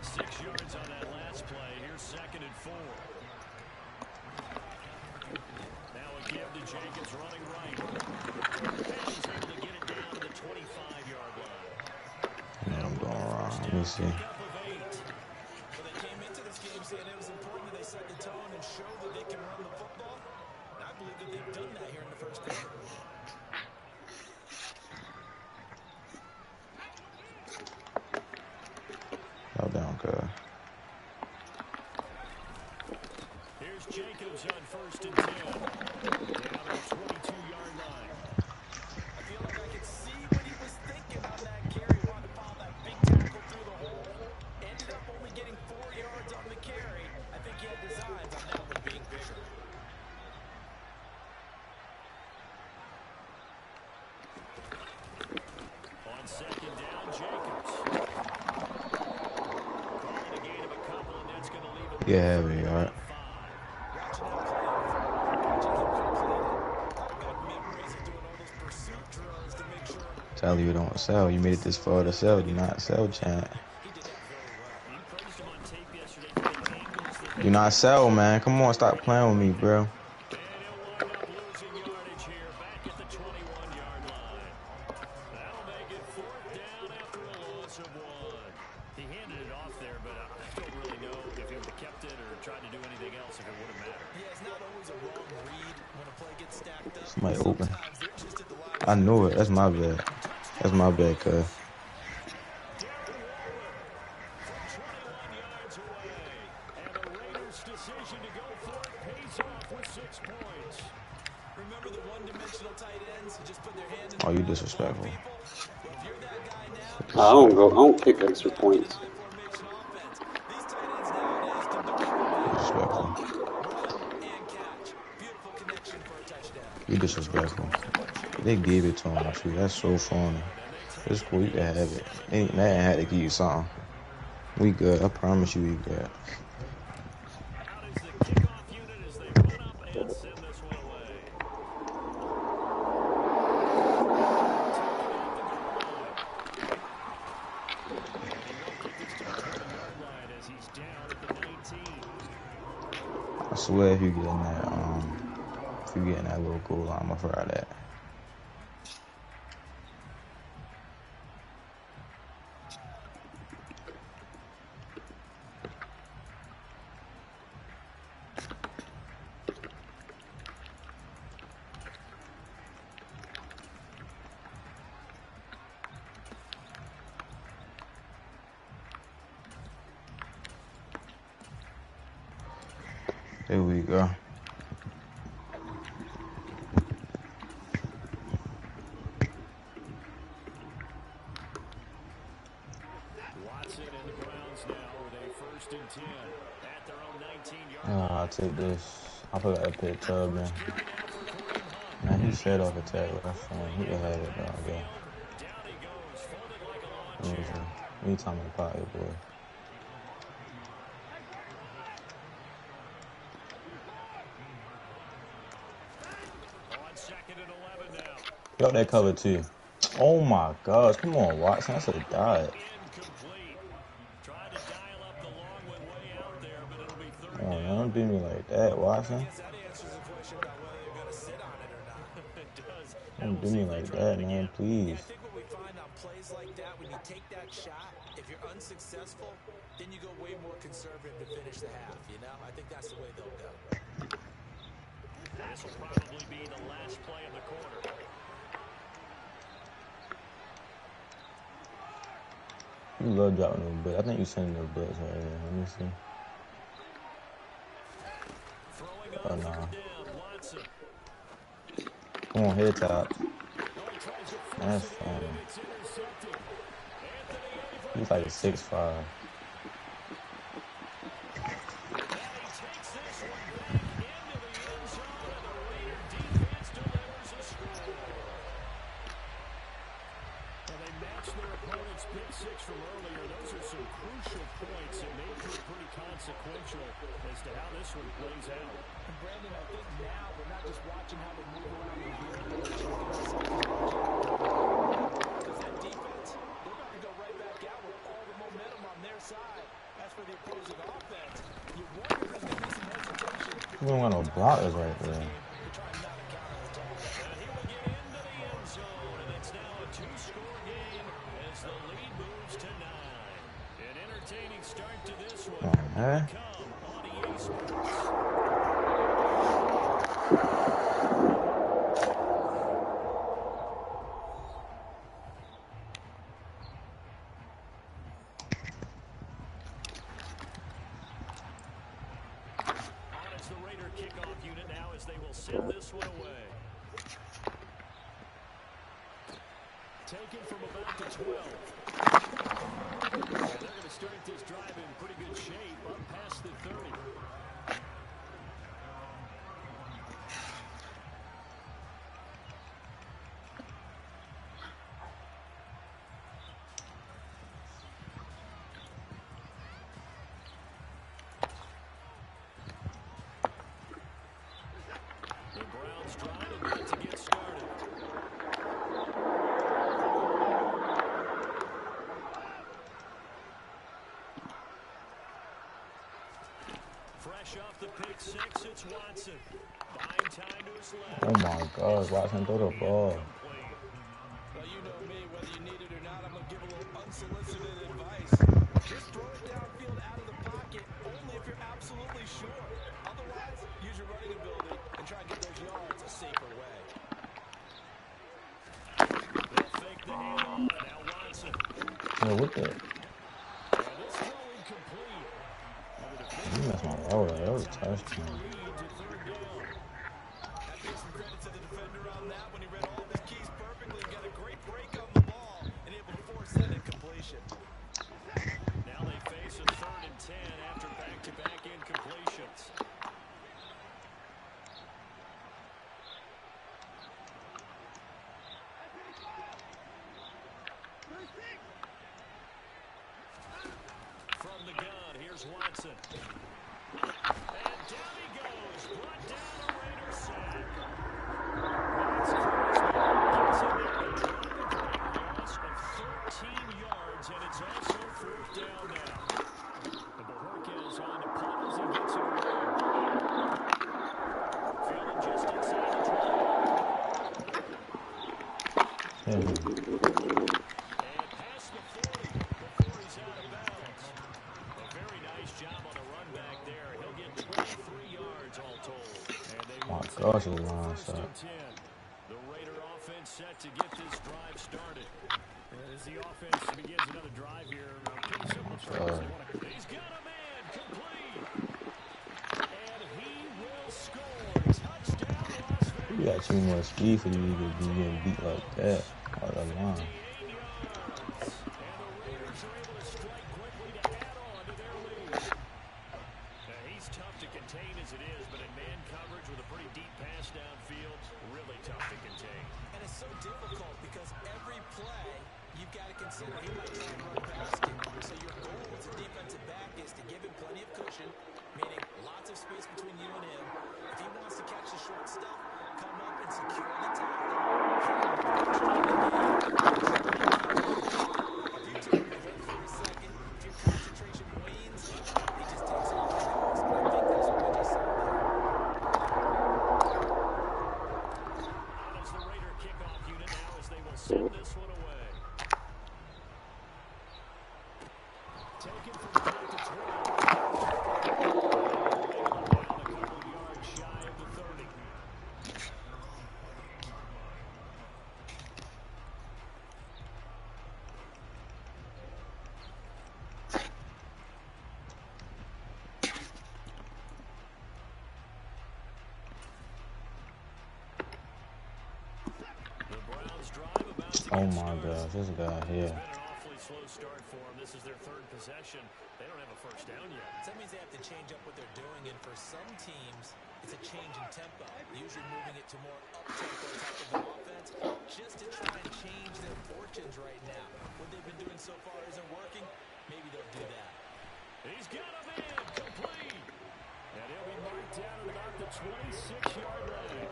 6 yards on that last play. Here's 2nd and 4. Now a give to Jenkins running right. And he's able to get it down to the 25-yard line. Man, I'm going wrong. Let me see. Up of 8. Well, they came into this game saying it was important that they set the tone and show that they can run the football. And I believe that they've done that here in the first quarter. Y'all down, cuz. Here's Jacobs on 1st and 10. Down to the 22-yard line. I feel like I could see what he was thinking on that carry. Wanted to follow that big tackle through the hole. Ended up only getting 4 yards on the carry. I think he had designs on that one being bigger. On 2nd down, Jacobs. Calling a gain of a couple, and that's going to leave him. Yeah, heavy, alright. Tell you don't sell. You made it this far to sell. Do not sell, Chad. Do not sell, man. Come on, stop playing with me, bro. And he'll wind up losing yardage here back at the 21-yard line. That'll make it 4th down after a loss of 1. He handed it off there, but I don't really know if he would have kept it or tried to do anything else if it would have mattered. Yeah, it's not always a wrong read when a play gets stacked up. Somebody open. Sometimes they're just at the line. I knew it. That's my bad. That's my bad, cuz. Decision to go for it pays off with 6 points. Remember the one-dimensional tight ends who just put their hand in Oh, the you ground and block disrespectful. people? Well, if you're that guy now, I don't kick extra points. I formation offense. These tight ends nowadays can do a couple things really Disrespectful. well. Run and catch. Beautiful connection for a touchdown. You disrespectful. They gave it to him too. That's so funny. It's cool. You can have it. Ain't Madden had to give you something. We good. I promise you, we good. Out is the kickoff unit as they run up and send this one away. I swear if you get in that little goal line, I'ma fry that. There we go. Watson and the Browns now with a 1st and 10 at their own 19-yard line. I'll take this. I forgot to pick Tubman. Man, he set off a tackle. That's fine. He can have it, though, I guess. Down he goes, folded like a lawn chair. Anytime in the pocket, boy. On 2nd and 11 now. Got that cover too. Oh my gosh, come on, Watson. I should have died. Incomplete. Tried to dial up the long one way out there, but it'll be 3rd Come on, down. man, don't do me like that, Watson. I guess that answers the question about whether they're going to sit on it or not. It does. Don't do me like that, man, Yeah, please. I think what we find on plays like that, when you take that shot, if you're unsuccessful, then you go way more conservative to finish the half, you know? I think that's the way they'll go. This will probably be the last play of the quarter. You love dropping those bits. I think you sending those bits right here. Let me see. Throwing Oh, on no. 3rd down, Watson. Come on, head top. Oh, he tries to force That's it in, fine. and it's intercepted. Anthony He's like a 6'5". takes this one back into the end zone, and the Raider defense delivers a score. Well, they matched their opponent's pick six from earlier. Those are some crucial points that may prove pretty consequential as to how this one plays out. And Brandon, I think now we're not just watching how they move around the field, but we're checking ourselves as watching. Because that defense, they're about to go right back out with all the momentum on their side. As for the opposing offense, you wonder if there's going to be some hesitation. You don't got no blockers right there. To try and not counterattack. And he will get into the end zone, and it's now a 2-score game as the lead moves to 9. An entertaining start to this one. Huh? Come on EA Sports. On is the Raider kickoff unit now as they will send this one away. Taken from about the 12. They're going to start this drive in pretty good shape up past the 30. The Browns trying and about to get started. Fresh off the pick six, it's Watson. Buying time to his left. Oh my gosh, Watson, throw the ball. Well, you know me, whether you need it or not, I'm going to give a little unsolicited advice. Just throw it downfield out of the pocket, only if you're absolutely sure. Otherwise, use your running ability and try and get those yards a safer way. They'll fake the handoff. Now Watson. Yeah, what the? And this throw incomplete. You messed my roll. That was a touchdown. Lead to 3rd down. That gives some credit to the Here's Watson. And down he goes. Brought down a Raider sack. That's Crosby. Gets in there to drop it for a loss of 13 yards, and it's also 4th down now. The Bohorquez on to punt as he gets it away. Fielded just inside the 20. And past the 40 before he's out of bounds. A very nice job on the run back there. He'll get 23 yards all told. And they will take over 1st and 10. The Raider offense set to get this drive started. As the offense begins another drive here, pretty simple, Charles. He's got a man complete. And he will score. Touchdown, Las Vegas. You got too much speed for you to be getting beat like that. Out of line. He's tough to contain as it is, but in man coverage with a pretty deep pass downfield, really tough to contain. And it's so difficult because every play you've got to consider he might try and run past you. So your goal as a defensive back is to give him plenty of cushion, meaning lots of space between you and him. If he wants to catch the short stuff, come up and secure the tackle. Send this one away. Taken from the 20. Down a couple of yards shy of the 30. Oh my gosh, this guy here. It's been an awfully slow start for them. This is their 3rd possession. They don't have a first down yet. So that means they have to change up what they're doing, and for some teams, it's a change in tempo, usually moving it to more up-tempo type of an offense, just to try and change their fortunes right now. What they've been doing so far isn't working. Maybe they'll do that. He's got a man complete. And he'll be marked down at about the 26-yard line.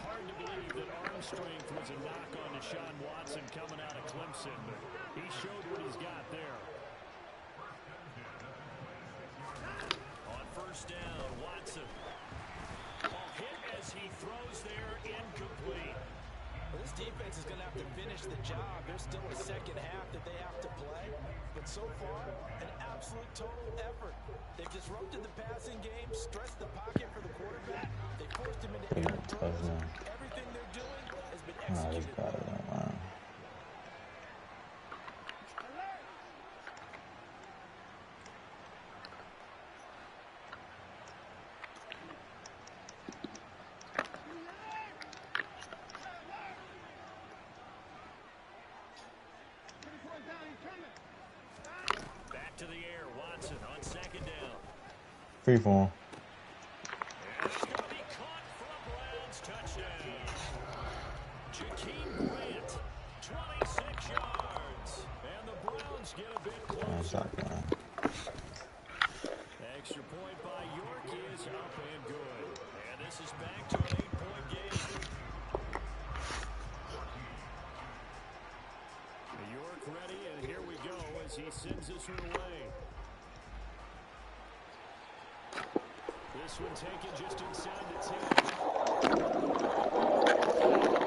Hard to believe that arm strength was a knock on Deshaun Watson coming out of Clemson, but he showed what he's got there. On 1st down, Watson. Ball hit as he throws there, incomplete. Well, this defense is going to have to finish the job. There's still a second half that they have to play, but so far, an absolute total effort. They've disrupted the passing game, stressed the pocket for the quarterback. They forced him into air throws. Everything they're doing has been executed. Back to the air, Watson on 2nd down. Free for him. And it's going to be caught for a Browns touchdown. Jakeem Grant, 26 yards. And the Browns get a bit closer. Extra point by York is up and good. And this is back to an 8-point game. York ready, and here we go as he sends this one away. This one taken just inside the 10.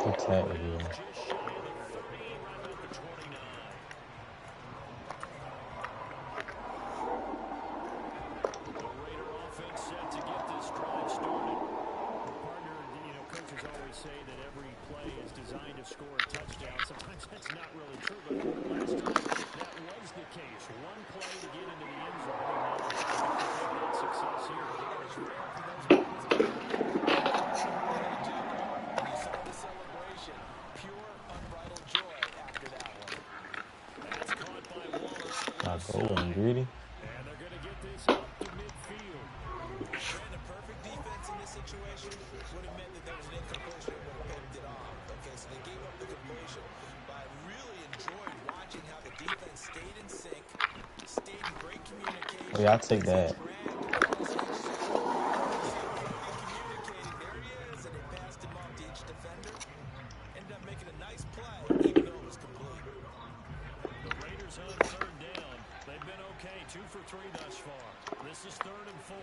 Just shy of the 30, right at the 29. The Raider offense set to get this drive started. Partner, coaches always say that every play is designed to score a touchdown. Sometimes that's not really true, but last time that was the case. One play to get into the end zone, and now they've had success here. Going greedy. And they're going to get this up to midfield. And the perfect defense in this situation would have meant that there was an incompletion that would have picked it off. Okay, so they gave up the completion. But I really enjoyed watching how the defense stayed in sync, stayed in great communication. Yeah, I'll take that. Communicating. There he is, and they passed him off to each defender. Ended up making a nice play, even though it was complete. The Raiders on third down. They've been okay, 2 for 3 thus far. This is 3rd and 4.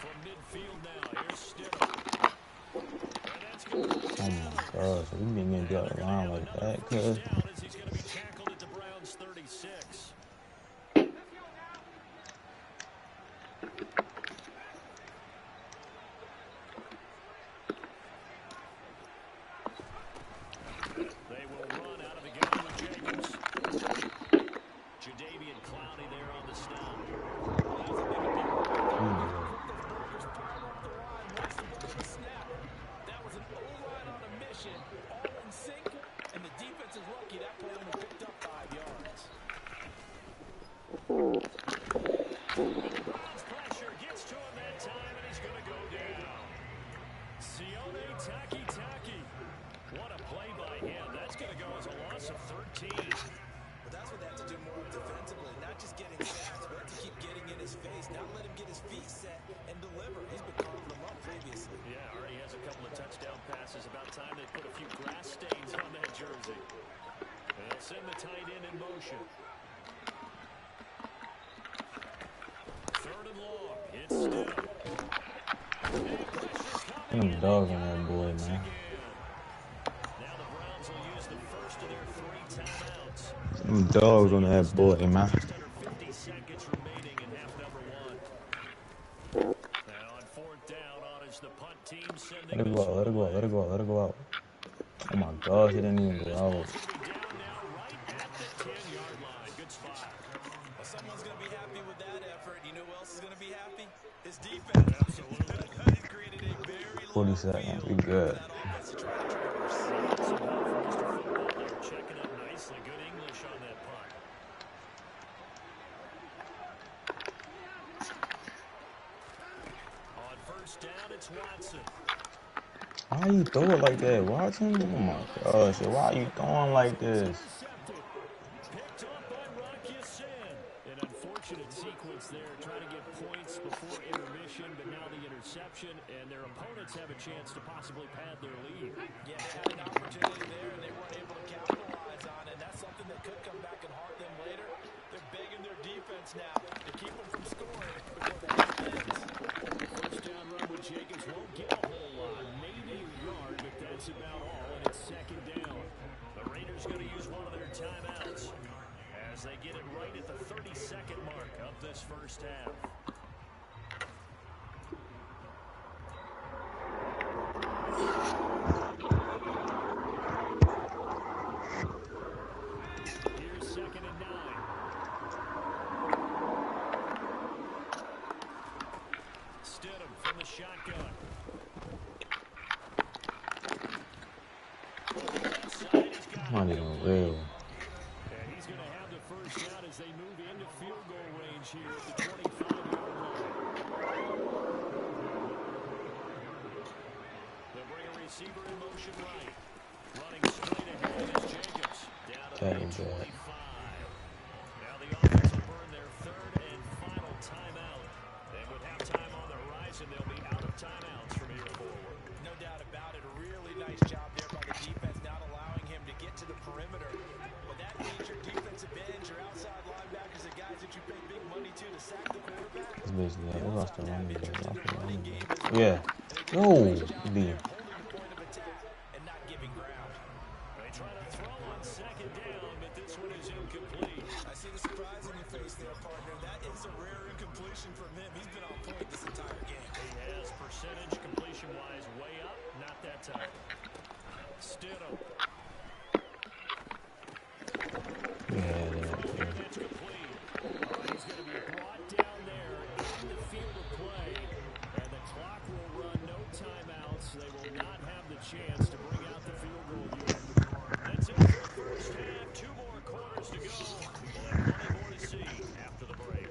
From midfield now, here's Stidham. And that's going to Oh my gosh, we didn't get to the line like that, cuz. down as he's going to be tackled at the Browns 36. They will run out of the gun with Jacobs. Jadeveon Clowney there on the stop. That was an O-line on a mission, all in sync, and the defense is lucky that play only picked up 5 yards. Pressure gets to him that time, and he's going to go down. Sione Takitaki. What a play by him. That's going to go as a loss of 13. But that's what they have to do more of defensively, not just getting sacks, but to keep getting in his face, not let him get his feet set and deliver. He's been carving them up previously. Yeah, already has a couple of touchdown passes. About time they put a few grass stains on that jersey. And they'll send the tight end in motion. 3rd and long. It's Stidham. Them dogs on that boy, man. Now the Browns will use the first of their 3 timeouts. Them dogs on that boy, man. Just under 50 seconds remaining in half number 1. Now on 4th down, on is the punt team sending Let it go out, let it go out, let it go out, let it go out. Oh my gosh, he didn't even go out. down now right at the 10-yard line. Good spot. Well, someone's going to be happy with that effort. You know who else is going to be happy? His defense. Absolutely. He created a very 40 seconds, we good. Checking up nicely. Good English on that punt. On 1st down, it's Watson. Why you throw it like that, Watson? Oh my gosh, why are you throwing like this? Picked up by Rocky Sin. An unfortunate sequence there, trying to get points before intermission, but now the interception, and their opponents have a chance to possibly pad their lead. Yeah, they had an opportunity there, and they weren't able to capitalize on it. That's something that could come back and haunt them later. They're begging their defense now to keep them from scoring before the half ends. 1st down run with Jacobs won't get a whole lot. Maybe a yard, but that's about all, and it's 2nd down. The Raiders going to use one of their timeouts as they get it right at the 30-second mark of this first half. Here's 2nd and 9. Stidham from the shotgun. Not even real. And he's going to have the 1st down as they move into field goal range here at the 25-yard line. They'll bring a receiver in motion right. Running straight ahead is Jacobs. Down to the 25. Now the offense will burn their 3rd and final timeout. And with halftime on the horizon, they'll be out of timeouts from here forward. No doubt about it. A really nice job there by the defense, not allowing him to get to the perimeter. But that means your defensive ends, your outside linebackers, the guys that you pay big money to sack the quarterback. It's basically like, we lost the running back. Yeah. No, D. And not giving ground. They try to throw on 2nd down, but this one is incomplete. I see the surprise on your face there, partner. That is a rare incompletion from him. He's been on point this entire game. He has percentage completion-wise way up, not that time. Stidham. Yeah. It's complete. He's going to be brought down there in the field of play, and the clock will run no timeouts. They will not have the chance to bring out the field goal unit. That's it for the 1st half. 2 more quarters to go. We'll have plenty more to see after the break.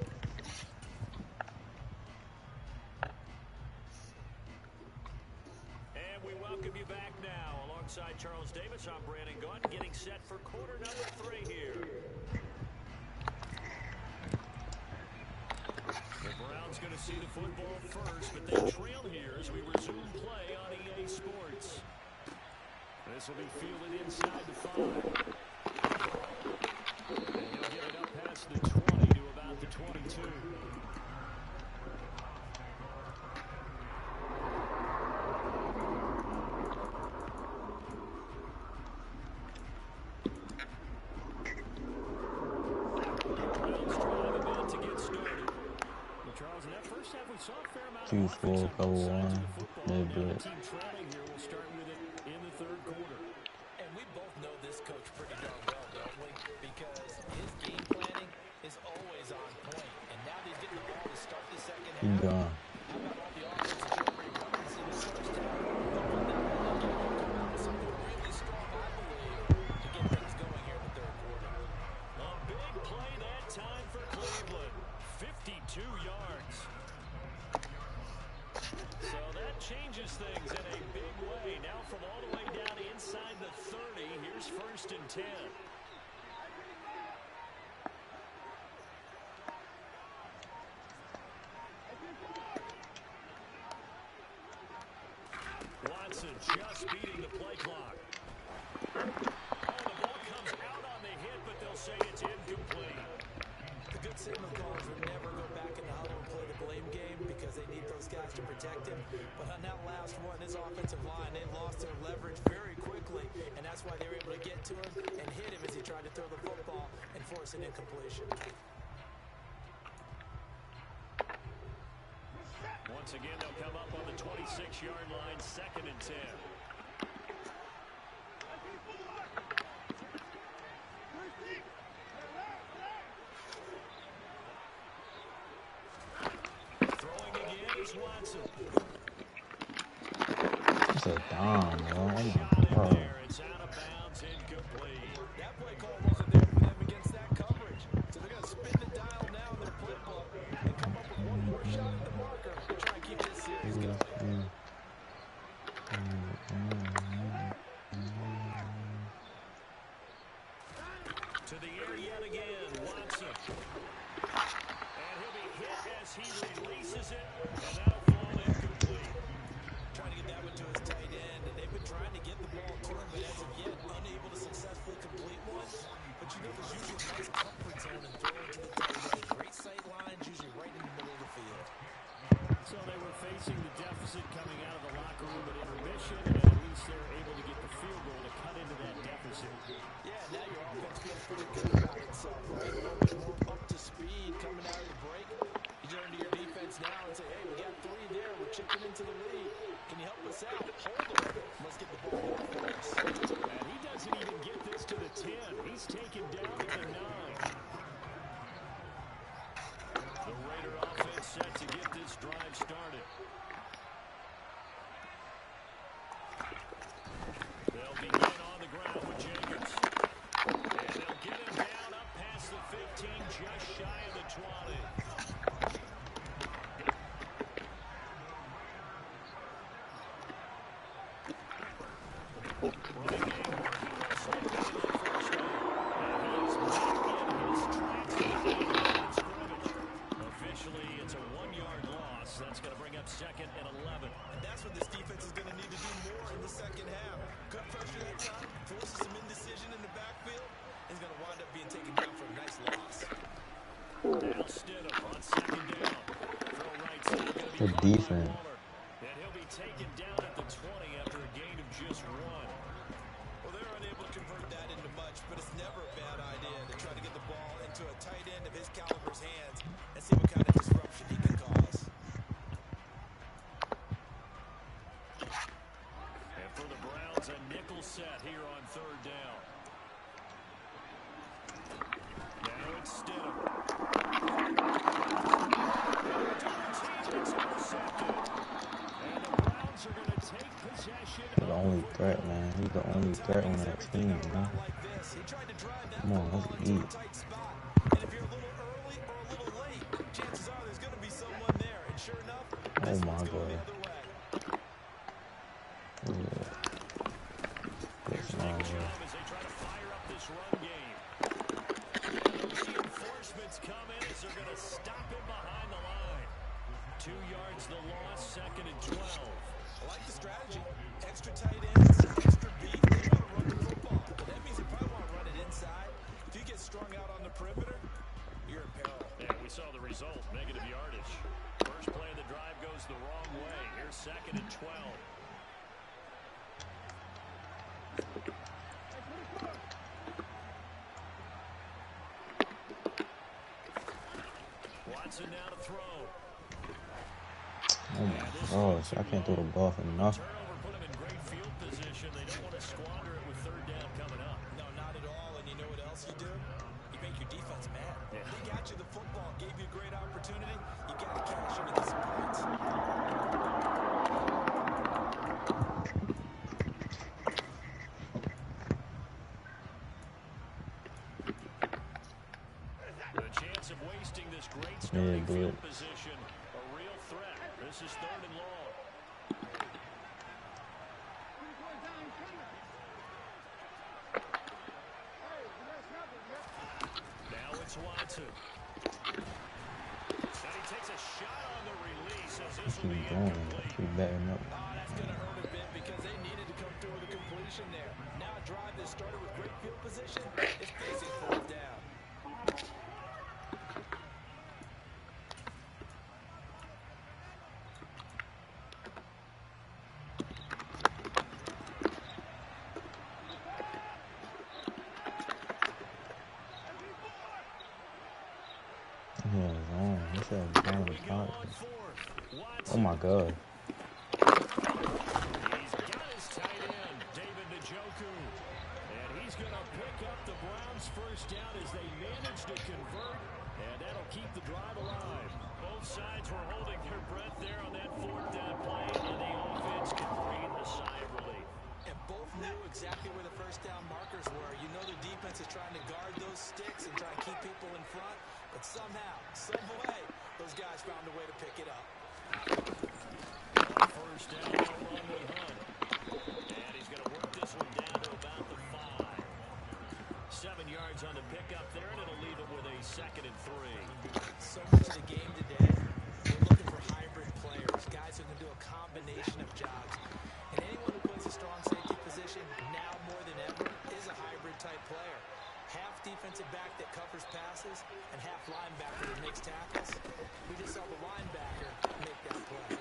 And we welcome you back now. Alongside Charles Davis, I'm Brandon Gunn, getting set for quarter number 3 here. going to see the football first, but they trail here as we resume play on EA Sports. This will be fielded inside the 5. And he'll get it up past the 20 to about the 22. We saw a fair amount 2-4, cover 1, mid blitz. Team trailing here. We'll start with it in the third quarter. And we both know this coach pretty darn well, don't we? Because his game planning is always on point. And now that he's getting the ball to start the second half. He gone. How about all the offensive Jeremy runs in the first half? The one that will come out with something really strong, I believe, to get things going here in the third quarter. A big play that time for Cleveland. 52 yards. So that changes things in a big way. Now from all the way down inside the 30, here's 1st and 10. Watson just beating the play clock. Oh, the ball comes out on the hit, but they'll say it's incomplete. The good signal callers would never go back in the huddle and play the blame game because they need those guys to protect him. But on that last one, his offensive line, they lost their leverage very quickly, and that's why they were able to get to him and hit him as he tried to throw the football and force an incompletion. Once again, they'll come up on the 26-yard line, 2nd and 10. Throwing again is Watson. It's a dime, bro. Oh my God. God. It's out of bounds, incomplete. That play call wasn't there for them against that coverage. So they're going to spin the dial now in their playbook and come up with one more shot at the marker to try and keep this series going. To the air yet again, Watson. And he'll be hit as he releases it, and that'll fall incomplete. Trying to get that one to his tight end, and they've been trying to get the ball to him, but as of yet, unable to successfully complete one. But you know there's usually a nice comfort zone in throwing to the tight end. Great sight lines, usually right in the middle of the field. So they were facing the deficit coming out of the locker room at intermission, and at least they were able to get the field goal to cut into that deficit. Yeah, now your offense feels pretty good about itself, right? A little bit more up to speed coming out of the break. You turn to your defense now and say, hey, we got 3 there. We're chipping into the lead. Can you help us out? Hold them. Let's get the ball off for us. And he doesn't even get this to the 10. He's taken down at the 9. The Raider offense set to get this drive started. They'll begin on the ground with Jacobs. And they'll get him down up past the 15, just shy of the 20. Officially, it's a 1-yard loss. That's going to bring up 2nd and 11. And that's what this defense is going to need to do more in the second half. Good pressure that time, forces some indecision in the backfield. He's going to wind up being taken down for a nice loss. Now Stidham on 2nd down. Throw right side, going to be Good caught defense. by Waller. And he'll be taken down at the 20 after a gain of just 1. Well, they're unable to convert that into much, but it's never a bad idea to try to get the ball into a tight end of his caliber's hands and see what kind of disruption he can cause. And for the Browns, a nickel set here on 3rd down. Now it's Stidham. It's intercepted. And the Browns are going to take possession. He's the only threat, man. He's the only threat on that team, man. Come on, let's eat. And if you're a little early or a little late, chances are there's going to be someone there. And sure enough, this Oh my one's going the God. other way. Yeah. Here's That's my Nick way. Chubb as they try to fire up this run game. Reinforcements come in as they're going to stop him behind the line. 2 yards the loss, 2nd and 12. I like the strategy. Extra tight ends, extra beef. They want to run the football, but that means they probably want to run it inside. If you get strung out on the perimeter, you're in peril. And we saw the result, negative yardage. First play of the drive goes the wrong way. Here's 2nd and 12. Watson now to throw. Oh my gosh, I can't throw the ball for nothing. Turnover put him in great field position. They don't want to squander it with 3rd down coming up. No, not at all. And you know what else you do? You make your defense mad. Yeah. They got you the football, gave you a great opportunity. You got to cash in and get some points. The chance of wasting this great starting field position, a real threat. This is 3rd and long. Now it's Watson. And he takes a shot on the release as this will be incomplete. Keep batting up. That's going to hurt a bit because they needed to come through with a completion there. Now a drive that started with great field position is facing 4th down. Oh my God. He's got his tight end, David Njoku. And he's going to pick up the Browns' first down as they manage to convert. And that'll keep the drive alive. Both sides were holding their breath there on that 4th down play. And the offense can breathe a sigh of relief. And both knew exactly where the first down markers were. You know the defense is trying to guard those sticks and try and keep people in front. But somehow, some way, those guys found a way to pick it up. First down, they'll run with Hunt. And he's going to work this one down to about the 5. 7 yards on the pickup there, and it'll leave it with a 2nd and 3. So much of the game today, we're looking for hybrid players, guys who can do a combination of jobs. And anyone who plays a strong safety position, now more than ever, is a hybrid-type player. Half defensive back that covers passes, and half linebacker that makes tackles. We just saw the linebacker make that play.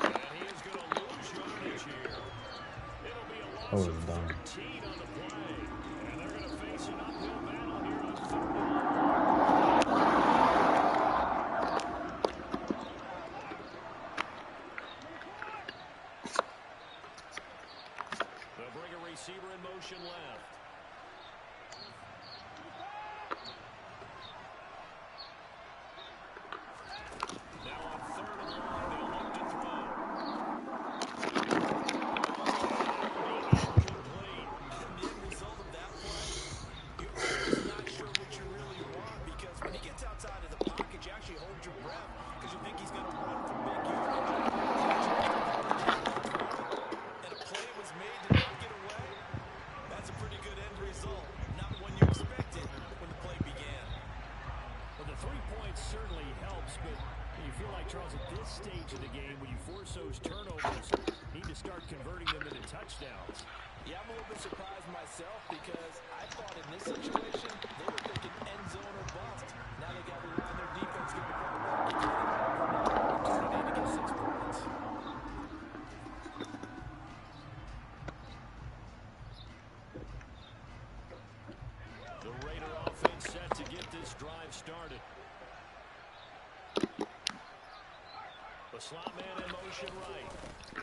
And he is going to lose yardage here. It'll be a loss of 13 on the play. And they're going to face an uphill battle here on 3rd and long. They'll bring a receiver in motion left. Now on 3rd and long, they'll look to throw. Incomplete. The end result of that play, you're almost not sure what you really want because when he gets outside of the pocket, you actually hold your breath because you think he's going to run for big yardage. And a play was made to not get away. That's a pretty good end result. Not one you expected when the play began. Well, the 3 points certainly helps, but you feel like, Charles, at this stage of the game, when you force those turnovers, you need to start converting them into touchdowns. Yeah, I'm a little bit surprised myself because I thought in this situation, they were thinking end zone or bust. Now they got to rely on their defense getting the ball back again. Opportunity to get 6 points. The Raider offense set to get this drive started. The slot man in motion right.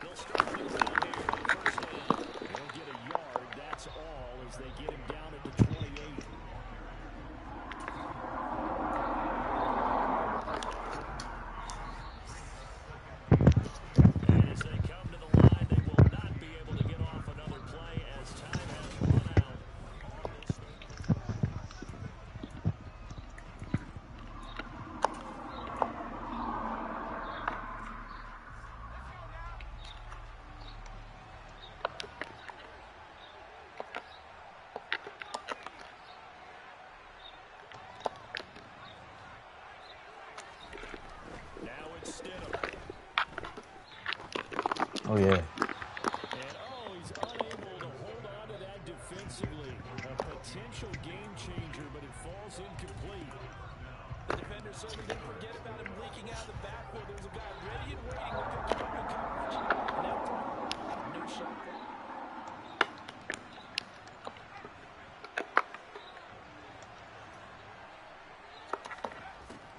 They'll start the drive here on 1st down. They'll get a yard, that's all, as they get him down at the 28. And as they come to the line, they will not be able to get off another play as time has run out. Oh, yeah. And he's unable to hold on to that defensively. A potential game changer, but it falls incomplete. The defender certainly didn't forget about him leaking out of the backfield. There was a guy ready and waiting looking to keep him in coverage. And that throw, no shot there.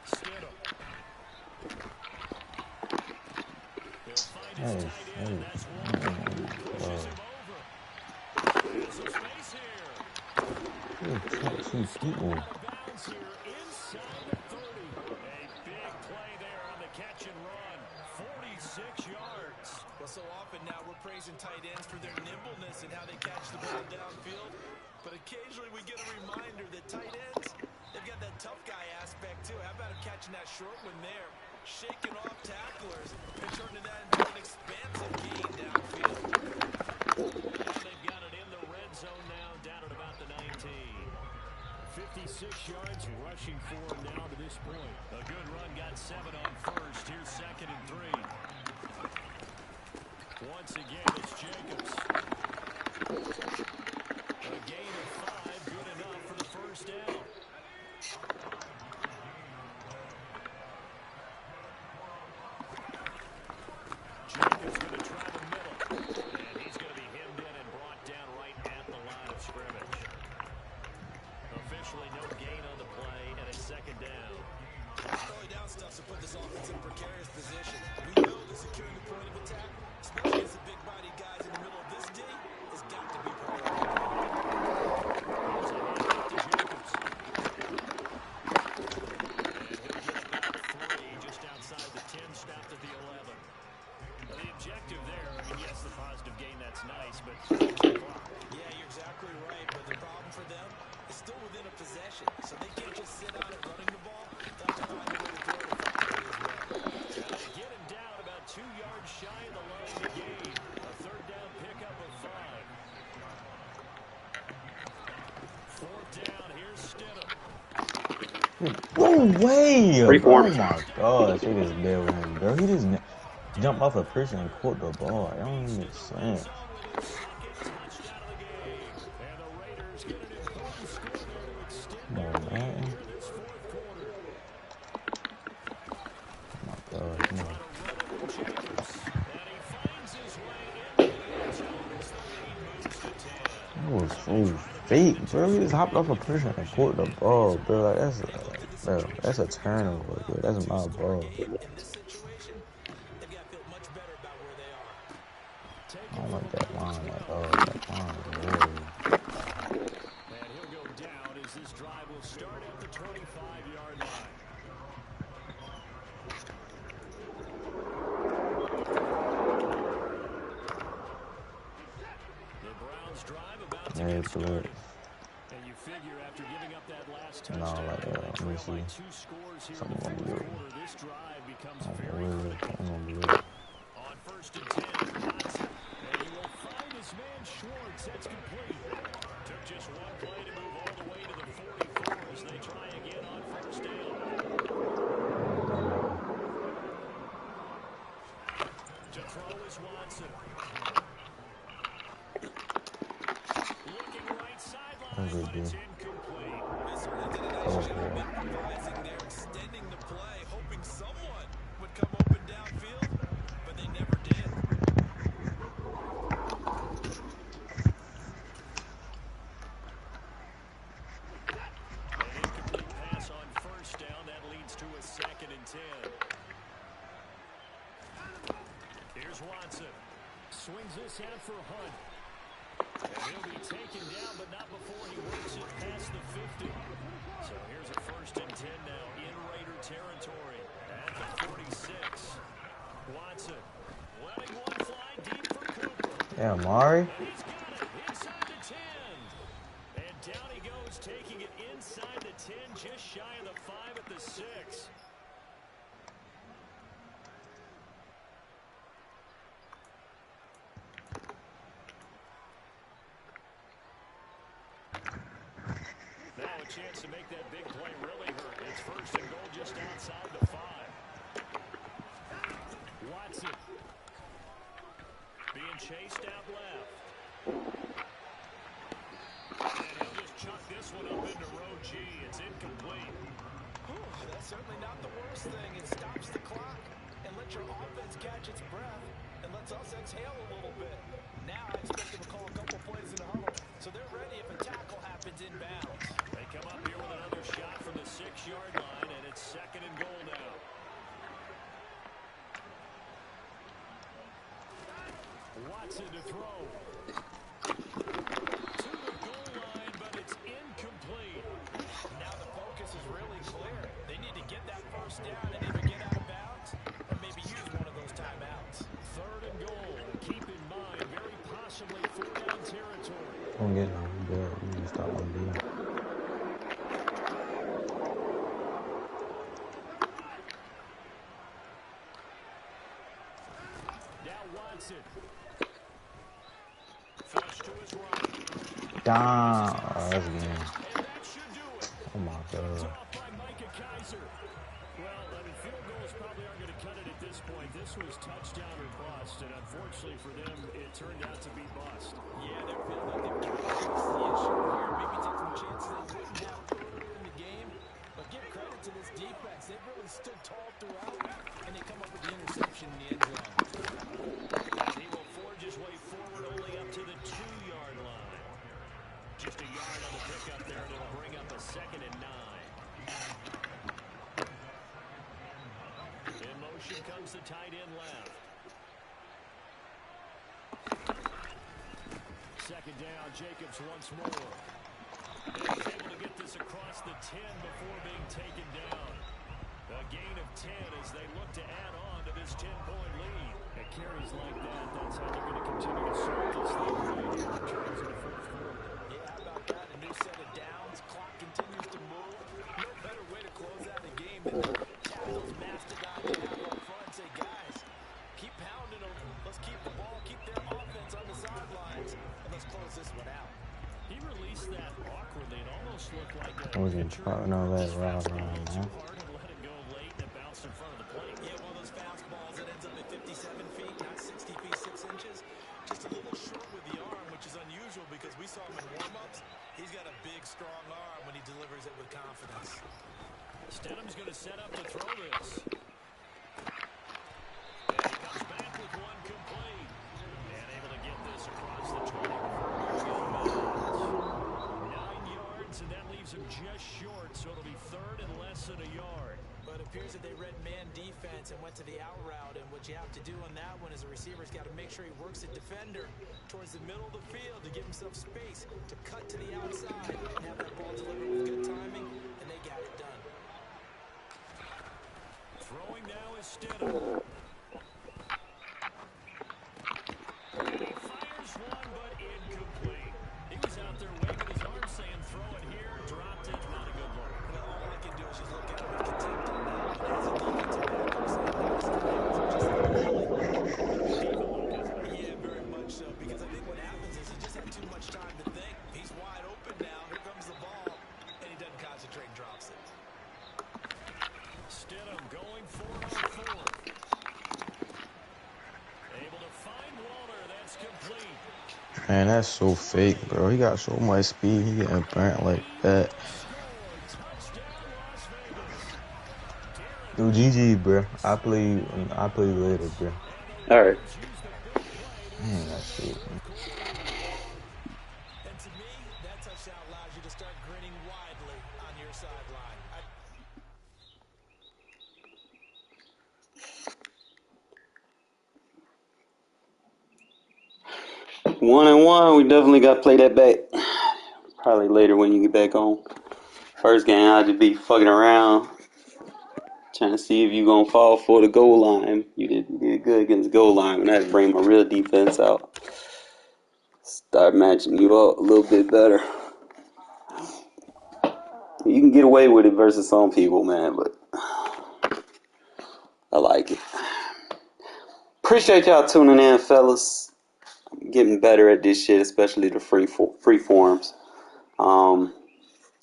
Stidham. He'll find his tight end, and that's one. Pushes him over. There's some space here. Stepping out of bounds here inside the 30. A big play there on the catch and run. 46 yards. Well, so often now we're praising tight ends for their nimbleness and how they catch the ball downfield. But occasionally we get a reminder that tight ends, they've got that tough guy aspect too. How about him catching that short one there, shaking off tacklers, and turning that into an expansive gain downfield. And they've got it in the red zone now, down at about the 19. 56 yards rushing for him now to this point. A good run, got 7 on first. Here's 2nd and 3. Once again, it's Jacobs. A gain of 5, good enough for the first down. Jacobs going to try the middle. And he's going to be hemmed in and brought down right at the line of scrimmage. Officially no gain on the play, and it's 2nd down. Throwing down stuff to put this offense in a precarious position. We know that securing the point of attack, especially against the big-bodied guys in the middle of this D, has got to be priority. Here's a handoff to Jacobs. And he'll get about 3 just outside the 10, stopped at the 11. Now, the objective there, I mean, yes, the positive gain, that's nice, but Yeah, you're exactly right, but the problem for them is still within a possession, so they can't just sit on it running the ball. They'll have to find a way to throw it effectively as well. now they get him down about 2 yards shy of the line to gain. A 3rd down pickup of 5. 4th down, here's Stidham. No way! Free Oh form. my gosh, he just dead with him, bro. He just jumped off a person and caught the ball. I don't even understand. Come on, man. Oh my God, come on. That was so fake, bro. He just hopped off a person and caught the ball, bro. Like, that's a turnover, bro. That's my ball. In this situation, they've got to feel much better about where they are. I don't like that line at all. That line is really... And he'll go down as this drive will start at the 25-yard line. The Browns drive about to get started. And you figure after giving up that last touchdown, let me see. by 2 scores here in the Something 4th weird. quarter, this drive becomes I'm very weird. critical. I'm weird. On 1st and 10, Watson. And he will find his man Schwartz. That's complete. Took just 1 play to move all the way to the 44 as they try again on 1st down. To throw is Watson. Looking right sideline, but it's incomplete. They certainly did a nice job of improvising there, extending the play, hoping someone would come open downfield, but they never did. An incomplete pass on 1st down. That leads to a 2nd and 10. Here's Watson. Swings this out for Hunt. And he'll be taken down, but not before he works it past the 50. So here's a 1st and 10 now in Raider territory at the 46. Watson letting one fly deep for Cooper. Yeah, Amari. And he's got it inside the 10. And down he goes, taking it inside the 10, just shy of the 5 at the 6. Now a chance to make that big play really hurt. It's 1st and goal just outside the 5. Watson. certainly not the worst thing. It stops the clock and lets your offense catch its breath and lets us exhale a little bit. Now I expect them to call a couple plays in the huddle, so they're ready if a tackle happens inbounds. They come up here with another shot from the 6-yard line, and it's 2nd and goal now. Watson to throw. To the goal line, but it's incomplete. Now the focus is really clear. They need to get that first down and either get out of bounds or maybe use one of those timeouts. 3rd and goal. Keep in mind, very possibly 4-down territory. Don't get no good. You can stop on B. Now Watson. Flush to his right. Down. Oh, that's a game. And that should do it. Oh my It's god. off by Micah Kaiser. Well, I mean, field goals probably aren't going to cut it at this point. This was touchdown or bust, and unfortunately for them, it turned out to be bust. Yeah, they're feeling like they've got to fix the issue here. Maybe take some chances they wouldn't have earlier in the game. But give credit to this defense. They've really stood tall throughout, and they come up with the interception in the end zone. He will forge his way forward only up to the 2-yard line. Just a yard on the pickup there, and it'll bring up a 2nd and 9. In motion comes the tight end left. 2nd down, Jacobs once more. And he's able to get this across the 10 before being taken down. A gain of 10 as they look to add on to this 10-point lead. At carries like that, that's how they're going to continue to sort this thing right here in terms of the 4th quarter. Yeah, how about that? A new set of downs. Clock continues to move. No better way to close out a game than to tap those mastodons you have up front and say, guys, keep pounding them. Let's keep the ball, keep their offense on the sidelines, and let's close this one out. He released that awkwardly. It almost looked like a I wasn't pitcher trying to let just Rob bounced a run, little man. too hard and let it go late, and it bounced in front of the plate. Yeah, one of those fastballs that ends up at 57 feet, not 60 feet, 6 inches. Just a little short with the arm, which is unusual because we saw him in warm-ups. He's got a big, strong arm when he delivers it with confidence. Stidham's going to set up to throw this. And he comes back with one complete. And able to get this across the 20 before going out of bounds. 9 yards, and that leaves him just short, so it'll be 3rd and less than a yard. But it appears that they read man defense and went to the out route. And what you have to do on that one is the receiver's got to make sure he works the defender towards the middle of the field to give himself space to cut to the outside and have that ball delivered with good timing, and they got it done. Throwing now is Stidham. He fires one, but incomplete. He was out there waving his arm saying, throw it here, dropped it, not a good look. Well, all I can do is just look at him with contempt on that. As a defensive back, I'm saying that his hands are just really yeah, very much so, because I think what happens is he just had too much time to think. He's wide open now. Here comes the ball, and he doesn't concentrate and drops it. Stidham going 4-on-4. Able to find Waller. That's complete. Man, that's so fake, bro. He got so much speed. He getting burnt like that. Touchdown, Las Vegas. Yo, GG, bro. I play later, bro. Alright. Man, that shit. And to me, that touchdown allows you to start grinning widely on your sideline. 1-1, we definitely got to play that back. Probably later when you get back home. First game, I'll just be fucking around. Trying to see if you going to fall for the goal line. You did good against the goal line. When I had to bring my real defense out. Start matching you up a little bit better. You can get away with it versus some people, man, but I like it. Appreciate y'all tuning in, fellas. I'm getting better at this shit, especially the free forms.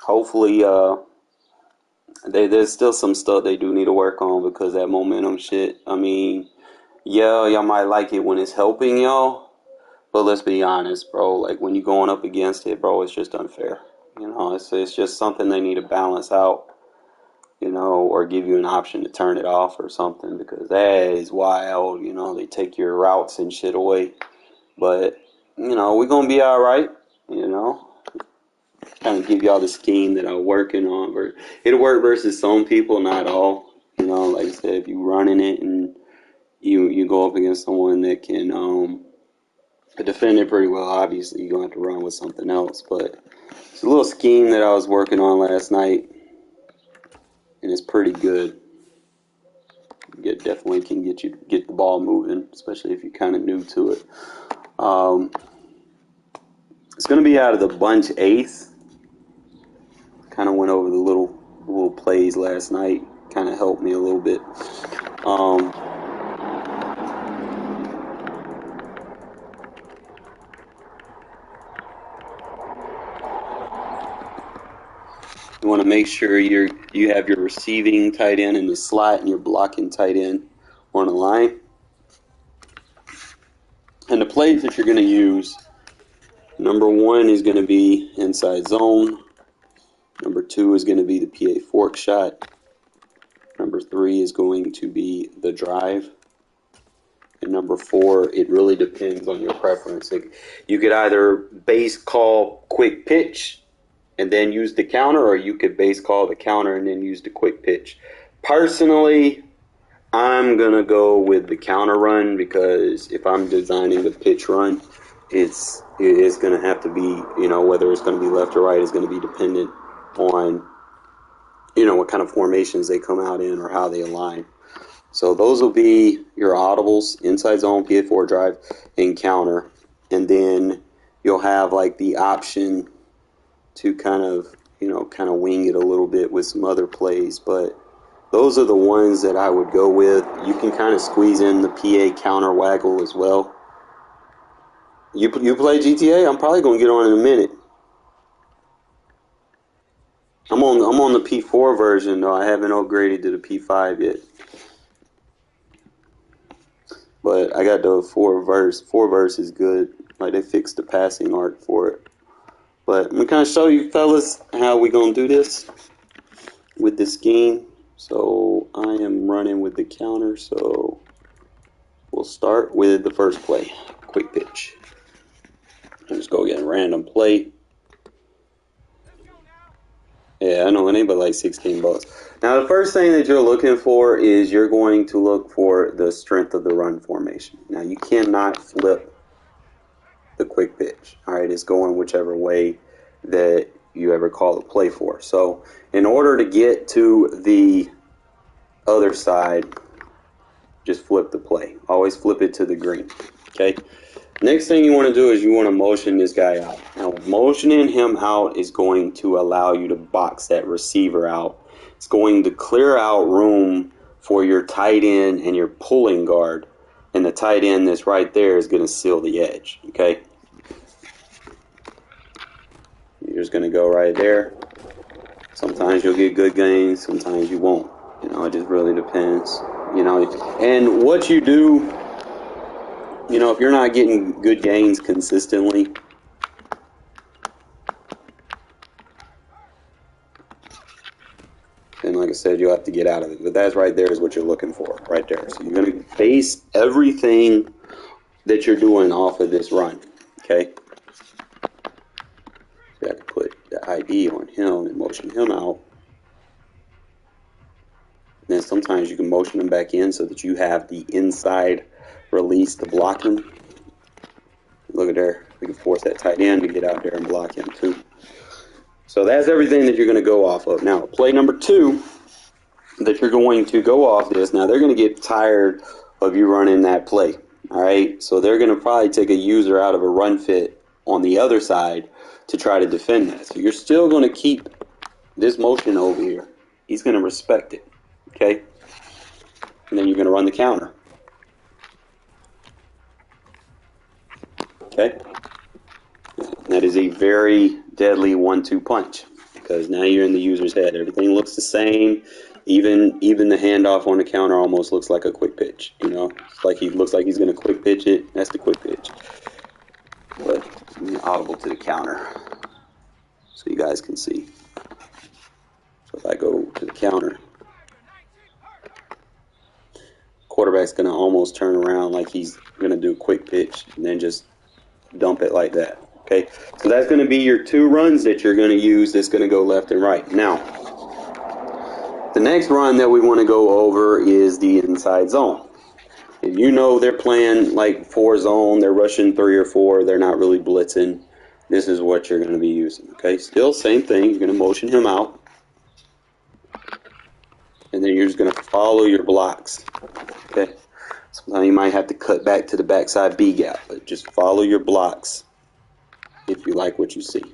Hopefully, there's still some stuff they do need to work on because that momentum shit. I mean, yeah, y'all might like it when it's helping y'all, but let's be honest, bro. Like when you're going up against it, bro, it's just unfair. You know, it's just something they need to balance out. You know. or give you an option to turn it off or something, because that is wild. They take your routes and shit away. But, we're going to be all right, Kind of give y'all the scheme that I'm working on. It'll work versus some people, not all. Like I said, if you running it and you go up against someone that can defend it pretty well, obviously you're going to have to run with something else. But it's a little scheme that I was working on last night, and it's pretty good. It definitely can get the ball moving, especially if you're kind of new to it. It's going to be out of the bunch eighth. Kind of went over the little plays last night. Kind of helped me a little bit. You want to make sure you have your receiving tight end in the slot and your blocking tight end on the line. And the plays that you're going to use, number 1 is going to be inside zone. Number 2 is going to be the PA fork shot. Number 3 is going to be the drive. And number 4, it really depends on your preference. You could either base call quick pitch and then use the counter, or you could base call the counter and then use the quick pitch. Personally, I'm going to go with the counter run, because if I'm designing the pitch run, it is going to have to be, whether it's going to be left or right is going to be dependent on, what kind of formations they come out in or how they align. So those will be your audibles: inside zone, PA4 drive, and counter. And then you'll have like the option to kind of wing it a little bit with some other plays. But those are the ones that I would go with. You can kind of squeeze in the PA counter waggle as well. You play GTA? I'm probably going to get on in a minute. I'm on the P4 version, though. I haven't upgraded to the P5 yet. But I got the 4 verse. 4 verse is good. Like, they fixed the passing art for it. But I'm going to kind of show you fellas how we going to do this with this scheme. So I am running with the counter. So we'll start with the first play. Quick pitch. I'll just go get a random play. Yeah, I know, it ain't but like $16. Now, the first thing that you're looking for is you're going to look for the strength of the run formation. Now, you cannot flip the quick pitch. All right, it's going whichever way that you ever call the play for. So, in order to get to the other side, just flip the play. Always flip it to the green. Okay? Next thing you want to do is you want to motion this guy out. Now, motioning him out is going to allow you to box that receiver out. It's going to clear out room for your tight end and your pulling guard. And the tight end that's right there is going to seal the edge. Okay? You're just going to go right there. Sometimes you'll get good gains. Sometimes you won't. It just really depends. And what you do, if you're not getting good gains consistently, then like I said, you'll have to get out of it. But that's right there is what you're looking for, right there. So you're going to base everything that you're doing off of this run, okay? So you have to put the ID on him and motion him out. And then sometimes you can motion him back in so that you have the inside release to block him. Look at there. We can force that tight end to get out there and block him too. So that's everything that you're going to go off of. Now, play number 2 that you're going to go off this. Now, they're going to get tired of you running that play. All right? So they're going to probably take a user out of a run fit on the other side to try to defend that. So you're still going to keep this motion over here. He's going to respect it. Okay? And then you're going to run the counter. Okay? That is a very deadly 1-2 punch, because now you're in the user's head. Everything looks the same. Even the handoff on the counter almost looks like a quick pitch. It's like he looks like he's going to quick pitch it. That's the quick pitch. But audible to the counter so you guys can see. So if I go to the counter, quarterback's going to almost turn around like he's going to do a quick pitch and then just dump it like that. Okay, so that's going to be your 2 runs that you're going to use that's going to go left and right. Now, the next run that we want to go over is the inside zone. And you know they're playing like 4 zone, they're rushing 3 or 4, they're not really blitzing. This is what you're going to be using. Okay, still same thing. You're going to motion him out. And then you're just going to follow your blocks. Okay, sometimes you might have to cut back to the backside B gap, but just follow your blocks if you like what you see.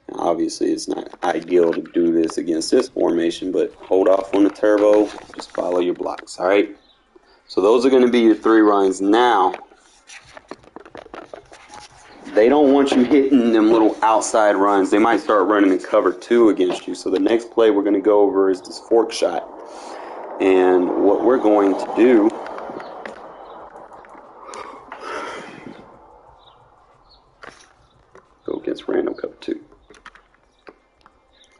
Now, obviously, it's not ideal to do this against this formation, but hold off on the turbo, just follow your blocks, all right? So those are going to be your 3 runs. Now, they don't want you hitting them little outside runs. They might start running in cover 2 against you. So the next play we're going to go over is this fork shot. And what we're going to do go against random cover 2.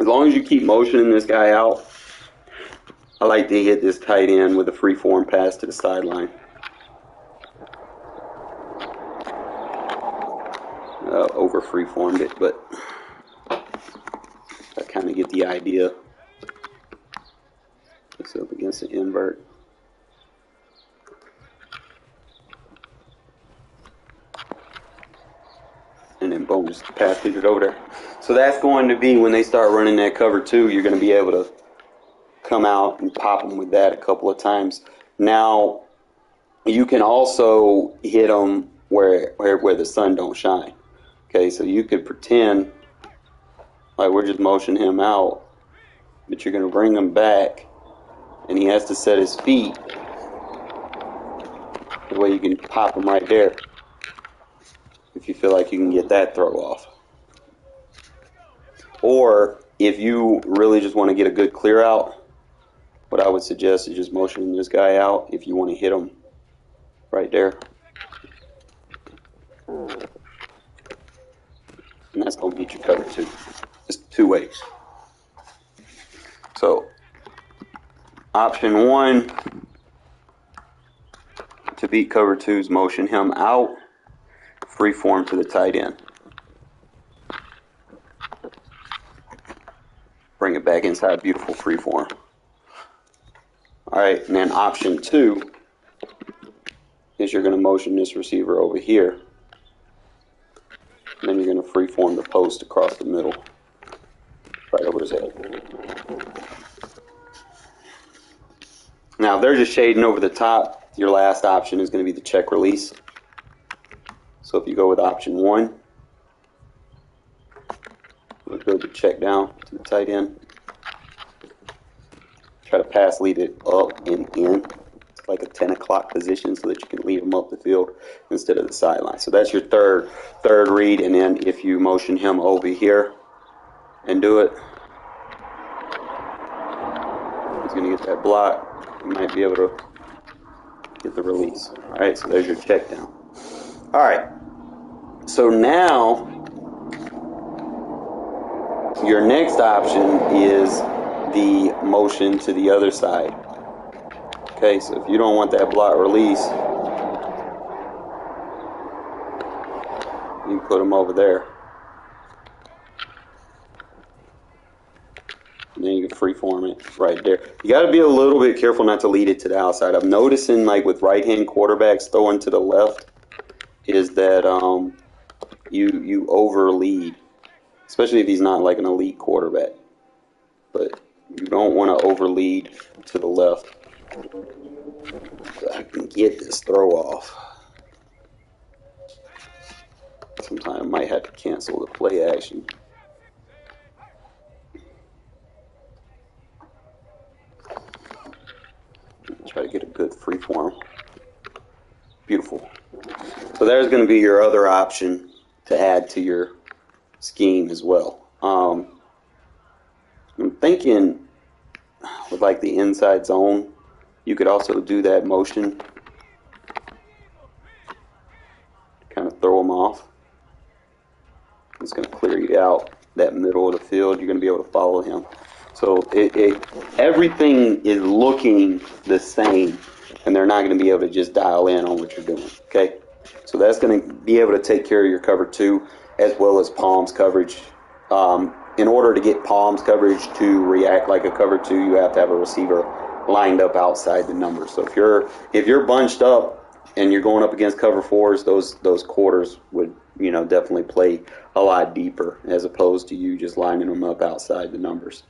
As long as you keep motioning this guy out, I like to hit this tight end with a free form pass to the sideline. Over free formed it, but I kind of get the idea. It's up against the invert. And then boom, just pass it over there. So that's going to be when they start running that cover 2, you're going to be able to come out and pop them with that a couple of times. Now, you can also hit them where the sun don't shine. Okay, so you could pretend like we're just motioning him out, but you're going to bring him back, and he has to set his feet. The way you can pop him right there if you feel like you can get that throw off. Or if you really just want to get a good clear out, what I would suggest is just motioning this guy out if you want to hit him right there. And that's going to beat your cover 2. It's 2 ways. So, option 1 to beat cover 2 is motion him out, free form to the tight end. Bring it back inside, beautiful free form. Alright, and then option 2 is you're going to motion this receiver over here. And then you're going to free form the post across the middle, right over his head. Now, if they're just shading over the top, your last option is going to be the check release. So if you go with option 1, we'll go the check down to the tight end. Try to pass lead it up and in. It's like a 10 o'clock position so that you can lead them up the field instead of the sideline. So that's your third read, and then if you motion him over here and do it, he's going to get that block. You might be able to get the release. All right, so there's your check down. All right, so now your next option is the motion to the other side. Okay, so if you don't want that block release, you can put them over there. And then you can freeform it right there. You got to be a little bit careful not to lead it to the outside. I'm noticing, like with right-hand quarterbacks throwing to the left, is that you over lead, especially if he's not like an elite quarterback. But you don't want to over lead to the left. So I can get this throw off. Sometimes I might have to cancel the play action. Try to get a good free form. Beautiful. So there's going to be your other option to add to your scheme as well. I'm thinking with like the inside zone, you could also do that motion. Kind of throw them off. It's going to clear you out that middle of the field. You're going to be able to follow him. So everything is looking the same, and they're not going to be able to just dial in on what you're doing. Okay, so that's going to be able to take care of your cover 2 as well as palms coverage. In order to get palms coverage to react like a cover 2, you have to have a receiver lined up outside the number. So if you're bunched up and you're going up against cover 4s, those quarters would definitely play a lot deeper as opposed to you just lining them up outside the numbers.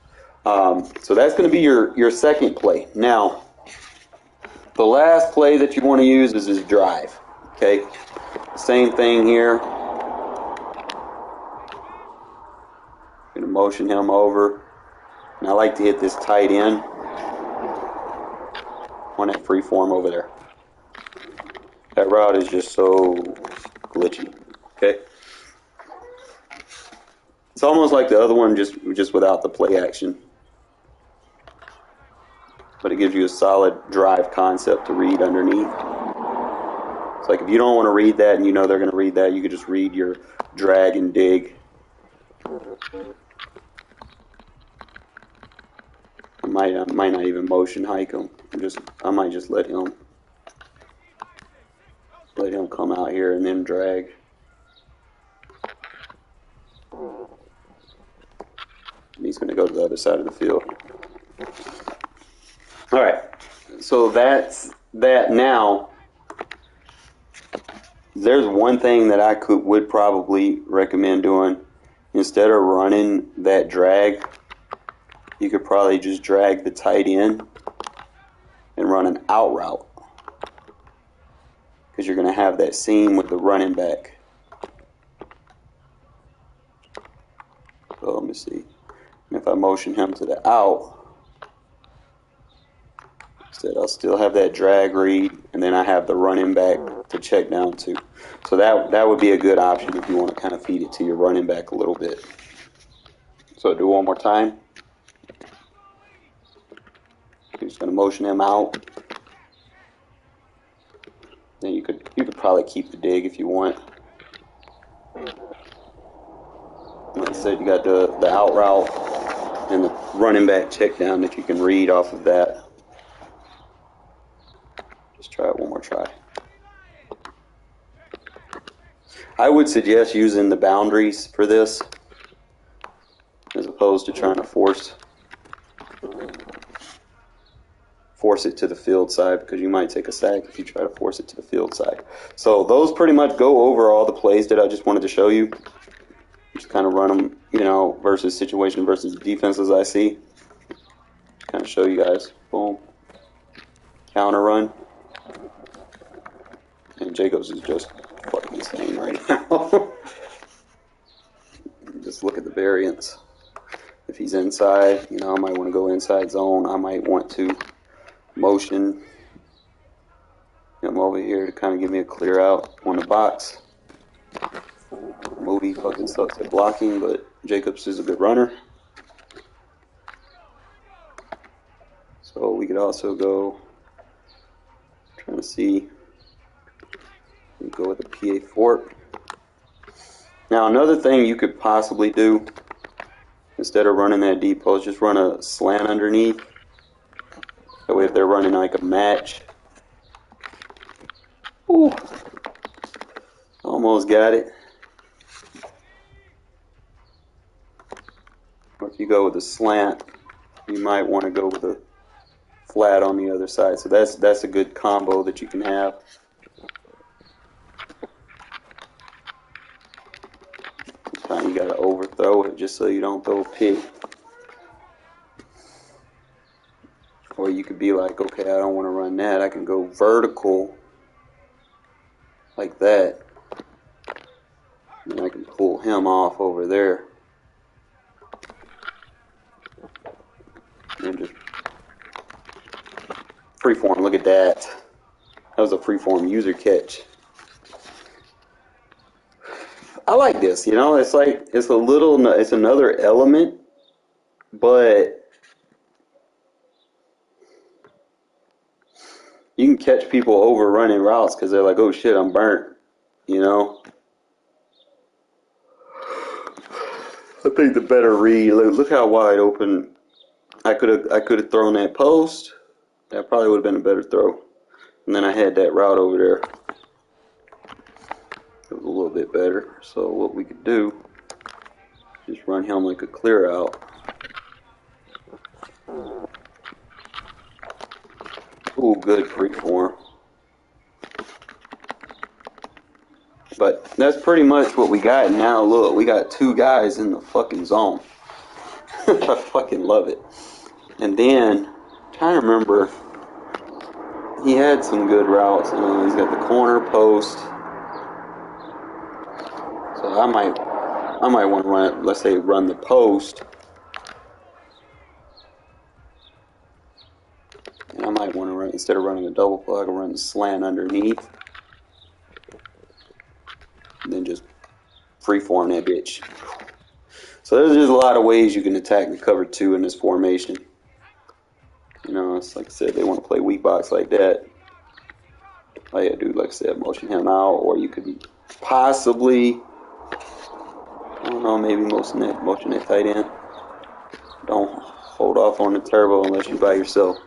So that's going to be your second play. Now, the last play that you want to use is this drive. Okay, same thing here. Going to motion him over, and I like to hit this tight end on that free form over there. That route is just so glitchy. Okay, it's almost like the other one, just without the play action. But it gives you a solid drive concept to read underneath. It's like if you don't want to read that and you know they're going to read that, you could just read your drag and dig. I might not even motion hike him. I might just let him come out here and then drag. And he's going to go to the other side of the field. All right, so that's that. Now, there's one thing that I would probably recommend doing. Instead of running that drag, you could probably just drag the tight end and run an out route, because you're going to have that seam with the running back. So let me see. If I motion him to the out, instead I'll still have that drag read, and then I have the running back to check down to. So that would be a good option if you want to kind of feed it to your running back a little bit. So do one more time. You're just going to motion him out. Then you could probably keep the dig if you want. Like I said, you got the out route and the running back check down that you can read off of that. Just try it one more try. I would suggest using the boundaries for this as opposed to trying to force it to the field side, because you might take a sack if you try to force it to the field side. So those pretty much go over all the plays that I just wanted to show you. Just kind of run them, versus situation versus defenses I see. Kind of show you guys. Boom. Counter run. And Jacobs is just fucking insane right now. Just look at the variance. If he's inside, I might want to go inside zone. I might want to motion him over here to kind of give me a clear out on the box. Moody fucking sucks at blocking, but Jacobs is a good runner. So we could also go, trying to see, we go with the PA Fort. Now another thing you could possibly do, instead of running that deep post, just run a slant underneath. That way if they're running like a match. Ooh, almost got it. Or if you go with a slant, you might want to go with a flat on the other side. So that's a good combo that you can have. Sometimes you got to overthrow it just so you don't throw a pick. Or you could be like, okay, I don't want to run that. I can go vertical like that. And I can pull him off over there. And just freeform, look at that. That was a freeform user catch. I like this, it's like, it's another element, but you can catch people over running routes because they're like, oh shit, I'm burnt, I think the better read, look how wide open I could have thrown that post. That probably would have been a better throw. And then I had that route over there. It was a little bit better. So what we could do, just run him like a clear out. Ooh, good free form. But that's pretty much what we got now. Look, we got 2 guys in the fucking zone. I fucking love it. And then, I'm trying to remember, he had some good routes. You know, he's got the corner post. So I might want to run, let's say, run the post. And I might want to run, instead of running a double play, I can run the slant underneath. And then just freeform that bitch. So there's just a lot of ways you can attack the cover 2 in this formation. You know, it's like I said, they want to play weak box like that. All you gotta do, like I said, motion him out, or you could possibly, I don't know, maybe motion that tight end. Don't hold off on the turbo unless you're by yourself.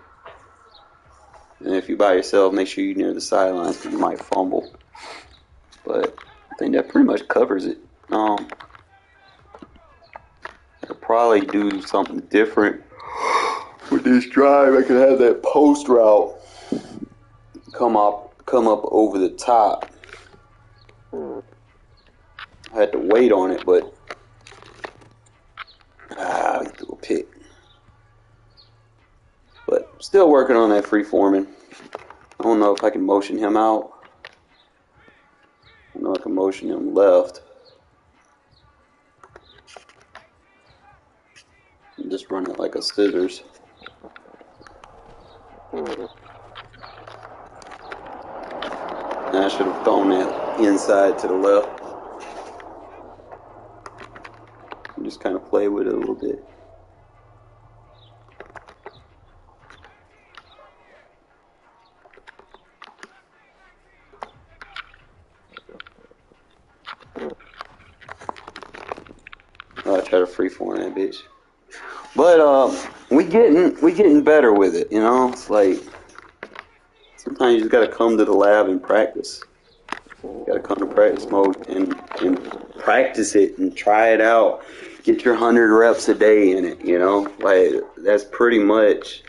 And if you're by yourself, make sure you're near the sidelines because you might fumble. But I think that pretty much covers it. I'll probably do something different with this drive. I could have that post route come up over the top. I had to wait on it, but I threw a pick. But still working on that free forming. I don't know if I can motion him out. I know I can motion him left. And just run it like a scissors. And I should have thrown that inside to the left. And just kind of play with it a little bit. I try to freeform that bitch. But we getting better with it, you know. It's like sometimes you just gotta come to the lab and practice. You gotta come to practice mode and practice it and try it out. Get your 100 reps a day in it, you know. Like that's pretty much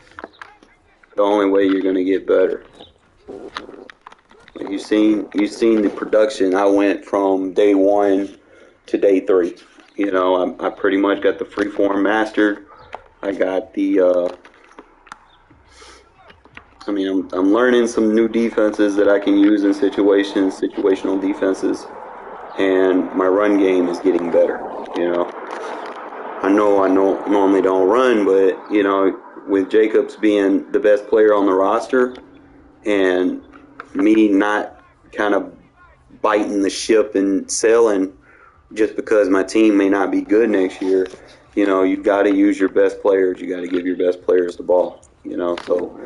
the only way you're gonna get better. Like you've seen the production. I went from day 1 to day 3. You know, I pretty much got the freeform mastered. I got the, I'm learning some new defenses that I can use in situational defenses, and my run game is getting better, you know. I normally don't run, but, you know, with Jacobs being the best player on the roster, and me not kind of biting the ship and selling just because my team may not be good next year, you know, you've got to use your best players. You got to give your best players the ball, you know. So,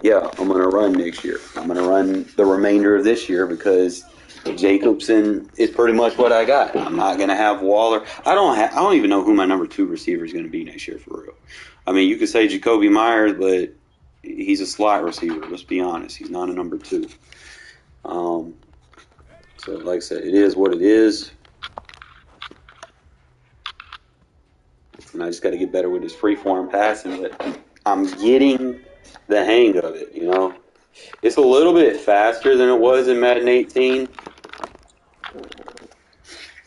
yeah, I'm going to run next year. I'm going to run the remainder of this year because Jacobson is pretty much what I got. I'm not going to have Waller. I don't even know who my number 2 receiver is going to be next year for real. I mean, you could say Jacoby Myers, but he's a slot receiver. Let's be honest. He's not a number 2. So, like I said, it is what it is. And I just got to get better with this freeform passing, but I'm getting the hang of it, you know. It's a little bit faster than it was in Madden 18.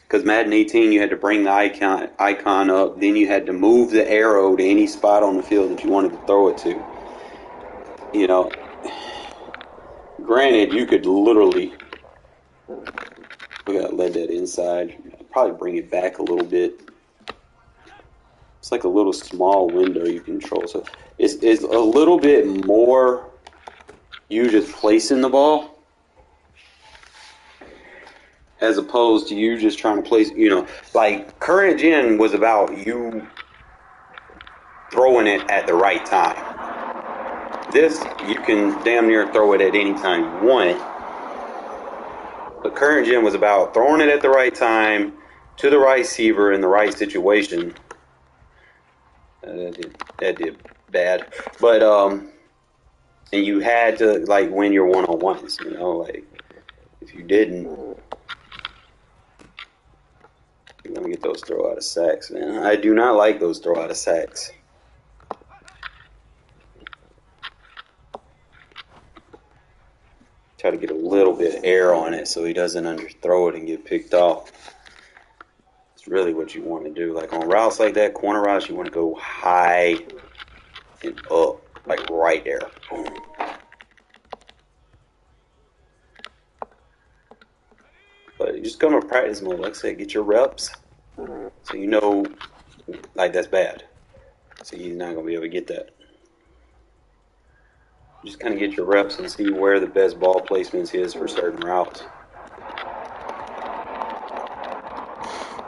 Because Madden 18, you had to bring the icon up, then you had to move the arrow to any spot on the field that you wanted to throw it to. You know, granted, you could literally, we got to let that inside, probably bring it back a little bit. It's like a little small window you control. So it's a little bit more you just placing the ball as opposed to you just trying to place, you know, like current gen was about you throwing it at the right time. This, you can damn near throw it at any time you want. But current gen was about throwing it at the right time to the right receiver in the right situation. That did bad. But and you had to like win your one-on-ones, you know, like if you didn't, you're gonna get those throw out of sacks, man. I do not like those throw out of sacks. Try to get a little bit of air on it so he doesn't underthrow it and get picked off. It's really what you want to do. Like on routes like that, corner routes, you want to go high and up, like right there. Boom. But you just come to practice mode. Like I said, get your reps so you know, like that's bad. So you're not going to be able to get that. Just kind of get your reps and see where the best ball placements is for certain routes.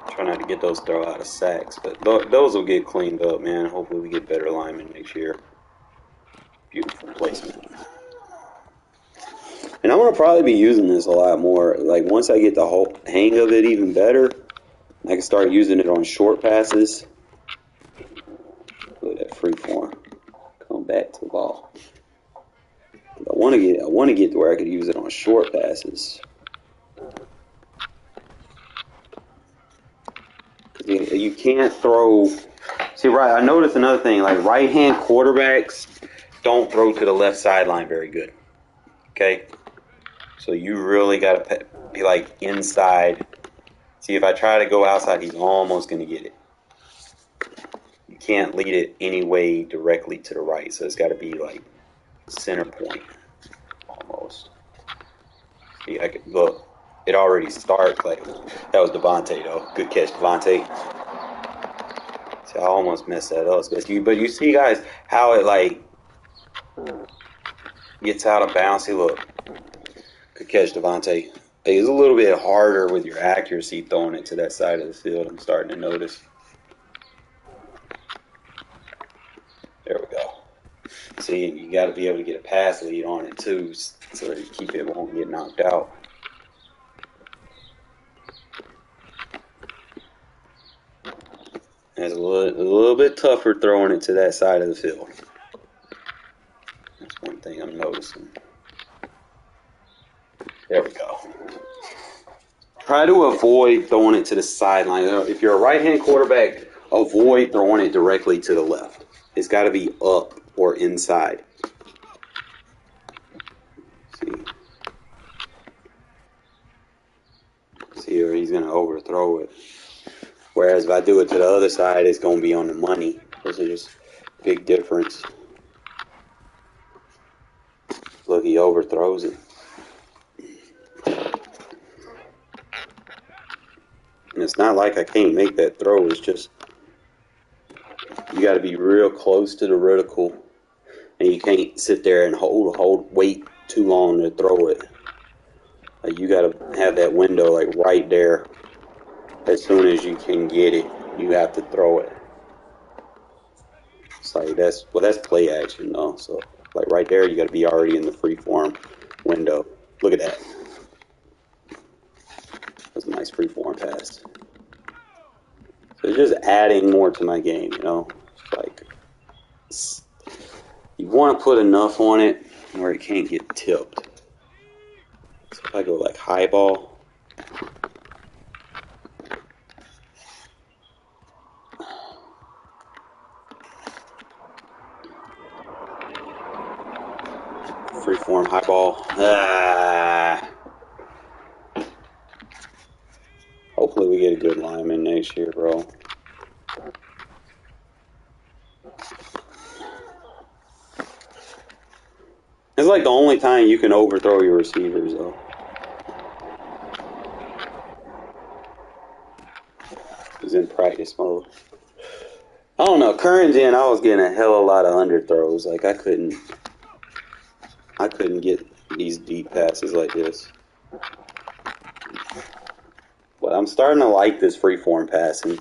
Try not to get those throw out of sacks, but those will get cleaned up, man. Hopefully we get better linemen next year. Beautiful placement. And I'm going to probably be using this a lot more. Like once I get the whole hang of it even better, I can start using it on short passes. Look at that free form. Come back to the ball. I want to get to where I could use it on short passes. You can't throw. See, right? I noticed another thing. Like right-hand quarterbacks don't throw to the left sideline very good. Okay, so you really got to be like inside. See, if I try to go outside, he's almost going to get it. You can't lead it any way directly to the right, so it's got to be like center point almost. See, I could look. It already starts like that was Devontae though. Good catch, Devontae. See, I almost messed that up. But you see, guys, how it like gets out of bounds. See, look. Good catch, Devontae. It's a little bit harder with your accuracy throwing it to that side of the field. I'm starting to notice. There we go. See, you got to be able to get a pass lead on it too, so that you keep it won't get knocked out. It's a little bit tougher throwing it to that side of the field. That's one thing I'm noticing. There we go. Try to avoid throwing it to the sideline. If you're a right-hand quarterback, avoid throwing it directly to the left. It's got to be up or inside. See where he's going to overthrow it. Whereas if I do it to the other side, it's going to be on the money. Those are just big difference. Look, he overthrows it. And it's not like I can't make that throw. It's just you got to be real close to the reticle, and you can't sit there and wait too long to throw it. Like you got to have that window like right there. As soon as you can get it, you have to throw it. It's like that's play action though. So like right there, you got to be already in the free form window. Look at that. That's a nice free form pass. So it's just adding more to my game, you know. Like you want to put enough on it where it can't get tipped. So if I go like high ball. Freeform high ball. Hopefully we get a good lineman next year, bro. It's like the only time you can overthrow your receivers, though. He's in practice mode. I don't know. Current gen, I was getting a hell of a lot of underthrows. Like I couldn't get these deep passes like this. But I'm starting to like this freeform passing.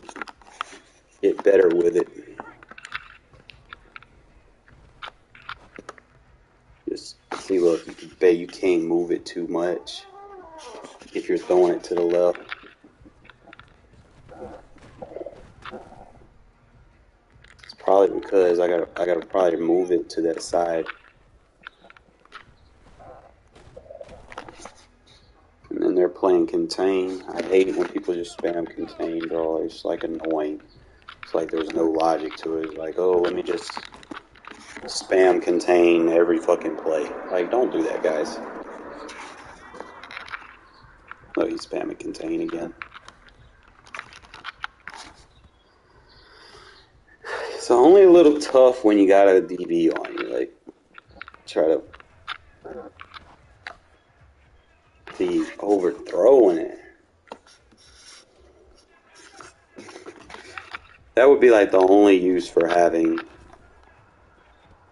Get better with it. Just see, look, you can't move it too much if you're throwing it to the left. It's probably because because I gotta probably move it to that side. And then they're playing contain. I hate when people just spam contain, bro. It's like annoying. It's like there's no logic to it. It's like, oh, let me just spam contain every fucking play. Like, don't do that, guys. Look, he's spamming contain again. It's only a little tough when you got a DB on you. Like, try to be overthrowing it. That would be like the only use for having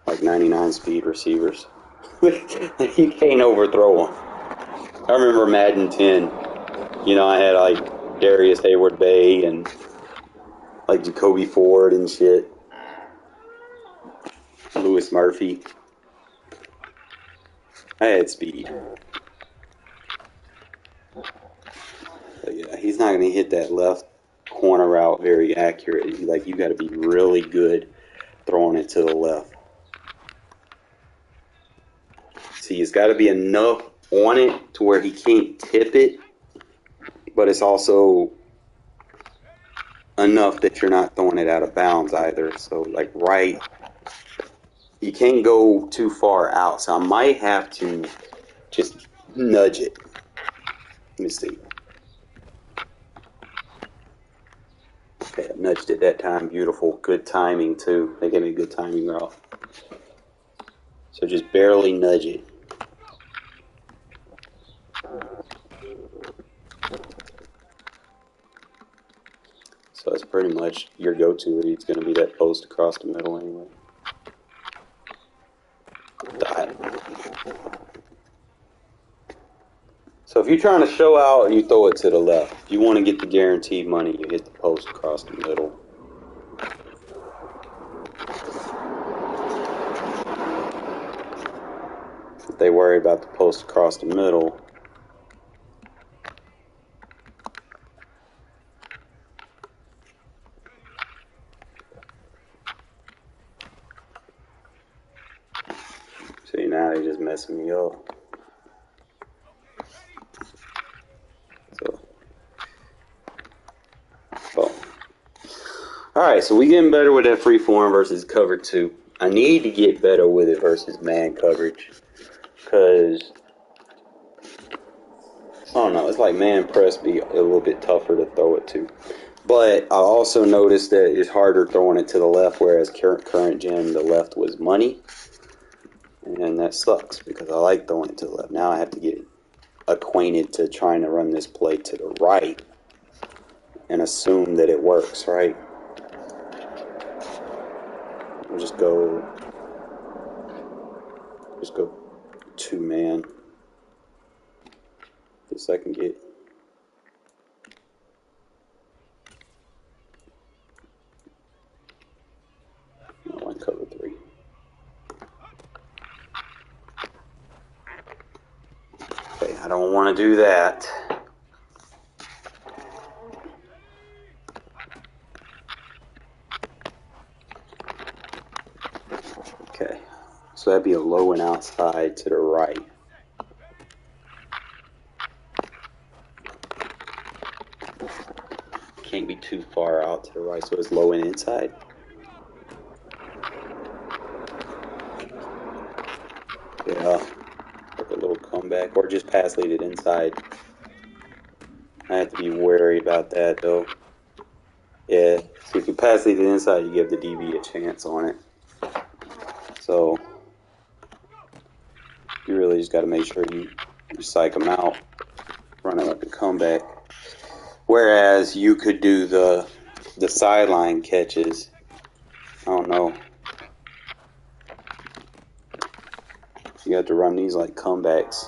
like 99 speed receivers. You can't overthrow them. I remember Madden 10. You know, I had like Darius Hayward Bay and like Jacoby Ford and shit. Lewis Murphy. I had speed. But yeah, he's not going to hit that left corner route very accurate. Like, you got to be really good throwing it to the left. See, it's got to be enough on it to where he can't tip it, but it's also enough that you're not throwing it out of bounds either. So, like, right, you can't go too far out. So I might have to just nudge it. Let me see. Okay, I nudged it that time. Beautiful. Good timing, too. They gave me a good timing route. So just barely nudge it. So that's pretty much your go-to. It's going to be that post across the middle anyway. Dot. So if you're trying to show out, you throw it to the left. If you want to get the guaranteed money, you hit the post across the middle. If they worry about the post across the middle, see, now they're just messing me up. Alright, so we getting better with that free form versus cover 2. I need to get better with it versus man coverage. Because, I don't know, it's like man press be a little bit tougher to throw it to. But I also noticed that it's harder throwing it to the left, whereas current gen, the left was money. And that sucks, because I like throwing it to the left. Now I have to get acquainted to trying to run this play to the right and assume that it works, right? We'll just go 2-man. This I can get. I want cover 3. Okay, I don't want to do that. Okay, so that'd be a low and outside to the right. Can't be too far out to the right, so it's low and inside. Yeah, like a little comeback, or just pass lead it inside. I have to be wary about that though. Yeah, so if you pass lead it inside, you give the DB a chance on it. So you really just got to make sure you psych them out, run it like a comeback. Whereas you could do the sideline catches. I don't know. You have to run these like comebacks.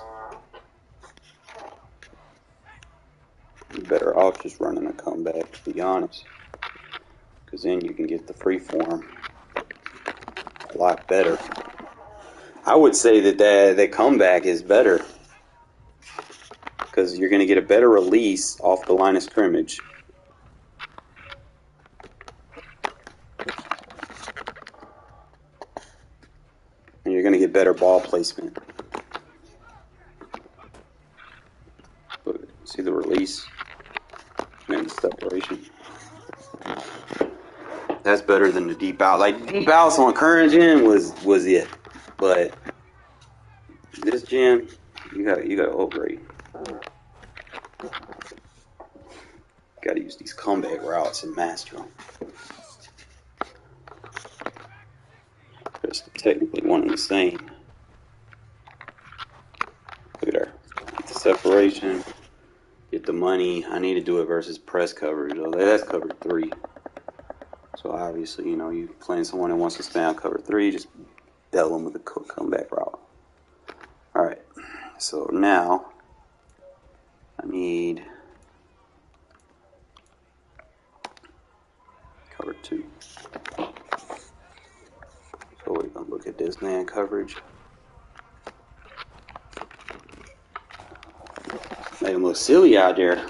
You're better off just running a comeback, to be honest. Because then you can get the free form a lot better. I would say that comeback is better. Because you're going to get a better release off the line of scrimmage. going to get better ball placement. But see the release and the separation. That's better than the deep out. Like deep outs on current gen was it, but this gen you got to upgrade. Got to use these comeback routes and master them. It's technically one and the same. Look at her. Get the separation. Get the money. I need to do it versus press coverage. Though. That's cover 3. So obviously, you know, you playing someone that wants to stay on cover 3, just battle them with a comeback route. All right. So now I need cover 2. So we're gonna look at this man coverage. Made him look silly out there.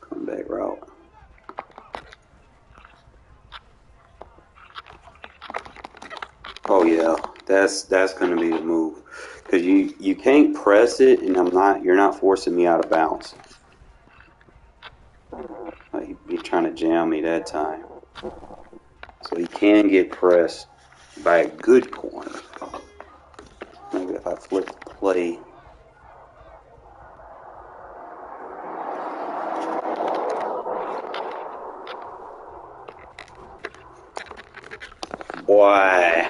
Comeback route. Oh yeah, that's gonna be the move. Cause you can't press it, and you're not forcing me out of bounds. Like he trying to jam me that time. So he can get pressed by a good corner. Maybe if I flip the play. Boy.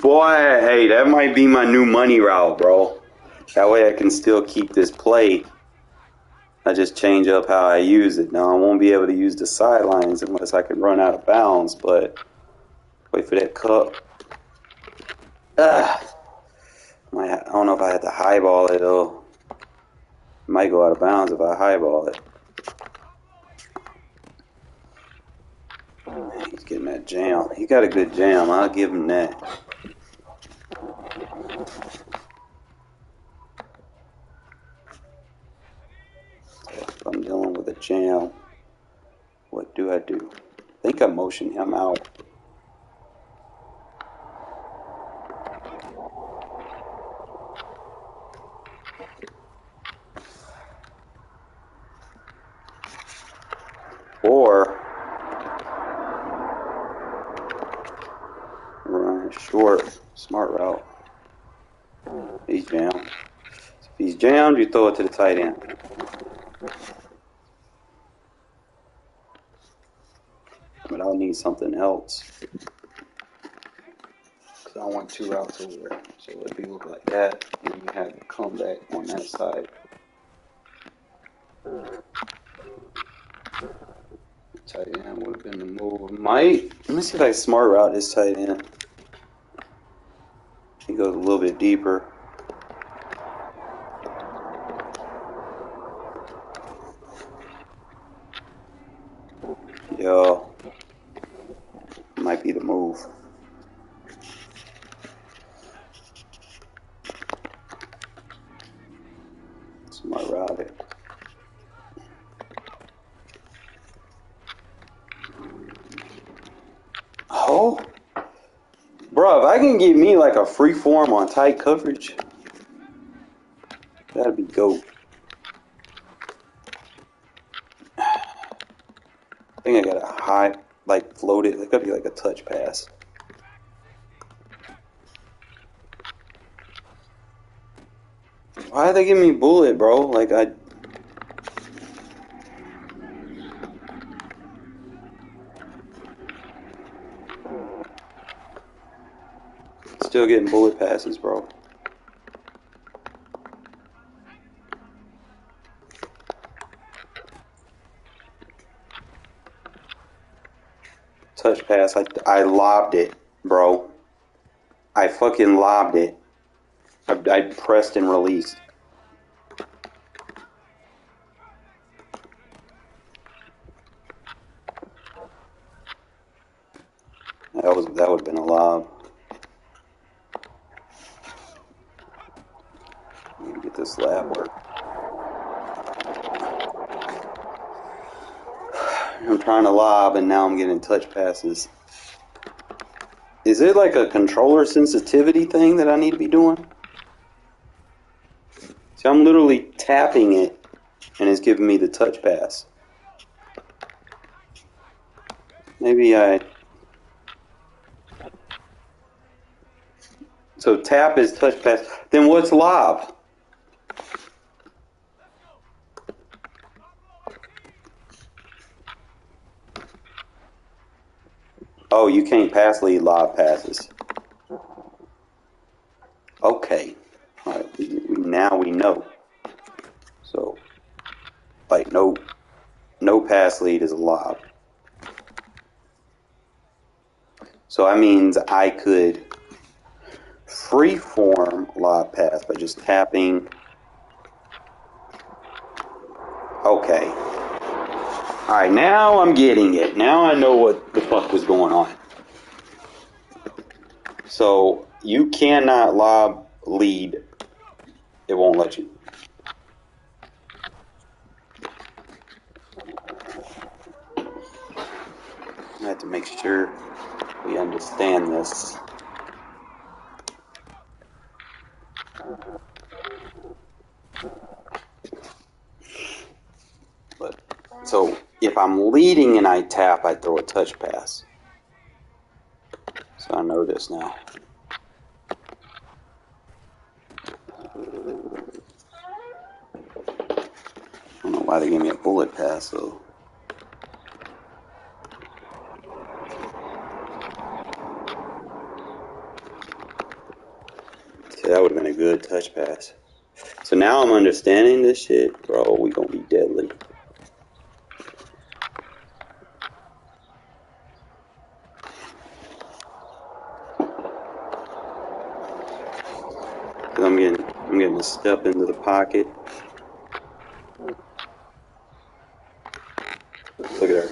Boy, hey, that might be my new money route, bro. That way I can still keep this play. I just change up how I use it. Now I won't be able to use the sidelines unless I can run out of bounds, but wait for that cup. I don't know if I had to highball it though. Might go out of bounds if I highball it. He's getting that jam. He got a good jam. I'll give him that. If I'm dealing with a jam, what do I do? I think I motion him out. Or run a short, smart route. He's jammed. If he's jammed, you throw it to the tight end. But I'll need something else. Because I want 2 routes over there. So if you look like that, and you have a comeback on that side. Tight end would have been the move. Let me see if I can smart route this tight end. He goes a little bit deeper. Yo, might be the move. Smart route it. Oh, bro, if I can get me like a free form on tight coverage, that'd be goat. I think I got a high, like floated. It could be like a touch pass. Why are they giving me bullet, bro? Like still getting bullet passes, bro. Touch pass. I lobbed it, bro. I fucking lobbed it. I pressed and released. That would have been a lob. Let me get this lab work. I'm trying to lob, and now I'm getting touch passes. Is it like a controller sensitivity thing that I need to be doing? See, I'm literally tapping it, and it's giving me the touch pass. Maybe So tap is touch pass. Then what's lob? Oh, you can't pass lead lob passes. Okay. All right. Now we know. So, like, no pass lead is a lob. So that means I could freeform lob pass by just tapping. Okay. Alright, now I'm getting it. Now I know what the fuck was going on. So, you cannot lob lead. It won't let you. I have to make sure we understand this. So if I'm leading and I tap, I throw a touch pass. So I know this now. I don't know why they gave me a bullet pass, though. See, that would have been a good touch pass. So now I'm understanding this shit. Bro, we gonna be deadly. Cause I'm getting a step into the pocket. Look at her.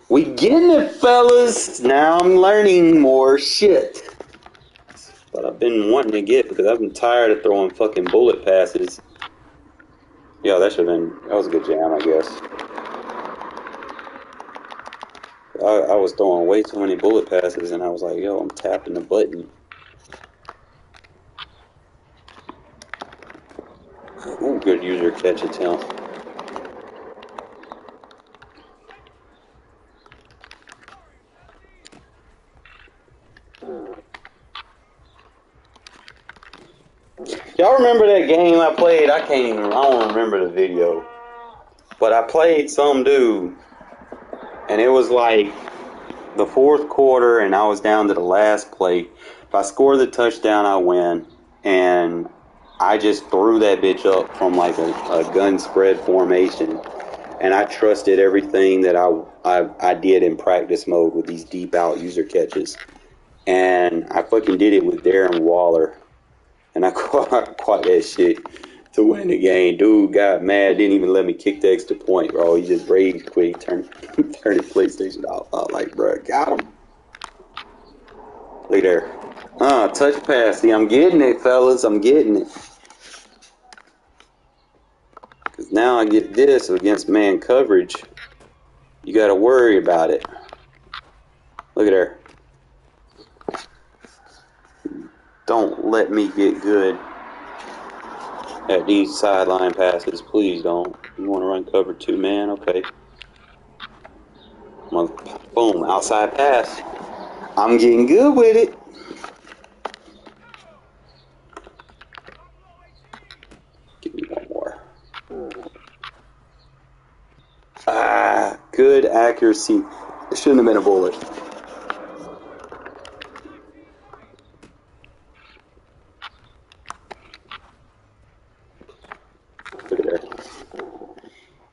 We getting it, fellas. Now I'm learning more shit. But I've been wanting to get because I've been tired of throwing fucking bullet passes. Yo, that was a good jam, I guess. I was throwing way too many bullet passes and I was like, yo, I'm tapping the button. Ooh, good user catch attempt. Y'all remember that game I played? I don't remember the video. But I played some dude, and it was like the fourth quarter, and I was down to the last play. If I score the touchdown, I win. And I just threw that bitch up from like a gun spread formation. And I trusted everything that I did in practice mode with these deep out user catches. And I fucking did it with Darren Waller. And I caught that shit to win the game. Dude got mad, didn't even let me kick the extra point, bro. He just rage quit. He turned his PlayStation off. I was like, bro, got him. Look there. Touch pass. See, I'm getting it, fellas. I'm getting it. Because now I get this against man coverage. You got to worry about it. Look at her. Don't let me get good at these sideline passes. Please don't. You want to run cover 2, man? Okay. Boom. Outside pass. I'm getting good with it. Give me one more. Good accuracy. It shouldn't have been a bullet. Look at that.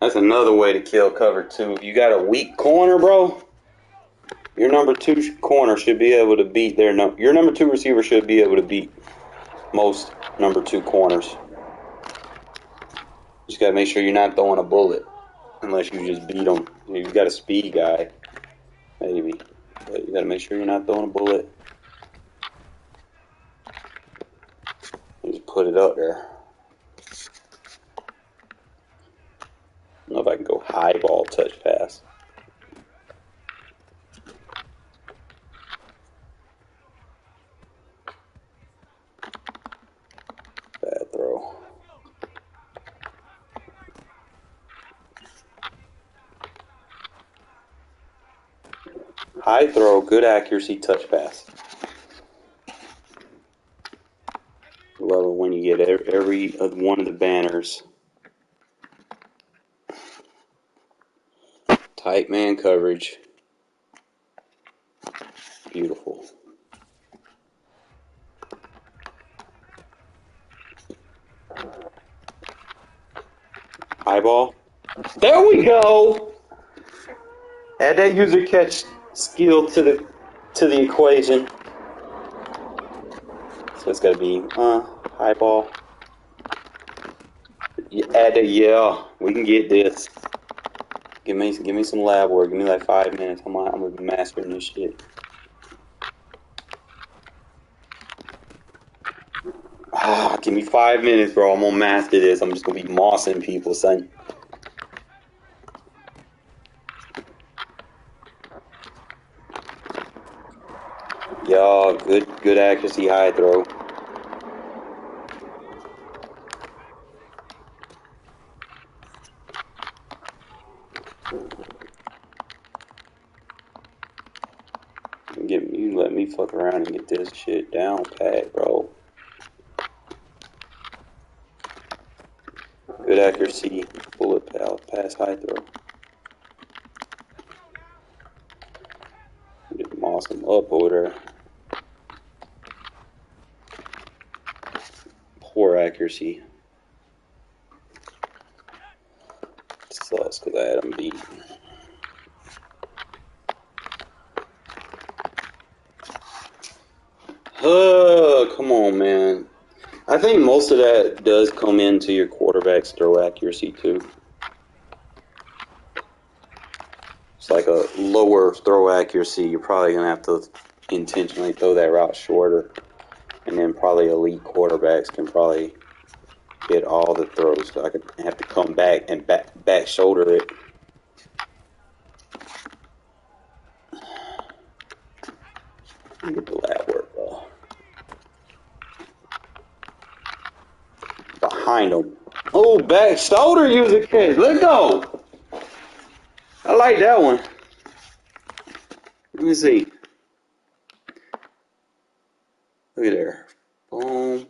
That's another way to kill cover 2. If you got a weak corner, bro, your number 2 corner should be able to beat your number 2 receiver should be able to beat most number 2 corners. Just gotta make sure you're not throwing a bullet, unless you just beat them. You got a speed guy, maybe, but you gotta make sure you're not throwing a bullet. You just put it up there. I don't know if I can go high ball touch pass. High throw, good accuracy, touch pass. Love it when you get every one of the banners. Tight man coverage. Beautiful. High ball. There we go. Add that user catch skill to the equation. So it's gotta be high ball. You add that, yeah, we can get this. Give me some lab work. Give me like 5 minutes. I'm gonna be mastering this shit. Give me 5 minutes, bro. I'm gonna master this. I'm just gonna be mossing people, son. Y'all, good accuracy, high throw. You let me fuck around and get this shit down pat, bro. Good accuracy, bullet pass, high throw. Just moss them up over there. Poor accuracy. Sucks because I had him beat. Come on, man. I think most of that does come into your quarterback's throw accuracy, too. It's like a lower throw accuracy. You're probably going to have to intentionally throw that route shorter. And then probably elite quarterbacks can probably get all the throws. So I could have to come back and back shoulder it. Get the lab work, though. Behind him. Oh, back shoulder user catch. Let go. I like that one. Let me see. Look at there. Boom.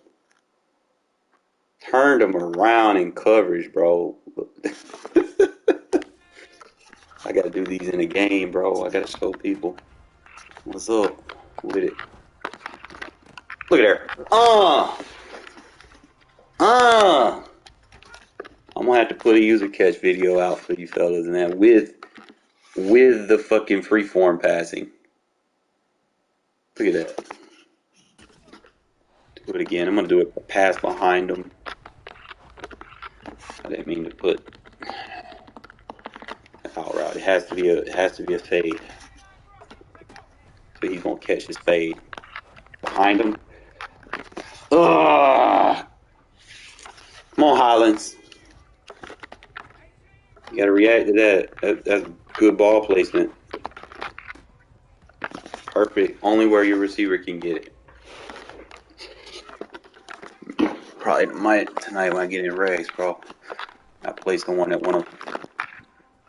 Turned him around in coverage, bro. I gotta do these in a game, bro. I gotta show people what's up with it. Look at there. I'm gonna have to put a user catch video out for you fellas, man, with the fucking freeform passing. Look at that. Do it again. I'm gonna do a pass behind him. I didn't mean to put out route. It has to be a fade. So he's gonna catch his fade behind him. Come on, Highlands. You gotta react to that. That's good ball placement. Perfect. Only where your receiver can get it. Probably tonight when I get in regs, bro. I place the one that want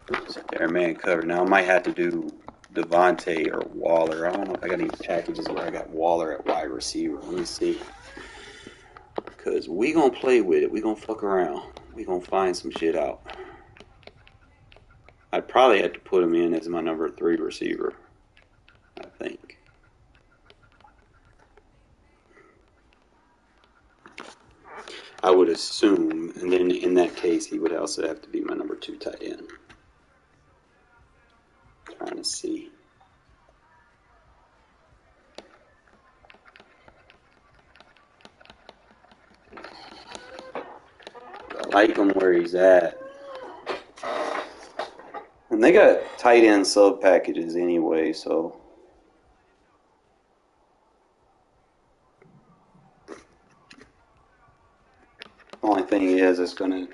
to sit there, man, cover. Now I might have to do Devontae or Waller. I don't know if I got any packages where I got Waller at wide receiver. Let me see. Because we gonna play with it. We gonna fuck around. We gonna find some shit out. I'd probably have to put him in as my number 3 receiver, I think. I would assume, and then in that case, he would also have to be my number 2 tight end. Trying to see. I like him where he's at. And they got tight end sub packages anyway, so. Only thing is, it's gonna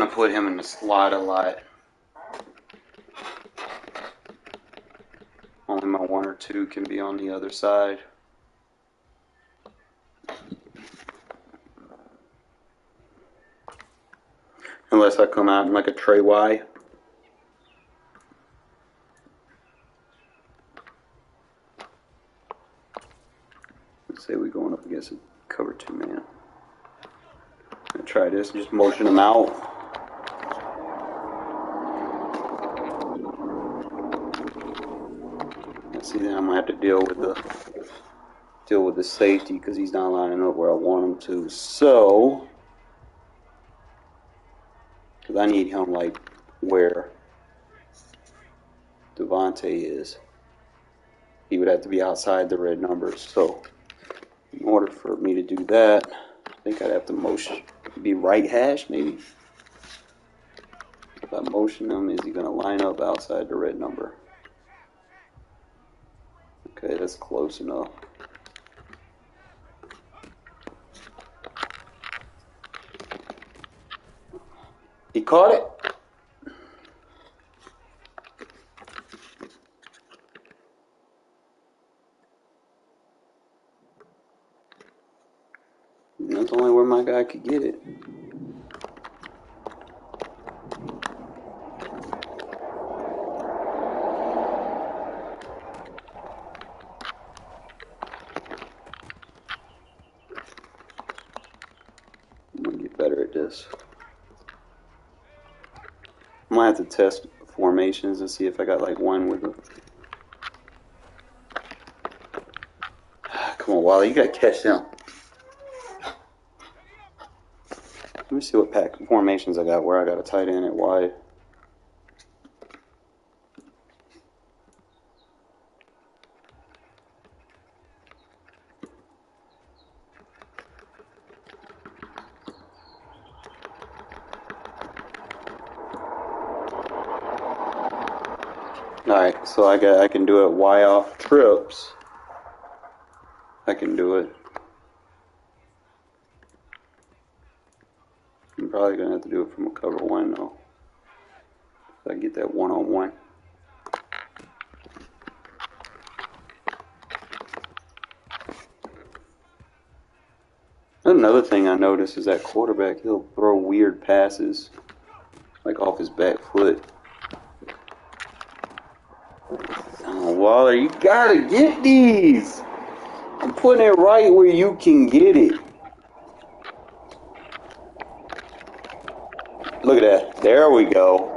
put him in the slot a lot. Only my 1 or 2 can be on the other side. Unless I come out in like a Trey Y. Let's say we're going up against a cover 2 man. I'm gonna try this, just motion him out. See, then I'm gonna have to deal with the safety because he's not lining up where I want him to. So, because I need him like where Devontae is, he would have to be outside the red numbers. So, in order for me to do that, I think I'd have to motion, be right hash maybe. If I motion him, is he gonna line up outside the red number? Okay, that's close enough. He caught it. That's only where my guy could get it. I'm gonna get better at this. I'm gonna have to test formations and see if I got like one with a. Come on, Wally, you gotta catch them. Let me see what pack formations I got where I got a tight end at wide. Alright, so I can do it Y off trips. I can do it. I'm probably gonna have to do it from a cover 1 though. So I get that one-on-one. Another thing I noticed is that quarterback, he'll throw weird passes, like off his back foot. Oh, Waller, you gotta get these! I'm putting it right where you can get it. Look at that. There we go.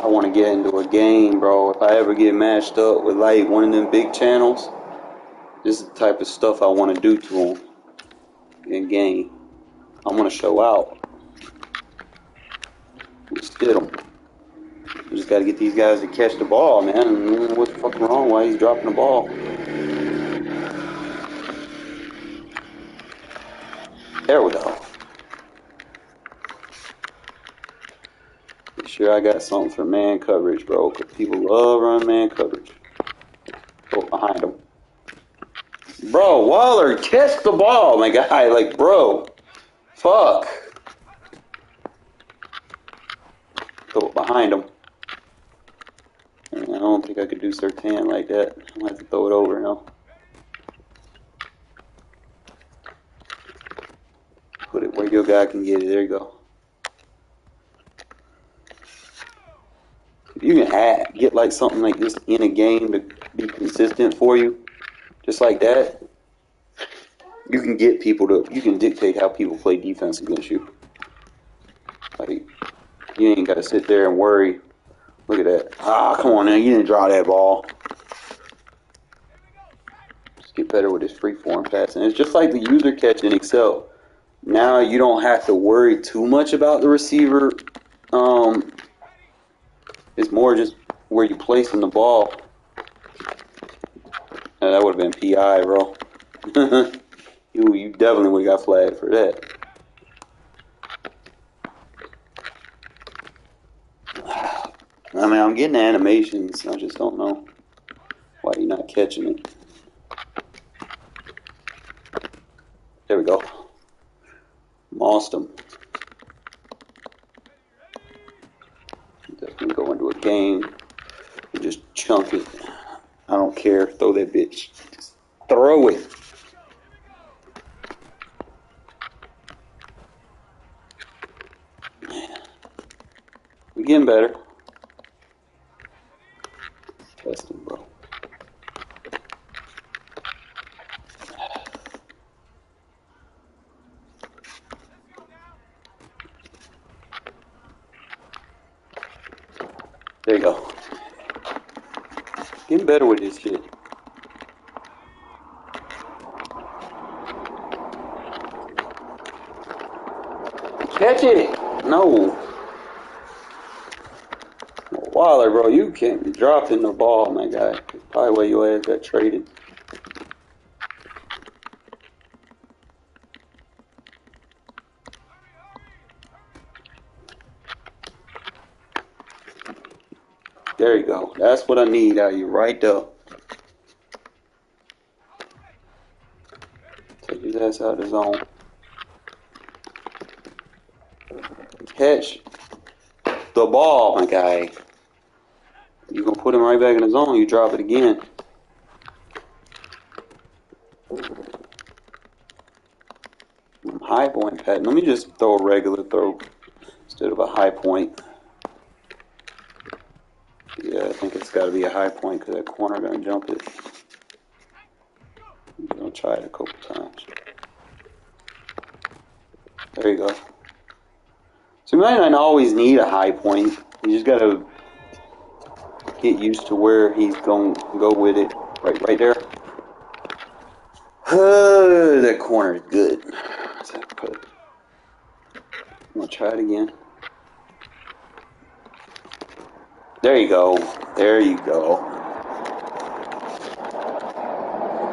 I want to get into a game, bro. If I ever get matched up with like one of them big channels, this is the type of stuff I want to do to them in game. I want to show out. Let's get them. We just got to get these guys to catch the ball, man. What's fucking wrong? Why he's dropping the ball? There we go. Make sure I got something for man coverage, bro. Because people love running man coverage. Go behind them. Bro, Waller, catch the ball, my guy. Like, bro. Fuck. Go behind him. I don't think I could do Sertan like that. I'm going to have to throw it over now. Put it where your guy can get it. There you go. If you can get like something like this in a game to be consistent for you, just like that, you can get people to, you can dictate how people play defense against you. Like, you ain't got to sit there and worry. Look at that. Ah, come on now. You didn't draw that ball. Just get better with this free-form passing. It's just like the user catch in Excel. Now you don't have to worry too much about the receiver. It's more just where you placing the ball. Now, that would have been PI, bro. You definitely would have got flagged for that. I mean, I'm getting animations. I just don't know why you're not catching it. There we go. Lost him. Definitely go into a game and just chunk it. I don't care. Throw that bitch. Just throw it. We're getting better. Disgusting, bro. There you go. Getting better with this shit. Catch it! No. Waller, bro, you can't be dropping the ball, my guy. That's probably why your ass got traded. There you go. That's what I need out of you right there. Take his ass out of the zone. Catch the ball, my guy. You're going to put him right back in the zone, you drop it again. High point pattern. Let me just throw a regular throw instead of a high point. Yeah, I think it's got to be a high point because that corner going to jump it. I'm going to try it a couple times. There you go. So you might not always need a high point. You just got to get used to where he's going to go with it. Right there. That corner is good. I'm going to try it again. There you go. There you go.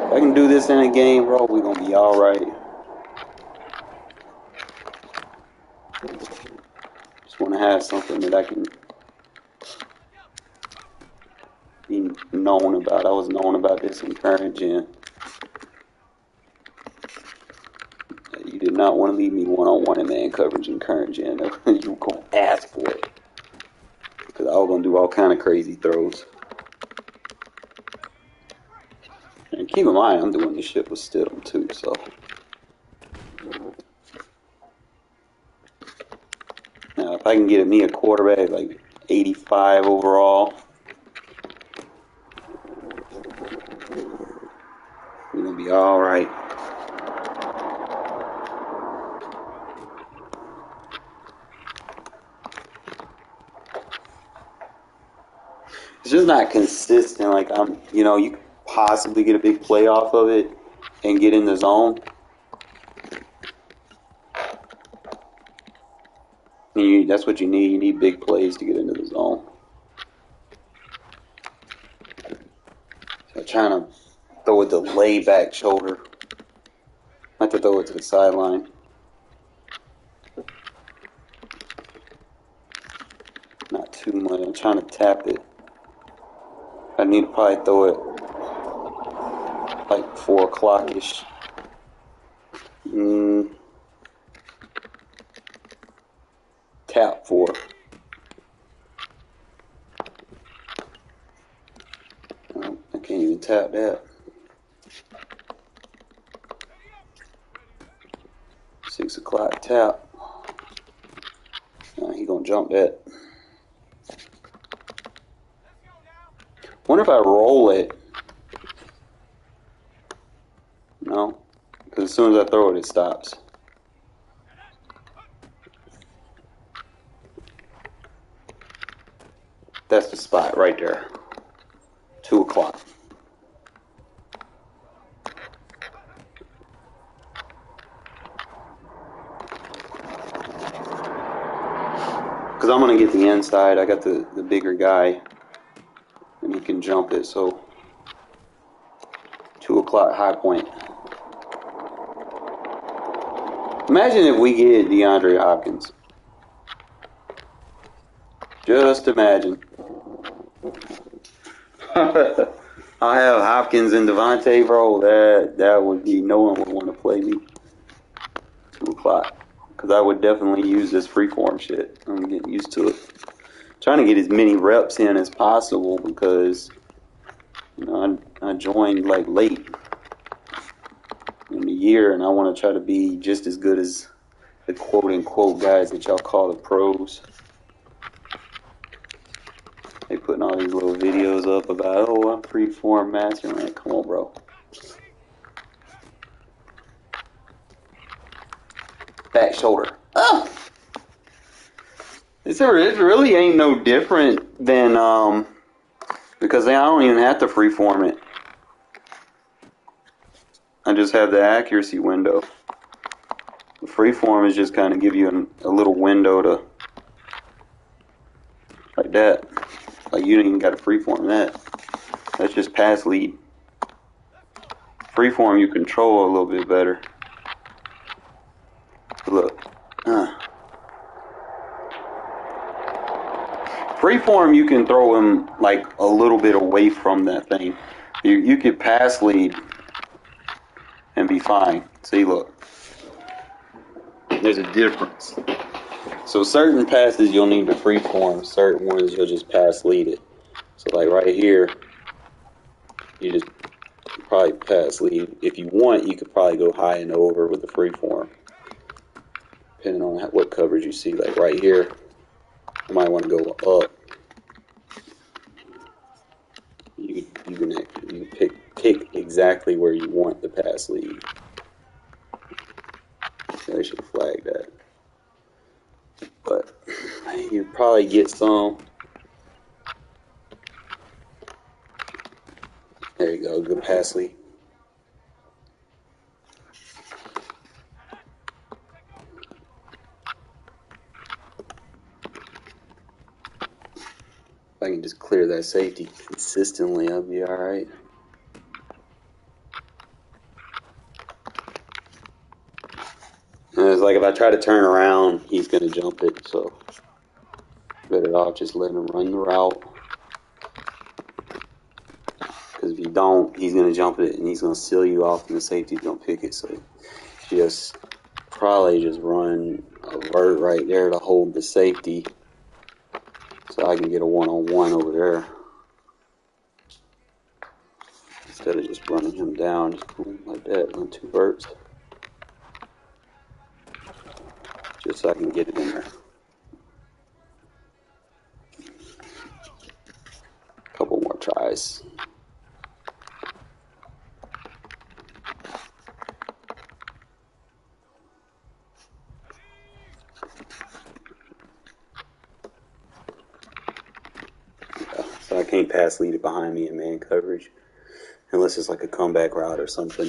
If I can do this in a game, bro, we're going to be all right. Just want to have something that I can be known about. I was known about this in current gen. You did not want to leave me one-on-one in man coverage in current gen. You were going to ask for it. Because I was going to do all kind of crazy throws. And keep in mind, I'm doing this shit with Stidham too, so. Now, if I can get me a quarterback like 85 overall, we're going to be all right. It's just not consistent. Like, you could possibly get a big play off of it and get in the zone. That's what you need. You need big plays to get into the zone. So trying to throw it to lay back shoulder. I have to throw it to the sideline. Not too much. I'm trying to tap it. I need to probably throw it like 4 o'clock-ish. Tap 4. I can't even tap that. 6 o'clock tap. He gonna jump that. Wonder if I roll it. No, because as soon as I throw it, it stops. That's the spot right there. 2 o'clock. Because I'm going to get the inside. I got the bigger guy. And he can jump it, so 2 o'clock high point. Imagine if we get DeAndre Hopkins. Just imagine. I have Hopkins and Devontae, bro. That would be, no one would want to play me. 2 o'clock. Because I would definitely use this freeform shit. I'm getting used to it. Trying to get as many reps in as possible because, I joined like late in the year and I want to try to be just as good as the quote-unquote guys that y'all call the pros. They put putting all these little videos up about, oh, I'm freeform master, man. Come on, bro. Back shoulder. Oh! It really ain't no different than, because I don't even have to freeform it. I just have the accuracy window. The freeform is just kind of give you a little window to, like that. Like you don't even got to freeform that. That's just pass lead. Freeform you control a little bit better. Look. Freeform you can throw him like a little bit away from that thing. You could pass lead and be fine. See, look. There's a difference. So certain passes you'll need to freeform. Certain ones you'll just pass lead it. So like right here, you just probably pass lead. If you want, you could probably go high and over with the freeform, depending on what coverage you see. Like right here, you might want to go up. You can pick exactly where you want the pass lead. They should flag that. But you probably get some. There you go, good pass lead. If I can just clear that safety consistently, I'll be alright. It's like if I try to turn around, he's going to jump it, so better off just letting him run the route. Because if you don't, he's going to jump it and he's going to seal you off and the safety's going to pick it. So just probably just run a vert right there to hold the safety so I can get a one-on-one over there. Instead of just running him down, just like that, run two verts. Just so I can get it in there. Couple more tries. Yeah, so I can't pass lead it behind me in man coverage unless it's like a comeback route or something.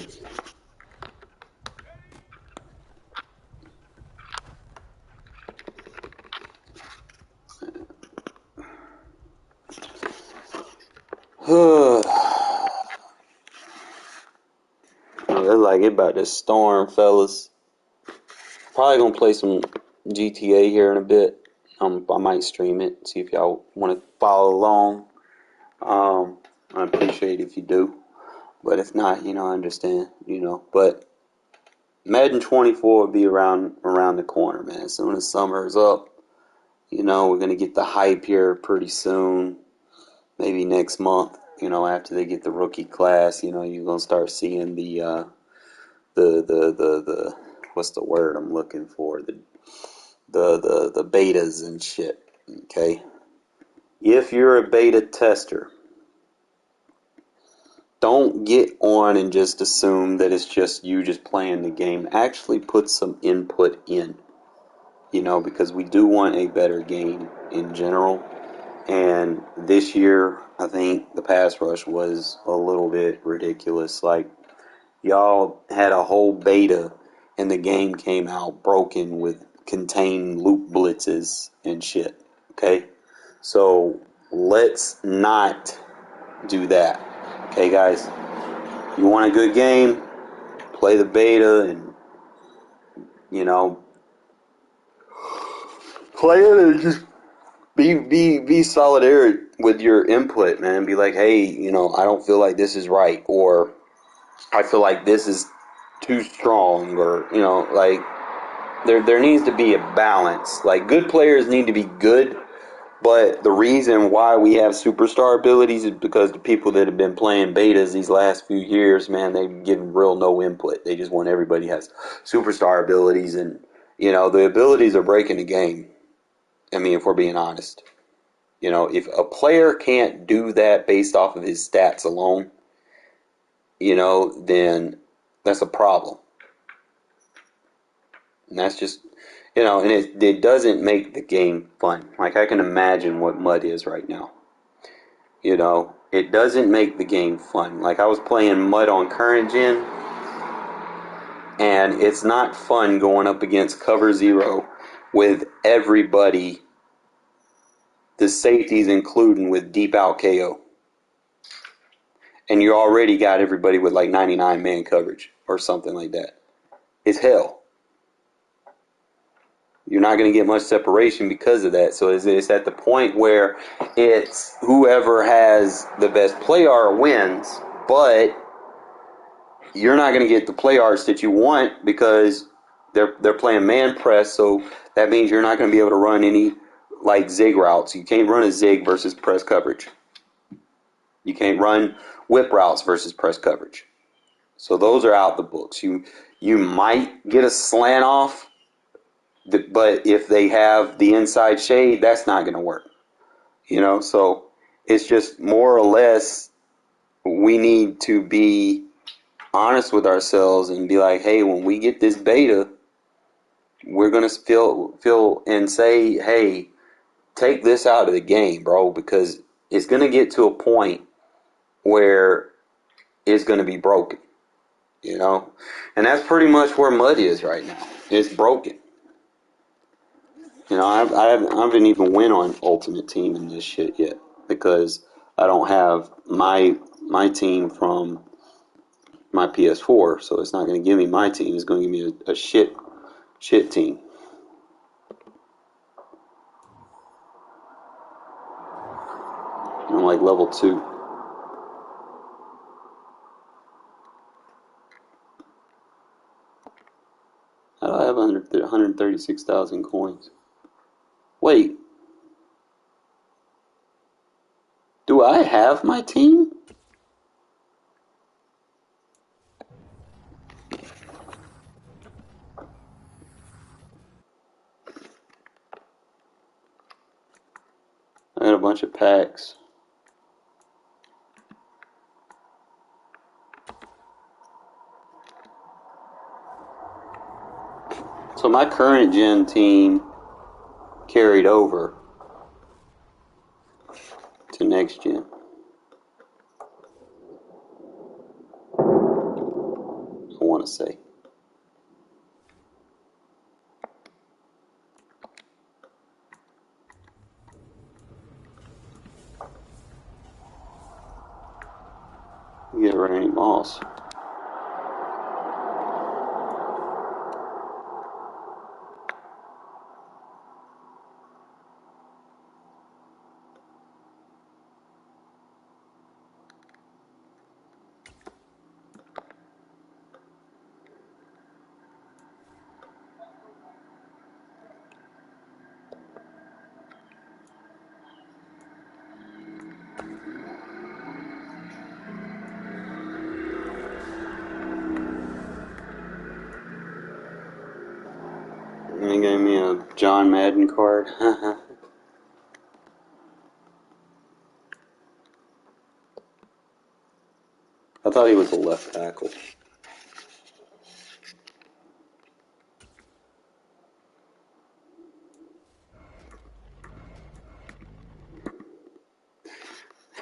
It's like it about to storm, fellas. Probably gonna play some GTA here in a bit. I might stream it, see if y'all want to follow along. I appreciate it if you do, but if not, I understand, But Madden 24 will be around the corner, man. As soon as summer is up, we're gonna get the hype here pretty soon. Maybe next month, after they get the rookie class, you're gonna start seeing the what's the word I'm looking for? The betas and shit. Okay. If you're a beta tester, don't get on and just assume that it's just you just playing the game. Actually put some input in. Because we do want a better game in general. And this year, I think the pass rush was a little bit ridiculous. Like, y'all had a whole beta and the game came out broken with contained loop blitzes and shit. Okay? So, let's not do that. Okay, guys? You want a good game? Play the beta and, play it and just be solidary with your input, man. Be like, hey, I don't feel like this is right, or I feel like this is too strong, or like there needs to be a balance. Like, good players need to be good, but the reason why we have superstar abilities is because the people that have been playing betas these last few years, man, they've given real no input. They just want everybody has superstar abilities, and the abilities are breaking the game. I mean, if we're being honest. You know, if a player can't do that based off of his stats alone, you know, then that's a problem. And that's just, you know, and it doesn't make the game fun. Like, I can imagine what mud is right now. You know, it doesn't make the game fun. Like, I was playing mud on current gen, and it's not fun going up against cover zero with everybody, the safeties including, with deep out KO. And you already got everybody with like 99 man coverage or something like that. It's hell. You're not going to get much separation because of that. So it's at the point where it's whoever has the best play art wins, but you're not going to get the play arts that you want because they're playing man press. So that means you're not going to be able to run any like zig routes. You can't run a zig versus press coverage. You can't run whip routes versus press coverage. So those are out the books. You might get a slant off, but if they have the inside shade, that's not going to work. You know, so it's just more or less we need to be honest with ourselves and be like, hey, when we get this beta, we're going to feel and say, hey, take this out of the game, bro, because it's going to get to a point where it's going to be broken, you know? And that's pretty much where mud is right now. It's broken. You know, I haven't even went on Ultimate Team in this shit yet because I don't have my team from my PS4, so it's not going to give me my team. It's going to give me a shit team. I'm like level 2. How do I have 136,000 coins? Wait. Do I have my team? I got a bunch of packs. So my current gen team carried over to next gen. I want to say. You get Randy Moss. And he gave me a John Madden card. I thought he was a left tackle.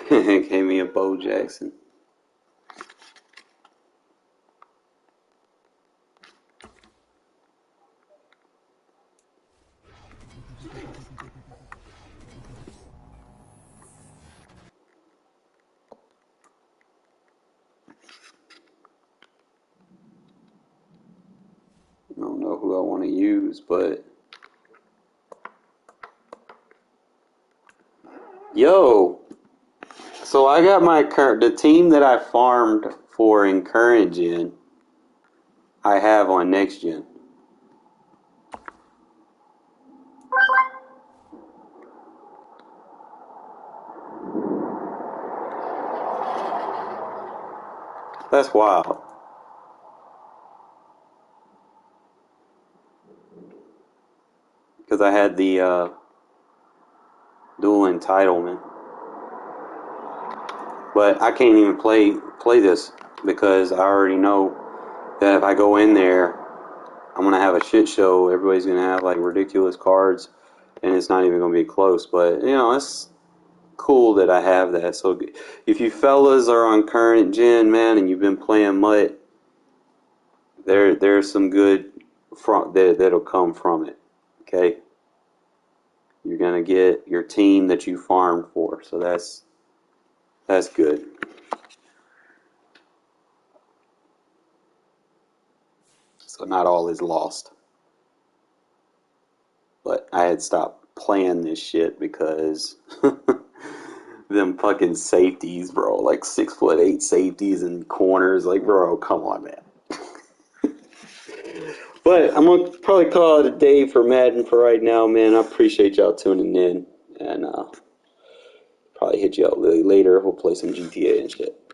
He gave me a Bo Jackson. I don't know who I want to use, but yo, so I got the team that I farmed for in current gen. I have on next gen. That's wild. Because I had the dual entitlement. But I can't even play this because I already know that if I go in there, I'm gonna have a shit show. Everybody's gonna have like ridiculous cards, and it's not even gonna be close. But you know, it's cool that I have that. So if you fellas are on current gen, man, and you've been playing MUT, there's some good that'll come from it. Okay, you're gonna get your team that you farmed for. So that's good. So not all is lost. But I had stopped playing this shit because them fucking safeties, bro. Like 6'8" safeties and corners. Like, bro, come on, man. But I'm going to probably call it a day for Madden for right now, man. I appreciate y'all tuning in. And probably hit you up later. We'll play some GTA and shit.